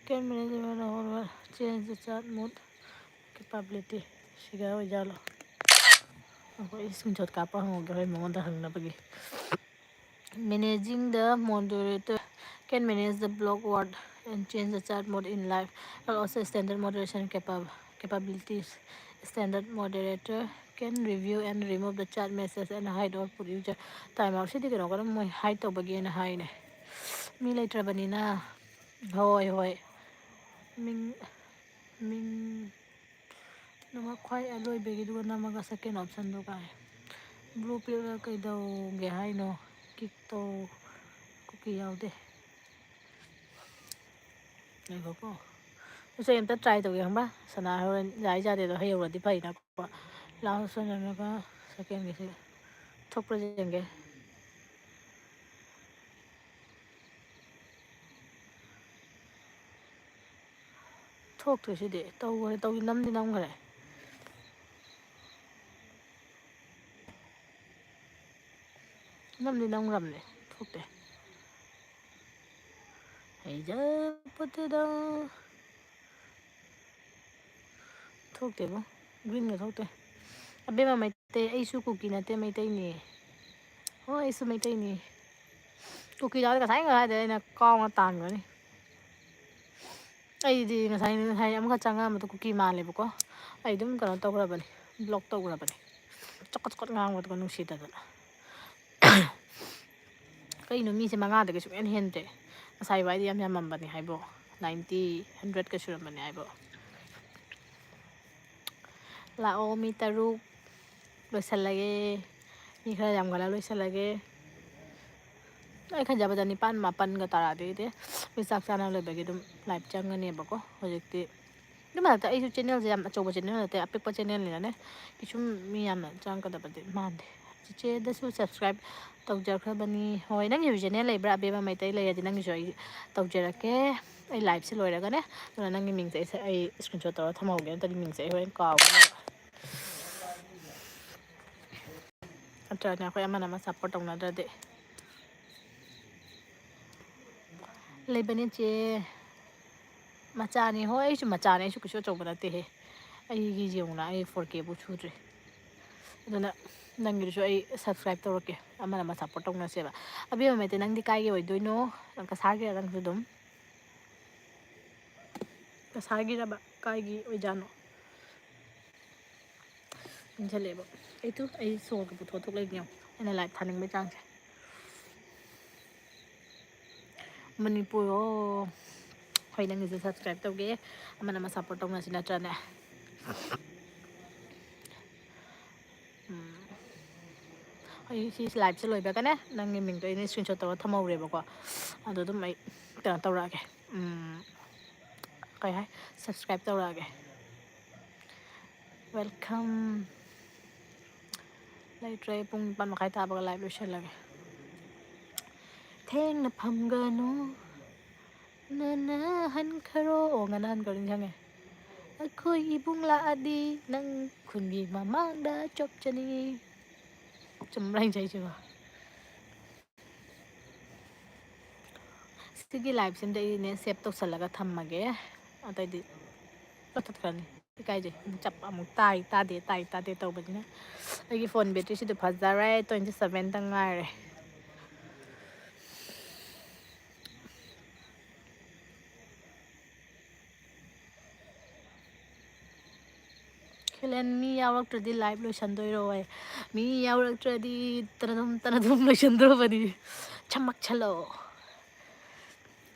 can manage change the chat mode capability siga ho jalo ako screenshot ka pa ho ga mo da hang na pagi managing the moderator can manage the block word and change the chat mode in live and also standard moderation capabilities standard moderator can review and remove the chat message and hide or put user timeout sidi kano kana moi hide to bagi na hide ne mi later bani na hoi ming nama khwai aloi begi du namaga second option du kai blue pill kai do ge hai no kik to cookie yaude này có so em ta try to yang ba sana horen jai ja de do hayo ra di phai na ko la so na ka second ge se thok pro jeng ge thok to si de to nam di nam gare nam di nam ram ne thok de hey ja put da thok de bo green ge thok de abe ma mai te ai su cookie na te mai te ni oh ai su mai te ni cookie da ka sai ga de na ko ma tan ga ni ai di nga sai am ka changa ma to cookie ma le ko ai dum ka to gra bani block to gra bani chakot ngang wa to nu si da na kai no mi se manga de ke su en hen de sai wai di yam yam bani hai bo 90 100 ka su bani hai bo la o mi taru loisalage mi khara jam gala loisalage ai khan jaba jani pan ma pan ga tara de mi sak chana le bagi dum live chang ne ba ko hojekti dum ma ta ai su channel jam achoba channel te apik pa channel ni ne kisum mi yam chang ka da ba de man de che da su subscribe tau jar kha bani hoi nang yu channel le bra be ma mai tai le ya nang joi tau jar ke ai live se loi ra ga ne nang ni ming se ai screenshot to thamau ge ta ni ming se hoi ka ꯅꯠꯇ꯭ꯔꯒꯅ ꯑꯩꯈꯣꯏ ꯑꯃꯅ support ꯇꯧꯅꯗ꯭ꯔꯗꯤ ꯂꯩꯕꯅꯤ ꯆꯦ ꯃꯆꯥꯅꯤ ꯍꯣꯏ ꯑꯩꯁꯨ ꯃꯆꯥꯅꯤ ꯑꯩꯁꯨ ꯀꯩꯁꯨ ꯑꯆꯧꯕ ꯅꯠꯇꯦꯍꯦ ꯑꯩꯒꯤ ꯌꯦꯡꯉꯨꯅ ꯑꯩ 4K ꯕꯨ ꯁꯨꯗ꯭ꯔꯤ ꯑꯗꯨꯅ ꯅꯪꯒꯤꯗꯨꯁꯨ ꯑꯩ ꯁꯕꯁꯀ꯭ꯔꯥꯏꯕ ꯇꯧꯔꯛꯀꯦ ꯑꯃ ꯁꯞꯄꯣꯔꯠ ꯇꯧꯅꯁꯦꯕ ꯑꯕꯦꯝꯃ ꯃꯩꯇꯩ ꯅꯪꯗꯤ ꯀꯥꯏꯒꯤ ꯑꯣꯏꯗꯣꯏꯅꯣ ꯅꯪ ꯀꯁꯥꯔꯒꯤꯔ ꯅꯪꯁꯨ ꯑꯗꯨꯝ ꯀꯁꯥꯔꯒꯤꯔꯕ ꯀꯥꯏꯒꯤ ꯑꯣꯏꯖꯥꯠꯅꯣ ꯏꯟꯁꯤꯜꯂꯛꯑꯦꯕ ꯑꯩ ꯁꯣꯔꯒ ꯄꯨꯊꯣꯛ ꯂꯩꯒꯦ ꯑꯩꯅ ꯂꯥꯏꯚ ꯊꯥꯅꯤꯡꯕꯩ ꯆꯥꯡꯁꯦ ꯃꯅꯤꯄꯨꯔ ꯑꯣ ꯍꯣꯏ ꯅꯪꯒꯤꯁꯨ ꯁꯕꯁꯀ꯭ꯔꯥꯏꯕ ꯇꯧꯒꯦ ꯑꯃ ꯁꯞꯄꯣꯔꯠ ꯇꯧꯅꯁꯤ ꯅꯠꯇ꯭ꯔꯅꯦ ꯑꯩ ꯁꯤ ꯂꯥꯏꯚꯁꯦ ꯂꯣꯏꯕꯒꯅꯦ ꯅꯪꯒꯤ ꯃꯤꯡꯗꯣ ꯑꯩꯅ ꯏꯁꯀ꯭ꯔꯤꯟ ꯁꯣꯠ ꯇꯧꯔꯒ ꯊꯝꯍꯧꯔꯦꯕꯀꯣ ꯑꯗꯣ ꯑꯗꯨꯝ ꯑꯩ ꯀꯩꯅꯣ ꯇꯧꯔꯛꯑꯒꯦ ꯀꯩ ꯍꯥꯏ ꯁꯕꯁꯀ꯭ꯔꯥꯏꯕ ꯇꯧꯔꯛꯑꯒꯦ ꯋꯦꯜꯀꯝ ꯂꯩꯇ꯭ꯔꯦ ꯄꯨꯡ 9:30 ꯇꯥꯕꯒ ꯂꯥꯏꯚ ꯂꯣꯏꯁꯤꯜꯂꯒꯦ ꯊꯦꯡꯅ ꯐꯝꯒꯅꯨ ꯉꯟꯅ ꯍꯟꯈ꯭ꯔꯣ ꯉꯟꯅ ꯍꯟꯈ꯭ꯔꯣ ꯅꯤꯡꯁꯤꯡꯉꯦ ꯑꯩꯈꯣꯏ ꯏꯕꯨꯡ ꯂꯥꯛꯑꯗꯤ ꯅꯪ ꯈꯨꯟꯒꯤ ꯃꯃꯥꯡꯗ ꯆꯣꯞꯆꯅꯤ ꯆꯨꯝꯕ꯭ꯔꯥ ꯏꯁꯩꯁꯤꯕꯣ ꯁꯤꯒꯤ ꯂꯥꯏꯚꯁꯤꯝꯗ ꯑꯩꯅꯦ ꯁꯦꯞ ꯇꯧꯁꯜꯂꯒ ꯊꯝꯃꯒꯦ ꯑꯇꯩꯗꯤ ꯀꯛꯊꯠꯈ꯭ꯔꯅꯤ ꯏꯀꯥꯏꯖꯩ ꯑꯃꯨꯛ ꯇꯥꯗꯦ ꯇꯧꯕꯅꯤꯅ ꯑꯩꯒꯤ ꯐꯣꯟ ꯕꯦꯇ꯭ꯔꯤꯁꯤꯗꯤ ꯐꯖꯔꯦ 27 ꯉꯥꯏꯔꯦ ꯈꯤꯂꯦꯟ ꯃꯤ ꯌꯥꯎꯔꯛꯇ꯭ꯔꯗꯤ ꯂꯥꯏꯚ ꯂꯣꯏꯁꯟꯗꯣꯏꯔꯣꯏ ꯃꯤ ꯌꯥꯎꯔꯛꯇ꯭ꯔꯗꯤ ꯇꯅꯗꯨꯝ ꯂꯣꯏꯁꯟꯗ꯭ꯔꯣꯕꯅꯤ ꯆꯃꯛ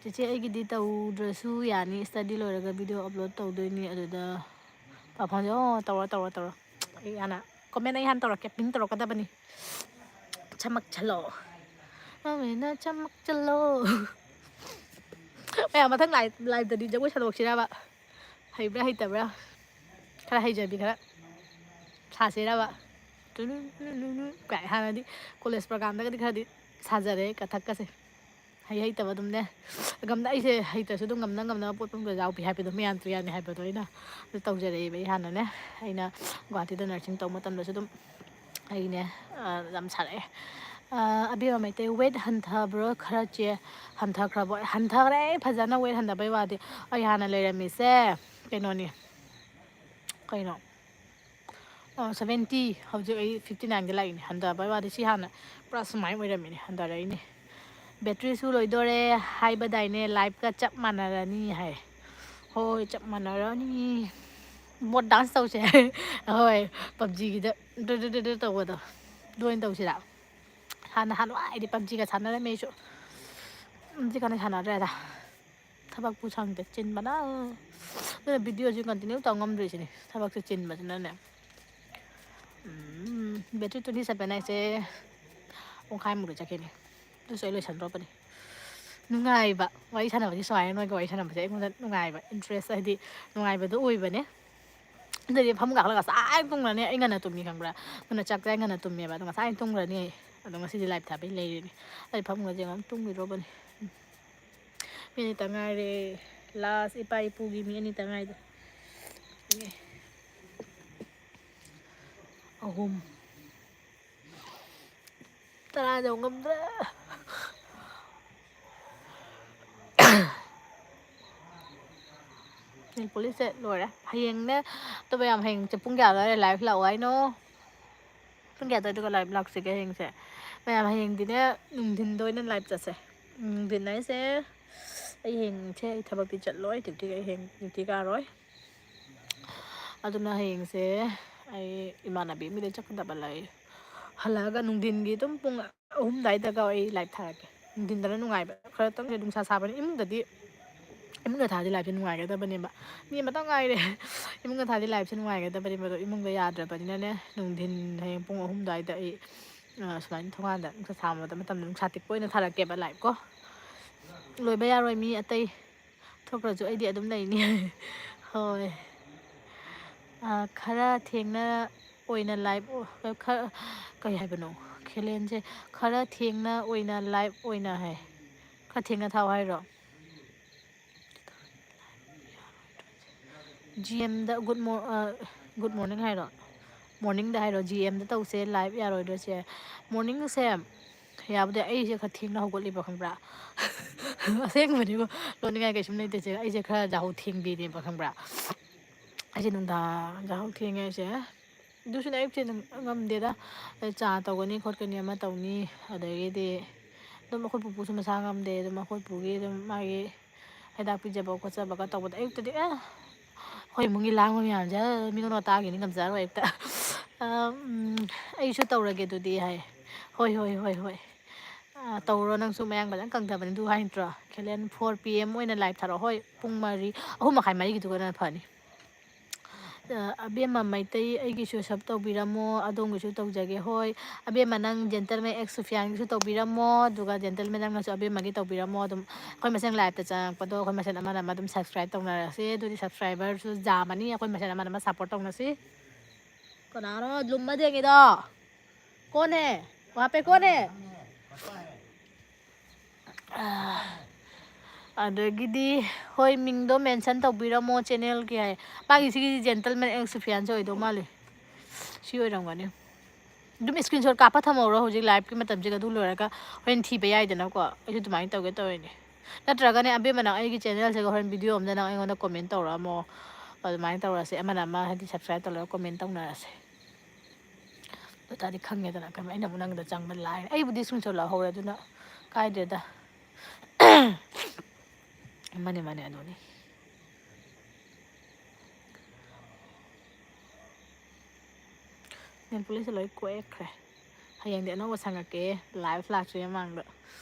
ꯆꯦꯆꯦ ꯑꯩꯒꯤꯗꯤ ꯇꯧꯗ꯭ꯔꯁꯨ ꯌꯥꯅꯤ ꯁ꯭ꯇꯗꯤ ꯂꯣꯏꯔꯒ ꯚꯤꯗꯤꯑꯣ ꯑꯞꯂꯣꯗ ꯇꯧꯗꯣꯏꯅꯤ ꯑꯗꯨꯗ ꯄꯥꯎꯈꯣꯡꯁꯦ ꯇꯧꯔꯣ ꯑꯩ ꯍꯥꯟꯅ ꯀꯣꯃꯦꯟ ꯑꯩ ꯍꯥꯟꯅ ꯇꯧꯔꯛꯀꯦ ꯄꯤꯟ ꯇꯧꯔꯛꯀꯗꯕꯅꯤ ꯆꯃꯛ ꯃꯊꯪ ꯂꯥꯏꯚꯇꯗꯤ ꯖꯒꯣꯏ ꯁꯥꯗꯣꯛꯁꯤꯔꯕ ꯍꯩꯕ꯭ꯔꯥ ꯍꯩꯇꯕ꯭ꯔꯥ ꯈꯔ ꯍꯩꯖꯕꯤ ꯈꯔ ꯁꯥꯁꯤꯔꯕ ꯍꯥꯟꯅꯗꯤ ꯀꯣꯂꯦꯖ ꯄ꯭ꯔꯣꯒꯥꯝꯗꯒꯗꯤ ꯈꯔꯗꯤ ꯁꯥꯖꯔꯦ ꯀꯊꯛꯀꯁꯦ ꯍꯩꯇꯕ ꯑꯗꯨꯝꯅꯦ ꯑꯩꯁꯦ ꯍꯩꯇ꯭ꯔꯁꯨ ꯑꯗꯨꯝ ꯉꯝꯅꯕ ꯄꯣꯠ ꯄꯨꯝꯕ ꯌꯥꯎꯕꯤ ꯍꯥꯏꯕꯗꯣ ꯃꯌꯥꯝꯁꯨ ꯌꯥꯅꯤ ꯍꯥꯏꯕꯗꯣ ꯑꯩꯅ ꯑꯗꯨ ꯇꯧꯖꯔꯛꯑꯦꯕ ꯑꯩ ꯍꯥꯟꯅꯅꯦ ꯑꯩꯅ ꯒꯨꯍꯥꯇꯤꯗ ꯅꯔꯁꯤꯡ ꯇꯧꯕ ꯃꯇꯝꯗꯁꯨ ꯑꯗꯨꯝ ꯑꯩꯅꯦ ꯌꯥꯝ ꯁꯥꯔꯛꯑꯦ ꯑꯕꯦꯝꯃ ꯃꯩꯇꯩ ꯋꯦꯠ ꯍꯟꯊꯕ꯭ꯔꯣ ꯈꯔ ꯆꯦ ꯍꯟꯊꯈ꯭ꯔꯕꯣ ꯍꯟꯊꯈ꯭ꯔꯦ ꯐꯖꯅ ꯋꯦꯠ ꯍꯟꯊꯕꯩ ꯋꯥꯗꯤ ꯑꯩ ꯍꯥꯟꯅ ꯂꯩꯔꯝꯃꯤꯁꯦ ꯀꯩꯅꯣꯅꯤ ꯀꯩꯅꯣ 70 ꯍꯧꯖꯤꯛ ꯑꯩ 59ꯗ ꯂꯥꯛꯏꯅꯦ ꯍꯟꯊꯕꯩ ꯋꯥꯗꯤ ꯁꯤ ꯍꯥꯟꯅ ꯄꯨꯔꯥ ꯁꯨꯃꯥꯏꯅ ꯑꯣꯏꯔꯝꯃꯤꯅꯦ ꯍꯟꯊꯔꯛꯏꯅꯦ ꯕꯦꯇ꯭ꯔꯤꯁꯨ ꯂꯣꯏꯗꯣꯔꯦ ꯍꯥꯏꯕꯗꯥꯏꯅꯦ ꯂꯥꯏꯐꯀ ꯆꯞ ꯃꯥꯟꯅꯔꯅꯤ ꯍꯥꯏ ꯍꯣꯏ ꯆꯞ ꯃꯥꯟꯅꯔꯅꯤ ꯕꯣꯠ ꯗꯥꯟꯁ ꯇꯧꯁꯦ ꯍꯣꯏ ꯄꯞꯖꯤꯒꯤꯗ ꯇꯧꯕꯗꯣ ꯑꯗꯨ ꯑꯣꯏꯅ ꯇꯧꯁꯤꯔ ꯍꯥꯟꯅꯋꯥꯏꯗꯤ ꯄꯞꯖꯤꯒ ꯁꯥꯟꯅꯔꯝꯃꯦ ꯑꯩꯁꯨ ꯍꯧꯖꯤꯛꯀꯥꯟꯗꯤ ꯁꯥꯟꯅꯗ꯭ꯔꯦꯗ ꯊꯕꯛꯄꯨ ꯁꯪꯗꯦ ꯆꯤꯟꯕꯅ ꯑꯗꯨꯅ ꯚꯤꯗꯤꯑꯣꯁꯤ ꯀꯟꯇꯤꯅ꯭ꯌꯨ ꯇꯧ ꯉꯝꯗ꯭ꯔꯤꯁꯤꯅꯦ ꯊꯕꯛꯁꯦ ꯆꯤꯟꯕꯁꯤꯅꯅꯦ ꯕꯦꯇ꯭ꯔꯤ 27 ꯍꯥꯏꯁꯦ ꯄꯨꯡꯈꯥꯏꯃꯨꯛꯇ ꯆꯠꯈꯤꯅꯤ ꯑꯗꯨꯁꯨ ꯑꯩ ꯂꯣꯏꯁꯟꯗ꯭ꯔꯣꯕꯅꯤ ꯅꯨꯡꯉꯥꯏꯕ ꯋꯥꯔꯤ ꯁꯥꯟꯅꯕꯁꯤ ꯁꯨꯃꯥꯏꯅ ꯅꯣꯏꯒ ꯋꯥꯔꯤ ꯁꯥꯟꯅꯕꯁꯦ ꯑꯩꯉꯣꯟꯗ ꯅꯨꯡꯉꯥꯏꯕ ꯏꯟꯇꯔꯦꯁ ꯍꯥꯏꯗꯤ ꯅꯨꯡꯉꯥꯏꯕꯗꯣ ꯑꯣꯏꯕꯅꯦ ꯑꯗꯨꯗꯤ ꯐꯃꯨꯡ ꯀꯥꯈꯠꯂꯒ ꯉꯁꯥꯏ ꯇꯨꯝꯈ꯭ꯔꯅꯤ ꯑꯩ ꯉꯟꯅ ꯇꯨꯝꯃꯤ ꯈꯪꯕ꯭ꯔꯥ ꯑꯗꯨꯅ ꯆꯥꯛ ꯆꯥꯏ ꯉꯟꯅ ꯇꯨꯝꯃꯦꯕ ꯑꯗꯣ ꯉꯁꯥꯏ ꯇꯨꯝꯈ꯭ꯔꯅꯤ ꯑꯗꯣ ꯉꯁꯤꯗꯤ ꯂꯥꯏꯚ ꯊꯥꯕꯩ ꯂꯩꯔꯤꯅꯤ ꯑꯩ ꯐꯃꯨꯡꯗ ꯌꯦꯡꯉ ꯇꯨꯝꯈꯤꯗ꯭ꯔꯣꯕꯅꯤ ꯃꯤ ꯑꯅꯤꯇ ꯉꯥꯏꯔꯦ ꯂꯥꯁ ꯏꯄꯥ ꯏꯄꯨꯒꯤ ꯃꯤ ꯑꯅꯤꯇ ꯉꯥꯏꯔꯦ ꯑꯍꯨꯝ ꯇꯔꯥ ꯌꯧ ꯉꯝꯗ꯭ꯔꯦ ꯅꯦꯜ ꯄꯣꯂꯤꯁꯁꯦ ꯂꯣꯏꯔꯦ ꯍꯌꯦꯡꯅꯦ ꯑꯇꯣꯞꯄ ꯌꯥꯝ ꯍꯌꯦꯡꯁꯦ ꯄꯨꯡ ꯀꯌꯥ ꯑꯗꯨꯋꯥꯏꯗ ꯂꯥꯏꯚ ꯂꯥꯛꯑꯣ ꯍꯥꯏꯅꯣ ꯄꯨꯡ ꯀꯌꯥ ꯑꯗꯨꯋꯥꯏꯗꯒ ꯂꯥꯏꯚ ꯂꯥꯛꯁꯤꯒꯦ ꯍꯌꯦꯡꯁꯦ ꯃꯌꯥꯝ ꯍꯌꯦꯡꯗꯤꯅꯦ ꯅꯨꯡꯊꯤꯟꯗ ꯑꯣꯏꯅ ꯂꯥꯏꯚ ꯆꯠꯁꯦ ꯅꯨꯡꯊꯤꯟ ꯍꯥꯏꯁꯦ ꯑꯩ ꯍꯌꯦꯡꯁꯦ ꯑꯩ ꯊꯕꯛꯇꯤ ꯆꯠꯂꯣꯏ ꯗ꯭ꯌꯨꯇꯤꯒ ꯑꯩ ꯍꯌꯦꯡ ꯗ꯭ꯌꯨꯇꯤ ꯀꯥꯔꯣꯏ ꯑꯗꯨꯅ ꯍꯌꯦꯡꯁꯦ ꯑꯩ ꯏꯃꯥꯟꯅꯕꯤ ꯑꯃꯒꯤꯗ ꯆꯠꯀꯗꯕ ꯂꯩ ꯍꯜꯂꯛꯑꯒ ꯅꯨꯡꯊꯤꯟꯒꯤ ꯑꯗꯨꯝ ꯄꯨꯡ 3 ꯑꯗꯨꯋꯥꯏꯗꯒ ꯑꯩ ꯂꯥꯏꯚ ꯊꯥꯔꯛꯀꯦ ꯅꯨꯡꯊꯤꯟꯗꯅ ꯅꯨꯡꯉꯥꯏꯕ ꯈꯔꯇꯪꯁꯦ ꯅꯨꯡꯁꯥ ꯁꯥꯕꯅꯤ ꯏꯃꯨꯡꯗ ꯊꯥꯔꯗꯤ ꯂꯥꯏꯚꯁꯦ ꯅꯨꯡꯉꯥꯏꯒꯗꯕꯅꯦꯕ ꯃꯤ ꯑꯃꯇꯪ ꯉꯥꯏꯔꯦ ꯏꯃꯨꯡꯗ ꯊꯥꯔꯗꯤ ꯂꯥꯏꯚꯁꯦ ꯅꯨꯡꯉꯥꯏꯒꯗꯕꯅꯦꯕ ꯑꯗꯣ ꯏꯃꯨꯡꯗ ꯌꯥꯗ꯭ꯔꯕꯅꯤꯅꯅꯦ ꯅꯨꯡꯊꯤꯟ ꯍꯌꯦꯡ ꯄꯨꯡ 3 ꯑꯗꯨꯋꯥꯏꯗ ꯑꯩ ꯁꯨꯃꯥꯏꯅ ꯊꯣꯡꯒꯥꯟꯗ ꯅꯨꯡꯁꯥ ꯁꯥꯕ ꯃꯇꯝꯗ ꯅꯨꯡꯁꯥ ꯇꯤꯛꯄ ꯑꯣꯏꯅ ꯊꯥꯔꯛꯀꯦꯕ ꯂꯥꯏꯚ ꯀꯣ ꯂꯣꯏꯕ ꯌꯥꯔꯣꯏ ꯃꯤ ꯑꯇꯩ ꯊꯣꯛꯈ꯭ꯔꯁꯨ ꯑꯩꯗꯤ ꯑꯗꯨꯝ ꯂꯩꯅꯤ ꯍꯣꯏ ꯈꯔ ꯊꯦꯡꯅ ꯑꯣꯏꯅ ꯂꯥꯏꯚ ꯀꯩ ꯍꯥꯏꯕꯅꯣ ꯈꯦꯂꯦꯟꯁꯦ ꯈꯔ ꯊꯦꯡꯅ ꯑꯣꯏꯅ ꯂꯥꯏꯚ ꯑꯣꯏꯅ ꯍꯥꯏ ꯈꯔ ꯊꯦꯡꯅ ꯊꯥꯎ ꯍꯥꯏꯔꯣ GMꯗ ꯒꯨꯗ ꯃꯣꯔꯅꯤꯡ ꯍꯥꯏꯔꯣ ꯃꯣꯔꯅꯤꯡꯗ ꯍꯥꯏꯔꯣ GMꯗ ꯇꯧꯁꯦ ꯂꯥꯏꯚ ꯌꯥꯔꯣꯏꯗ꯭ꯔꯁꯦ ꯃꯣꯔꯅꯤꯡꯁꯦ ꯌꯥꯕꯨꯗꯤ ꯑꯩꯁꯦ ꯈꯔ ꯊꯦꯡꯅ ꯍꯧꯒꯠꯂꯤꯕ ꯈꯪꯕ꯭ꯔꯥ ꯑꯁꯦꯡꯕꯅꯤꯀꯣ ꯂꯣꯟꯅꯤꯡꯉꯥꯏ ꯀꯩꯁꯨꯝ ꯂꯩꯇꯦꯁꯦ ꯑꯩꯁꯦ ꯈꯔ ꯌꯥꯍꯧ ꯊꯦꯡꯕꯤꯅꯦꯕ ꯈꯪꯕ꯭ꯔꯥ ꯑꯩꯁꯦ ꯅꯨꯡꯗꯥꯡ ꯌꯥꯍꯧ ꯊꯦꯡꯉꯦ ꯑꯩꯁꯦ ꯑꯗꯨꯁꯨꯅꯦ ꯑꯌꯨꯛꯁꯦ ꯉꯝꯗꯦꯗ ꯆꯥ ꯇꯧꯒꯅꯤ ꯈꯣꯠꯀꯅꯤ ꯑꯃ ꯇꯧꯅꯤ ꯑꯗꯒꯤꯗꯤ ꯑꯗꯨꯝ ꯑꯩꯈꯣꯏ ꯄꯨꯄꯨꯁꯨ ꯃꯁꯥ ꯉꯝꯗꯦ ꯑꯗꯨꯝ ꯑꯩꯈꯣꯏ ꯄꯨꯒꯤ ꯑꯗꯨꯝ ꯃꯥꯒꯤ ꯍꯤꯗꯥꯛ ꯄꯤꯖꯕ ꯈꯣꯠꯆꯕꯒ ꯇꯧꯕꯗ ꯑꯌꯨꯛꯇꯗꯤ ꯑꯩꯈꯣꯏ ꯏꯃꯨꯡꯒꯤ ꯂꯥꯡꯕ ꯃꯌꯥꯝꯁꯦ ꯃꯤꯉꯣꯟꯗ ꯇꯥꯒꯤꯅꯤ ꯉꯝꯖꯔꯣꯏ ꯑꯌꯨꯛꯇ ꯑꯩꯁꯨ ꯇꯧꯔꯒꯦ ꯑꯗꯨꯗꯤ ꯍꯥꯏ ꯍꯣꯏ ꯇꯧꯔꯣ ꯅꯪꯁꯨ ꯃꯌꯥꯡ ꯐꯖꯅ ꯀꯪꯊꯕꯅꯤ ꯑꯗꯨ ꯍꯥꯏꯅꯠꯇ꯭ꯔꯣ ꯈꯦꯂꯦꯟ 4 PM ꯑꯣꯏꯅ ꯂꯥꯏꯚ ꯊꯥꯔꯛꯑꯣ ꯍꯣꯏ ꯄꯨꯡ 3:30 4:30 ꯐꯅꯤ ꯑꯕꯦꯝꯃ ꯃꯩꯇꯩ ꯑꯩꯒꯤꯁꯨ ꯁꯞ ꯇꯧꯕꯤꯔꯝꯃꯣ ꯑꯗꯣꯝꯒꯤꯁꯨ ꯇꯧꯖꯒꯦ ꯍꯣꯏ ꯑꯕꯦꯝꯃ ꯅꯪ ꯖꯦꯟꯇꯜꯃꯦꯟ ꯑꯦꯛꯁ ꯁꯨꯐꯤꯌꯥꯟꯒꯤꯁꯨ ꯇꯧꯕꯤꯔꯝꯃꯣ ꯑꯗꯨꯒ ꯖꯦꯟꯇꯜꯃꯦꯟ ꯅꯪꯅꯁꯨ ꯑꯕꯦꯝꯃꯒꯤ ꯇꯧꯕꯤꯔꯝꯃꯣ ꯑꯗꯨꯝ ꯑꯩꯈꯣꯏ ꯃꯁꯦꯟ ꯂꯥꯏꯚꯇ ꯆꯪꯉꯛꯄꯗꯣ ꯑꯩꯈꯣꯏ ꯃꯁꯦꯟ ꯑꯃꯅ ꯑꯃ ꯑꯗꯨꯝ ꯁꯕꯁꯀ꯭ꯔꯥꯏꯕ ꯇꯧꯅꯔꯁꯤ ꯑꯗꯨꯗꯤ ꯁꯕꯁꯀ꯭राꯏꯕꯔꯁꯨ ꯌꯥꯝꯃꯅꯤ ꯑꯩꯈꯣꯏ ꯃꯁꯦꯟ ꯑꯃꯅ ꯑꯃ ꯁꯞꯄꯣꯔꯠ ꯇꯧꯅꯁꯤ ꯀꯅꯥꯅꯣ ꯂꯨꯝꯃ ꯊꯦꯡꯉꯤꯗꯣ ꯀꯣꯟꯅꯦ ꯋꯥꯄꯦ ꯀꯣꯟꯅꯦ ꯑꯗꯒꯤꯗꯤ ꯍꯣꯏ ꯃꯤꯡꯗꯣ ꯃꯦꯟꯁꯟ ꯇꯧꯕꯤꯔꯝꯃꯣ ꯆꯦꯅꯦꯜꯒꯤ ꯍꯥꯏ ꯃꯥꯒꯤ ꯁꯤꯒꯤ ꯖꯦꯟꯇꯜꯃꯦꯟ ꯑꯦꯛꯁ ꯁꯨꯐꯤꯌꯥꯟꯁꯦ ꯑꯣꯏꯗꯧ ꯃꯥꯜꯂꯦ ꯁꯤ ꯑꯣꯏꯔꯝꯒꯅꯤ ꯑꯗꯨꯝ ꯏꯁꯀ꯭ꯔꯤꯟ ꯁꯣꯠ ꯀꯥꯞꯄ ꯊꯝꯍꯧꯔꯣ ꯍꯧꯖꯤꯛ ꯂꯥꯏꯚꯀꯤ ꯃꯇꯝꯁꯤꯒ ꯑꯗꯨ ꯂꯣꯏꯔꯒ ꯍꯣꯔꯦꯟ ꯊꯤꯕ ꯌꯥꯏꯗꯅꯀꯣ ꯑꯩꯁꯨ ꯑꯗꯨꯃꯥꯏꯅ ꯇꯧꯒꯦ ꯇꯧꯔꯤꯅꯦ ꯅꯠꯇ꯭ꯔꯒꯅꯦ ꯑꯕꯦꯝꯃ ꯅꯪ ꯑꯩꯒꯤ ꯆꯦꯅꯦꯜꯁꯤꯒ ꯍꯣꯔꯦꯟ ꯚꯤꯗꯤꯑꯣ ꯑꯝꯗ ꯅꯪ ꯑꯩꯉꯣꯟꯗ ꯀꯣꯃꯦꯟ ꯇꯧꯔꯛꯑꯝꯃꯣ ꯑꯗꯨꯃꯥꯏꯅ ꯇꯧꯔꯁꯦ ꯑꯃꯅ ꯑꯃ ꯍꯥꯏꯗꯤ ꯁꯕꯁꯀ꯭ꯔꯥꯏꯕ ꯇꯧꯔꯒ ꯀꯣꯃꯦꯟ ꯇꯧꯅꯔꯁꯦ ꯑꯗꯨ ꯇꯥꯔꯗꯤ ꯈꯪꯉꯦꯗꯅ ꯀꯃꯥꯏꯅ ꯑꯩꯅ ꯑꯃꯨꯛ ꯅꯪꯒꯤꯗ ꯆꯪꯕ ꯂꯥꯏꯅ ꯑꯩꯕꯨꯗꯤ ꯏꯁꯀ꯭ꯔꯤꯟ ꯁꯣꯠ ꯂꯧꯍꯧꯔꯦ ꯑꯗꯨꯅ ꯀꯥꯏꯗ꯭ꯔꯦꯗ ꯃꯥꯅꯦ ꯑꯗꯨꯅꯤ ꯅꯦꯜ ꯄꯣꯂꯤꯁꯁꯦ ꯂꯣꯏ ꯀꯣꯛꯑꯦꯛꯈ꯭ꯔꯦ ꯍꯌꯦꯡꯗꯤ ꯑꯅꯧꯕ ꯁꯪꯉꯛꯀꯦ ꯂꯥꯏꯚ ꯂꯥꯛꯇ꯭ꯔꯤ ꯃꯃꯥꯡꯗ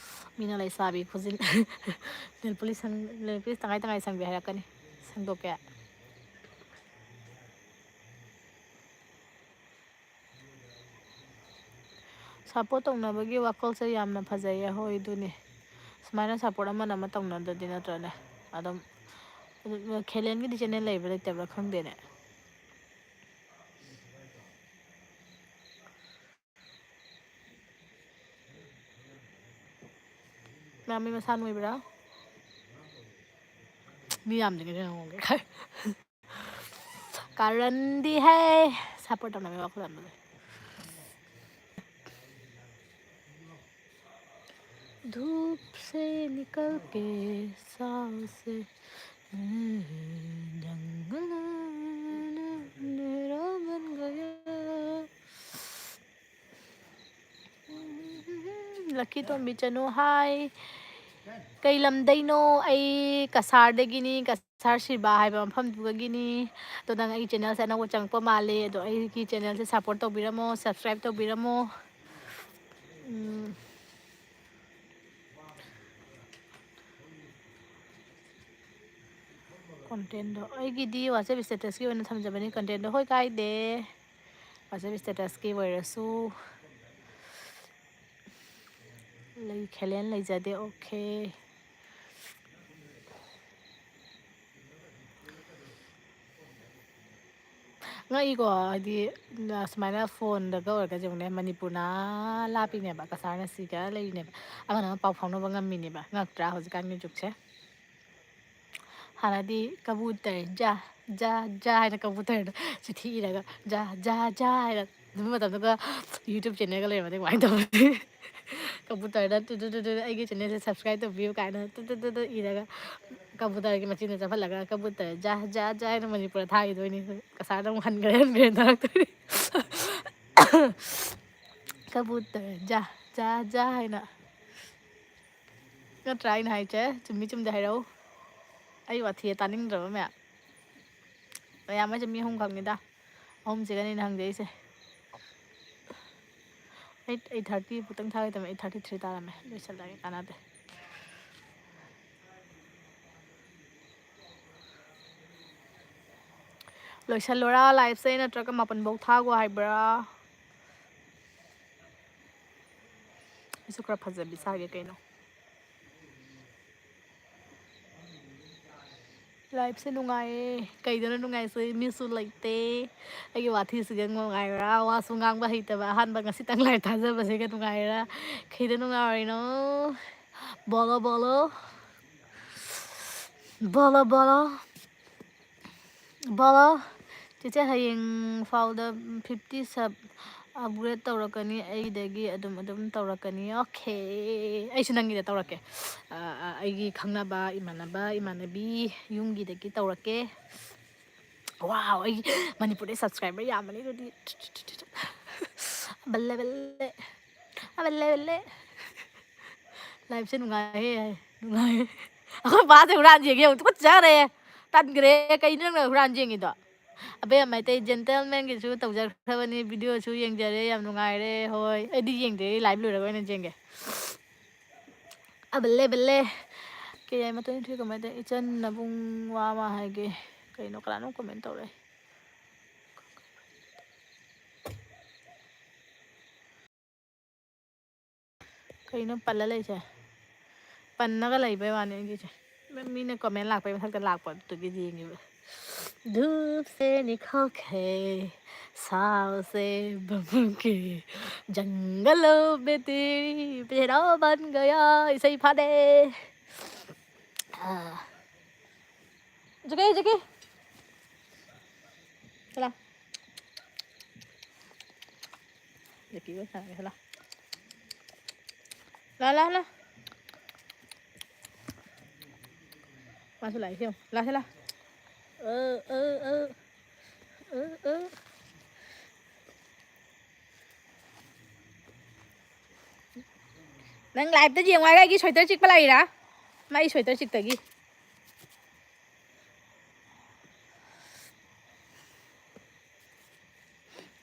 ꯃꯤꯅ ꯂꯩꯁꯥꯕꯤ ꯈꯨꯖꯤꯟ ꯅꯦꯜ ꯄꯣꯂꯤꯁ ꯇꯉꯥꯏ ꯁꯪꯕꯤ ꯍꯥꯏꯔꯛꯀꯅꯤ ꯁꯪꯗꯣꯛꯀꯦ ꯁꯞꯄꯣꯔꯠ ꯇꯧꯅꯕꯒꯤ ꯋꯥꯈꯜꯁꯦ ꯌꯥꯝꯅ ꯐꯖꯩꯌꯦ ꯍꯣꯏ ꯑꯗꯨꯅꯤ ꯁꯨꯃꯥꯏꯅ ꯁꯞꯄꯣꯔꯠ ꯑꯃꯅ ꯑꯃ ꯇꯧꯅꯗ꯭ꯔꯗꯤ ꯅꯠꯇ꯭ꯔꯅꯦ ꯑꯗꯨꯝ ꯈꯦꯂꯦꯟꯒꯤꯗꯤ ꯆꯦꯅꯦꯜ ꯂꯩꯕ꯭ꯔꯥ ꯂꯩꯇꯕ꯭ꯔꯥ ꯈꯪꯗꯦꯅꯦ ꯃꯥꯝꯃꯤ ꯃꯁꯥ ꯅꯣꯏꯕ꯭ꯔꯥ ꯃꯤ ꯌꯥꯝꯗ꯭ꯔꯤꯉꯩꯗ ꯍꯪꯉꯨꯒꯦ ꯀꯥꯔꯟꯗꯤ ꯍꯩ ꯁꯞꯄꯣꯔꯠ ꯇꯧꯅꯕꯒꯤ ꯋꯥꯈꯜ ꯌꯥꯝ ꯂꯩ धूप से निकल के सांव से जंगल मेरा बन गया लकी तोम्बी चनु हाय ꯀꯩ ꯂꯝꯗꯩꯅꯣ ꯑꯩ ꯀꯁꯥꯔꯗꯒꯤꯅꯤ ꯀꯁꯥꯔ ꯁꯤꯕꯥ ꯍꯥꯏꯕ ꯃꯐꯝꯗꯨꯗꯒꯤꯅꯤ ꯑꯗꯣ ꯅꯪ ꯑꯩꯒꯤ ꯆꯦꯅꯦꯜꯁꯦ ꯑꯅꯧꯕ ꯆꯪꯉꯛꯄ ꯃꯥꯜꯂꯦ ꯑꯗꯣ ꯑꯩꯒꯤ ꯆꯦꯅꯦꯜꯁꯦ ꯁꯞꯄꯣꯔꯠ ꯇꯧꯕꯤꯔꯝꯃꯣ ꯁꯕꯁꯀ꯭ꯔꯥꯏꯕ ꯇꯧꯕꯤꯔꯝꯃꯣ ꯀꯣꯟꯇꯦꯟꯗꯣ ꯑꯩꯒꯤꯗꯤ ꯋꯥꯆꯦꯞ ꯁ꯭ꯇꯦꯇꯁꯀꯤ ꯑꯣꯏꯅ ꯊꯝꯖꯕꯅꯤ ꯀꯟꯇꯦꯟꯗꯣ ꯍꯣꯏ ꯀꯥꯏꯗꯦ ꯋꯥꯆꯦꯞ ꯁ꯭ꯇꯦꯇꯁꯀꯤ ꯑꯣꯏꯔꯁꯨ ꯈꯦꯂꯦꯟ ꯂꯩꯖꯗꯦ ꯑꯣꯀꯦ ꯉꯛꯏꯀꯣ ꯍꯥꯏꯗꯤ ꯁꯨꯃꯥꯏꯅ ꯐꯣꯟꯗꯒ ꯑꯣꯏꯔꯒꯁꯨ ꯌꯦꯡꯉꯨꯅꯦ ꯃꯅꯤꯄꯨꯔꯅ ꯂꯥꯞꯄꯤꯅꯦꯕ ꯀꯁꯥꯔꯅ ꯁꯤꯒ ꯂꯩꯔꯤꯅꯦꯕ ꯑꯃꯅ ꯑꯃ ꯄꯥꯎ ꯐꯥꯎꯅꯕ ꯉꯝꯃꯤꯅꯦꯕ ꯉꯛꯇ꯭ꯔꯥ ꯍꯧꯖꯤꯛꯀꯥꯟꯒꯤ ꯖꯨꯛꯁꯦ ꯍꯥꯟꯅꯗꯤ ꯀꯕꯨꯇꯔ ꯖꯥ ꯍꯥꯏꯅ ꯀꯕꯨꯇꯔꯗ ꯆꯤꯊꯤ ꯏꯔꯒ ꯖꯥ ꯍꯥꯏꯅ ꯑꯗꯨ ꯃꯇꯝꯗꯨꯒ ꯌꯨꯇ꯭ꯌꯨꯕ ꯆꯦꯅꯦꯜꯒ ꯂꯩꯔꯝꯃꯗꯤ ꯀꯃꯥꯏꯅ ꯇꯧꯔꯗꯤ ꯀꯕꯨꯇꯔꯗ ꯑꯩꯒꯤ ꯆꯦꯅꯦꯜꯁꯦ ꯁꯕꯁꯀ꯭ꯔꯥꯏꯕ ꯇꯧꯕꯤꯌꯨ ꯀꯥꯏꯅ ꯏꯔꯒ ꯀꯕꯨꯇꯔꯒꯤ ꯃꯆꯤꯟꯗ ꯆꯞꯍꯜꯂꯒ ꯀꯕꯨꯇꯔ ꯖꯥ ꯍꯥꯏꯅ ꯃꯅꯤꯄꯨꯔꯗ ꯊꯥꯈꯤꯗꯣꯏꯅꯤ ꯀꯁꯥꯔꯗ ꯑꯃꯨꯛ ꯍꯟꯈ꯭ꯔꯦ ꯊꯥꯔꯛꯇꯣꯏꯅꯤ ꯀꯕꯨꯇꯔ ꯖꯥ ꯍꯥꯏꯅ ꯅꯠꯇ꯭ꯔꯥ ꯑꯩꯅ ꯍꯥꯏꯁꯦ ꯆꯨꯝꯃꯤ ꯆꯨꯝꯗꯦ ꯍꯥꯏꯔꯛꯎ ꯑꯩ ꯋꯥꯊꯤ ꯇꯥꯅꯤꯡꯗ꯭ꯔꯕ ꯃꯌꯥꯝ ꯍꯥꯏꯁꯦ ꯃꯤ 3 ꯈꯛꯅꯤꯗ 3ꯁꯤꯒꯅꯤ ꯑꯩꯅ ꯍꯪꯖꯩꯁꯦ 8:30 ꯄꯨꯛꯇꯪ ꯊꯥꯒꯗꯕꯅꯦ 8:33 ꯇꯥꯔꯝꯃꯦ ꯂꯣꯏꯁꯤꯜꯂꯒꯦ ꯀꯥꯟꯅꯗꯦ ꯂꯣꯏꯁꯤꯜꯂꯣꯔꯥ ꯂꯥꯏꯐꯁꯦ ꯅꯠꯇ꯭ꯔꯒ 9 ꯊꯥꯒꯣ ꯍꯥꯏꯕ꯭ꯔꯥ ꯑꯩꯁꯨ ꯈꯔ ꯐꯖꯕꯤ ꯁꯥꯒꯦ ꯀꯩꯅꯣ ꯂꯥꯏꯐꯁꯦ ꯅꯨꯡꯉꯥꯏꯌꯦ ꯀꯩꯗꯅꯣ ꯅꯨꯡꯉꯥꯏꯁꯦ ꯃꯤꯁꯨ ꯂꯩꯇꯦ ꯑꯩꯒꯤ ꯋꯥꯊꯤꯁꯤꯒ ꯅꯨꯡꯉꯥꯏꯔꯥ ꯋꯥꯁꯨ ꯉꯥꯡꯕ ꯍꯩꯇꯕ ꯑꯍꯥꯟꯕ ꯉꯁꯤꯇꯪ ꯂꯥꯏꯐ ꯊꯥꯖꯕꯁꯤꯒ ꯅꯨꯡꯉꯥꯏꯔꯥ ꯀꯩꯗ ꯅꯨꯡꯉꯥꯏꯔꯤꯅꯣ ꯕꯣꯂꯣ ꯆꯤꯆꯦ ꯍꯌꯦꯡ ꯐꯥꯎꯗ 50 ꯁꯕ ꯑꯞꯒ꯭ꯔꯦꯗ ꯇꯧꯔꯛꯀꯅꯤ ꯑꯩꯗꯒꯤ ꯑꯗꯨꯝ ꯇꯧꯔꯛꯀꯅꯤ ꯑꯣꯀꯦ ꯑꯩꯁꯨ ꯅꯪꯒꯤꯗ ꯇꯧꯔꯛꯀꯦ ꯑꯩꯒꯤ ꯈꯪꯅꯕ ꯏꯃꯥꯟꯅꯕ ꯏꯃꯥꯟꯅꯕꯤ ꯌꯨꯝꯒꯤꯗꯒꯤ ꯇꯧꯔꯛꯀꯦ ꯋꯥꯎ ꯑꯩꯒꯤ ꯃꯅꯤꯄꯨꯔꯗ ꯁꯕꯁꯀ꯭ꯔꯥꯏꯕꯔ ꯌꯥꯝꯕꯅꯤ ꯑꯗꯨꯗꯤ ꯕꯜꯂꯦ ꯕꯜꯂꯦ ꯕꯜꯂꯦ ꯕꯜꯂꯦ ꯂꯥꯏꯐꯁꯦ ꯅꯨꯡꯉꯥꯏꯍꯦ ꯅꯨꯡꯉꯥꯏ ꯑꯩꯈꯣꯏ ꯕꯥꯁꯦ ꯍꯨꯔꯥꯟ ꯌꯦꯡꯉꯦ ꯇꯨꯀꯠꯆꯈ꯭ꯔꯦ ꯇꯟꯈ꯭ꯔꯦ ꯀꯩꯅꯣ ꯅꯪꯅ ꯍꯨꯔꯥꯟ ꯌꯦꯡꯉꯤꯗꯣ ꯑꯕꯦꯝ ꯃꯩꯇꯩ ꯖꯦꯟꯇꯜꯃꯦꯟꯒꯤꯁꯨ ꯇꯧꯖꯈ꯭ꯔꯕꯅꯤ ꯚꯤꯗꯤꯑꯣꯁꯨ ꯌꯦꯡꯖꯔꯦ ꯌꯥꯝ ꯅꯨꯡꯉꯥꯏꯔꯦ ꯍꯣꯏ ꯑꯩꯗꯤ ꯌꯦꯡꯗꯦ ꯂꯥꯏꯚ ꯂꯣꯏꯔꯒ ꯑꯣꯏꯅ ꯌꯦꯡꯒꯦ ꯕꯜꯂꯦ ꯕꯜꯂꯦ ꯀꯌꯥꯏ ꯃꯇꯣꯟ ꯊꯨꯏ ꯀꯃꯥꯏꯅ ꯇꯧꯋꯤ ꯏꯆꯟ ꯅꯕꯨꯡ ꯋꯥ ꯑꯃ ꯍꯥꯏꯒꯦ ꯀꯩꯅꯣ ꯀꯅꯥꯅꯣ ꯀꯣꯃꯦꯟ ꯇꯧꯔꯛꯑꯦ ꯀꯩꯅꯣ ꯄꯜꯂ ꯂꯩꯁꯦ ꯄꯟꯅꯒ ꯂꯩꯕꯩ ꯋꯥꯅꯤ ꯑꯩꯒꯤꯁꯦ ꯃꯤꯅ ꯀꯣꯃꯦꯟ ꯂꯥꯛꯄꯩ ꯃꯊꯛꯇ ꯂꯥꯛꯄ ꯑꯗꯨꯒꯤ ꯌꯦꯡꯉꯤꯕ धूप से निकल के साव से बबूके जंगलों में तेरी पेड़ा बन गया इसे फाड़े जगे जगे चला जगी को चला ला ला ला मासु lại không la thế la ơ ơ ơ ơ ơ nang live ta jeng wai gi sweater chik palai ra mai sweater chik tagi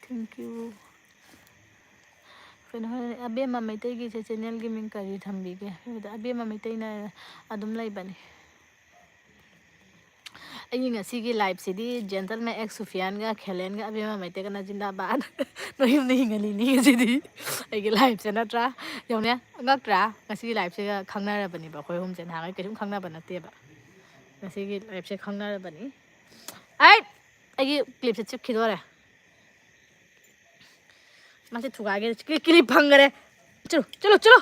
thank you kꯩꯅꯣ ꯑꯕꯦꯝꯃ ꯃꯩꯇꯩꯒꯤꯁꯦ ꯆꯦꯅꯦꯜꯒꯤ ꯃꯤꯡ ꯀꯔꯤ ꯊꯝꯕꯤꯒꯦ ꯑꯕꯦꯝꯃ ꯃꯩꯇꯩꯅ ꯑꯗꯨꯝ ꯂꯩꯕꯅꯤ ꯑꯩꯒꯤ ꯉꯁꯤꯒꯤ ꯂꯥꯏꯐꯁꯤꯗꯤ ꯖꯦꯟꯇꯜꯃꯦꯟ ꯑꯦꯛꯁ ꯁꯨꯐꯤꯌꯥꯟꯒ ꯈꯦꯂꯦꯟꯒ ꯑꯕꯦꯝꯃ ꯃꯩꯇꯩꯒꯅ ꯖꯤꯟꯗꯥꯕꯥꯗ ꯅꯣꯏ ꯌꯨꯝꯗ ꯍꯤꯡꯍꯜꯂꯤꯅꯤ ꯉꯁꯤꯗꯤ ꯑꯩꯒꯤ ꯂꯥꯏꯐꯁꯦ ꯅꯠꯇ꯭ꯔꯥ ꯌꯧꯅꯦ ꯉꯛꯇ꯭ꯔꯥ ꯉꯁꯤꯒꯤ ꯂꯥꯏꯐꯁꯤꯒ ꯈꯪꯅꯔꯕꯅꯦꯕ ꯑꯩꯈꯣꯏ ꯑꯍꯨꯝꯁꯦ ꯅꯍꯥꯟꯒꯩ ꯀꯩꯁꯨꯝ ꯈꯪꯅꯕ ꯅꯠꯇꯦꯕ ꯉꯁꯤꯒꯤ ꯂꯥꯏꯐꯁꯦ ꯈꯪꯅꯔꯕꯅꯤ ꯑꯩ ꯑꯩꯒꯤ ꯀ꯭ꯂꯤꯞꯁꯦ ꯆꯤꯛꯈꯤꯗꯣꯔꯦ मासे थुगागे क्लिप फंगरे चलो चलो चलो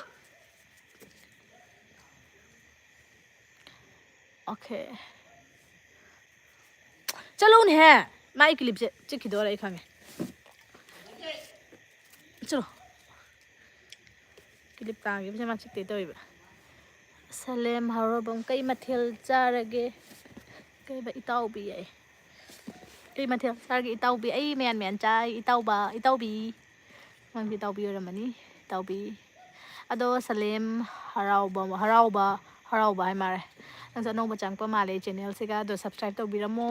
ओके चलो है माई क्लिप से चिक्की दो रही खांगे चलो क्लिप तांगे भी मां चिक्ते तो इबा सलेम हारोबम कई मथेल चारगे कई बा इताउबी आई कई मथेल चारगे इताउबी आई मैन मैन चाय इताउबा इताउबी ꯅꯪꯗꯤ ꯇꯥꯎꯕꯤ ꯑꯣꯏꯔꯝꯃꯅꯤ ꯇꯥꯎꯕꯤ ꯑꯗꯣ ꯁꯂꯦꯝ ꯍꯔꯥꯎꯕ ꯍꯥꯏ ꯃꯥꯜꯂꯦ ꯅꯪꯁꯨ ꯑꯅꯧꯕ ꯆꯪꯉꯛꯄ ꯃꯥꯜꯂꯦ ꯆꯦꯅꯦꯜꯁꯤꯒ ꯑꯗꯣ ꯁꯕꯁꯀ꯭ꯔꯥꯏꯕ ꯇꯧꯕꯤꯔꯝꯃꯣ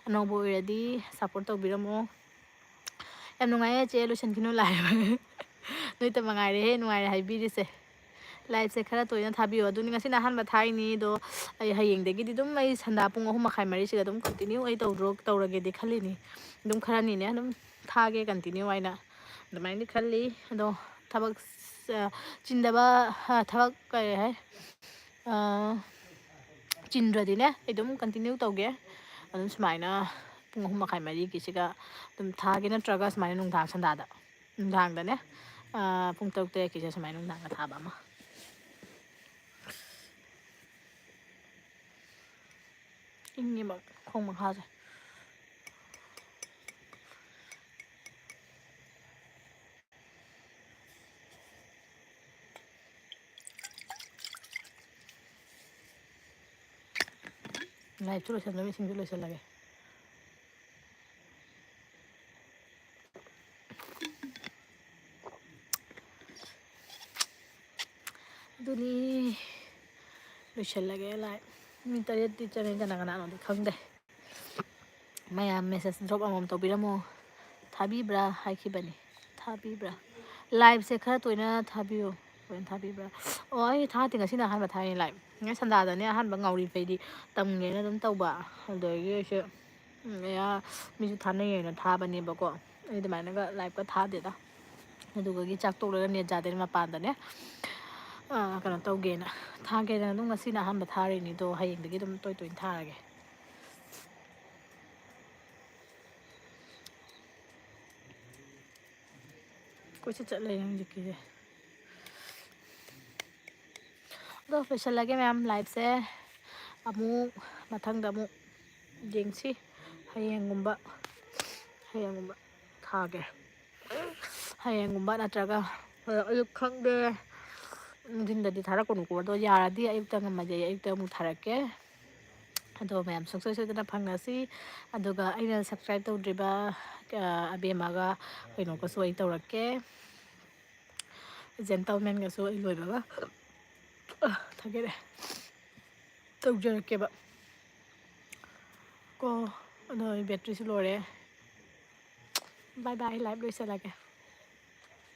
ꯑꯅꯧꯕ ꯑꯣꯏꯔꯗꯤ ꯁꯞꯄꯣꯔꯠ ꯇꯧꯕꯤꯔꯝꯃꯣ ꯌꯥꯝ ꯅꯨꯡꯉꯥꯏꯌꯦ ꯆꯦ ꯂꯣꯏꯁꯤꯟꯈꯤꯅꯨ ꯂꯥꯏꯕ ꯅꯣꯏꯇ ꯃꯉꯥꯏꯔꯦꯍꯦ ꯅꯨꯡꯉꯥꯏꯔꯦ ꯍꯥꯏꯕꯤꯔꯤꯁꯦ ꯂꯥꯏꯐꯁꯦ ꯈꯔ ꯇꯣꯏꯅ ꯊꯥꯕꯤꯌꯣ ꯑꯗꯨꯅꯤ ꯉꯁꯤꯅ ꯑꯍꯥꯟꯕ ꯊꯥꯏꯅꯤ ꯑꯗꯣ ꯑꯩ ꯍꯌꯦꯡꯗꯒꯤꯗꯤ ꯑꯗꯨꯝ ꯑꯩ ꯁꯟꯗꯥ ꯄꯨꯡ 3:30 ꯑꯗꯨꯝ ꯀꯟꯇꯤꯅ꯭ꯌꯨ ꯑꯩ ꯇꯧꯔꯒꯦꯗꯤ ꯈꯜꯂꯤꯅꯤ ꯑꯗꯨꯝ ꯈꯔꯅꯤꯅꯦ ꯑꯗꯨꯝ ꯊꯥꯒꯦ ꯀꯟꯇꯤꯅ꯭ꯌꯨ ꯑꯩꯅ ꯑꯗꯨꯃꯥꯏꯅꯗꯤ ꯈꯜꯂꯤ ꯑꯗꯣ ꯊꯕꯛ ꯆꯤꯟꯗꯕ ꯊꯕꯛ ꯀꯔꯤ ꯍꯥꯏ ꯆꯤꯟꯗ꯭ꯔꯗꯤꯅꯦ ꯑꯩ ꯑꯗꯨꯝ ꯀꯟꯇꯤꯅ꯭ꯌꯨ ꯇꯧꯒꯦ ꯑꯗꯨꯝ ꯁꯨꯃꯥꯏꯅ ꯄꯨꯡ 3:30 ꯑꯗꯨꯝ ꯊꯥꯒꯦ ꯅꯠꯇ꯭ꯔꯒ ꯁꯨꯃꯥꯏꯅ ꯅꯨꯡꯗꯥꯡ ꯁꯟꯗꯥꯗ ꯅꯨꯡꯗꯥꯡꯗꯅꯦ ꯄꯨꯡ 6-7 ꯁꯨꯃꯥꯏꯅ ꯅꯨꯡꯗꯥꯡꯗ ꯊꯥꯕ ꯑꯃ ꯏꯪꯉꯤꯕ ꯈꯣꯡ ꯃꯈꯥꯁꯦ ꯂꯥꯏꯐꯁꯨ ꯂꯣꯏꯁꯤꯜꯂꯒ ꯏꯁꯤꯡꯁꯨ ꯂꯣꯏꯁꯤꯜꯂꯒꯦ ꯑꯗꯨꯅꯤ ꯂꯣꯏꯁꯤꯜꯂꯒꯦ ꯂꯥꯏ ꯃꯤ 8ꯇꯤ ꯆꯪꯉꯦ ꯀꯅꯥ ꯀꯅꯥꯅꯣꯗꯤ ꯈꯪꯗꯦ ꯃꯌꯥꯝ ꯃꯦꯁꯦꯖ ꯗ꯭ꯔꯣꯞ ꯑꯃꯃꯝ ꯇꯧꯕꯤꯔꯝꯃꯣ ꯊꯥꯕꯤꯕ꯭ꯔꯥ ꯍꯥꯏꯈꯤꯕꯅꯤ ꯊꯥꯕꯤꯕ꯭ꯔꯥ ꯂꯥꯏꯚꯁꯦ ꯈꯔ ꯇꯣꯏꯅ ꯊꯥꯕꯤꯌꯨ ꯇꯣꯏꯅ ꯊꯥꯕꯤꯕ꯭ꯔꯥ ꯑꯣ ꯑꯩ ꯊꯥꯗꯦ ꯉꯁꯤꯅ ꯑꯍꯥꯟꯕ ꯊꯥꯏꯅꯤ ꯂꯥꯏꯚ ꯉꯁꯤ ꯁꯟꯗꯥꯗꯅꯦ ꯑꯍꯥꯟꯕ ꯉꯥꯎꯔꯤꯈꯩꯗꯤ ꯇꯝꯒꯦꯅ ꯑꯗꯨꯝ ꯇꯧꯕ ꯑꯗꯨꯗꯒꯤ ꯑꯩꯁꯦ ꯃꯤꯁꯨ ꯊꯥꯅꯩꯌꯦꯅ ꯊꯥꯕꯅꯦꯕꯀꯣ ꯑꯩ ꯑꯗꯨꯃꯥꯏꯅꯒ ꯂꯥꯏꯚꯀ ꯊꯥꯗꯦꯗ ꯑꯗꯨꯒꯤ ꯆꯥꯛ ꯇꯣꯛꯂꯒ ꯅꯦꯠ ꯌꯥꯗꯦꯅ ꯃꯄꯥꯟꯗꯅꯦ ꯀꯩꯅꯣ ꯇꯧꯒꯦꯅ ꯊꯥꯒꯦꯅ ꯑꯗꯨꯝ ꯉꯁꯤꯅ ꯑꯍꯥꯟꯕ ꯊꯥꯔꯤꯅꯤ ꯑꯗꯣ ꯍꯌꯦꯡꯗꯒꯤ ꯑꯗꯨꯝ ꯇꯣꯏꯅ ꯊꯥꯔꯒꯦ ꯀꯣꯏꯆꯠ ꯆꯠꯂꯦ ꯍꯧꯖꯤꯛꯀꯤꯁꯦ ꯑꯗꯣ ꯂꯣꯏꯁꯤꯜꯂꯒꯦ ꯃꯌꯥꯝ ꯂꯥꯏꯚꯁꯦ ꯑꯃꯨꯛ ꯃꯊꯪꯗ ꯑꯃꯨꯛ ꯌꯦꯡꯁꯤ ꯍꯌꯦꯡꯒꯨꯝꯕ ꯍꯌꯦꯡꯒꯨꯝꯕ ꯊꯥꯒꯦ ꯍꯌꯦꯡꯒꯨꯝꯕ ꯅꯠꯇ꯭ꯔꯒ ꯑꯌꯨꯛ ꯈꯪꯗꯦ ꯅꯨꯡꯊꯤꯟꯗꯗꯤ ꯊꯥꯔꯛꯀꯅꯨꯀꯣ ꯑꯗꯣ ꯌꯥꯔꯗꯤ ꯑꯌꯨꯛꯇ ꯉꯝꯃꯗꯤ ꯑꯌꯨꯛꯇ ꯑꯃꯨꯛ ꯊꯥꯔꯛꯀꯦ ꯑꯗꯣ ꯃꯌꯥꯝ ꯁꯨꯡꯁꯣꯏ ꯁꯣꯏꯗꯅ ꯐꯪꯉꯁꯤ ꯑꯗꯨꯒ ꯑꯩꯅ ꯁꯞꯁꯀ꯭ꯔꯥꯏꯕ ꯇꯧꯗ꯭ꯔꯤꯕ ꯑꯕꯦꯝꯃꯒ ꯀꯩꯅꯣꯒꯁꯨ ꯑꯩ ꯇꯧꯔꯛꯀꯦ ꯖꯦꯟꯇꯜꯃꯦꯟꯒꯁꯨ ꯑꯩ ꯂꯣꯏꯕꯒ ꯊꯥꯒꯦꯔꯦ ꯇꯧꯖꯔꯛꯀꯦꯕ ꯀꯣ ꯑꯗꯣ ꯑꯩ ꯕꯦꯇ꯭ꯔꯤꯁꯨ ꯂꯣꯏꯔꯦ ꯕꯥꯏ ꯕꯥꯏ ꯂꯥꯏꯚ ꯂꯣꯏꯁꯤꯜꯂꯒꯦ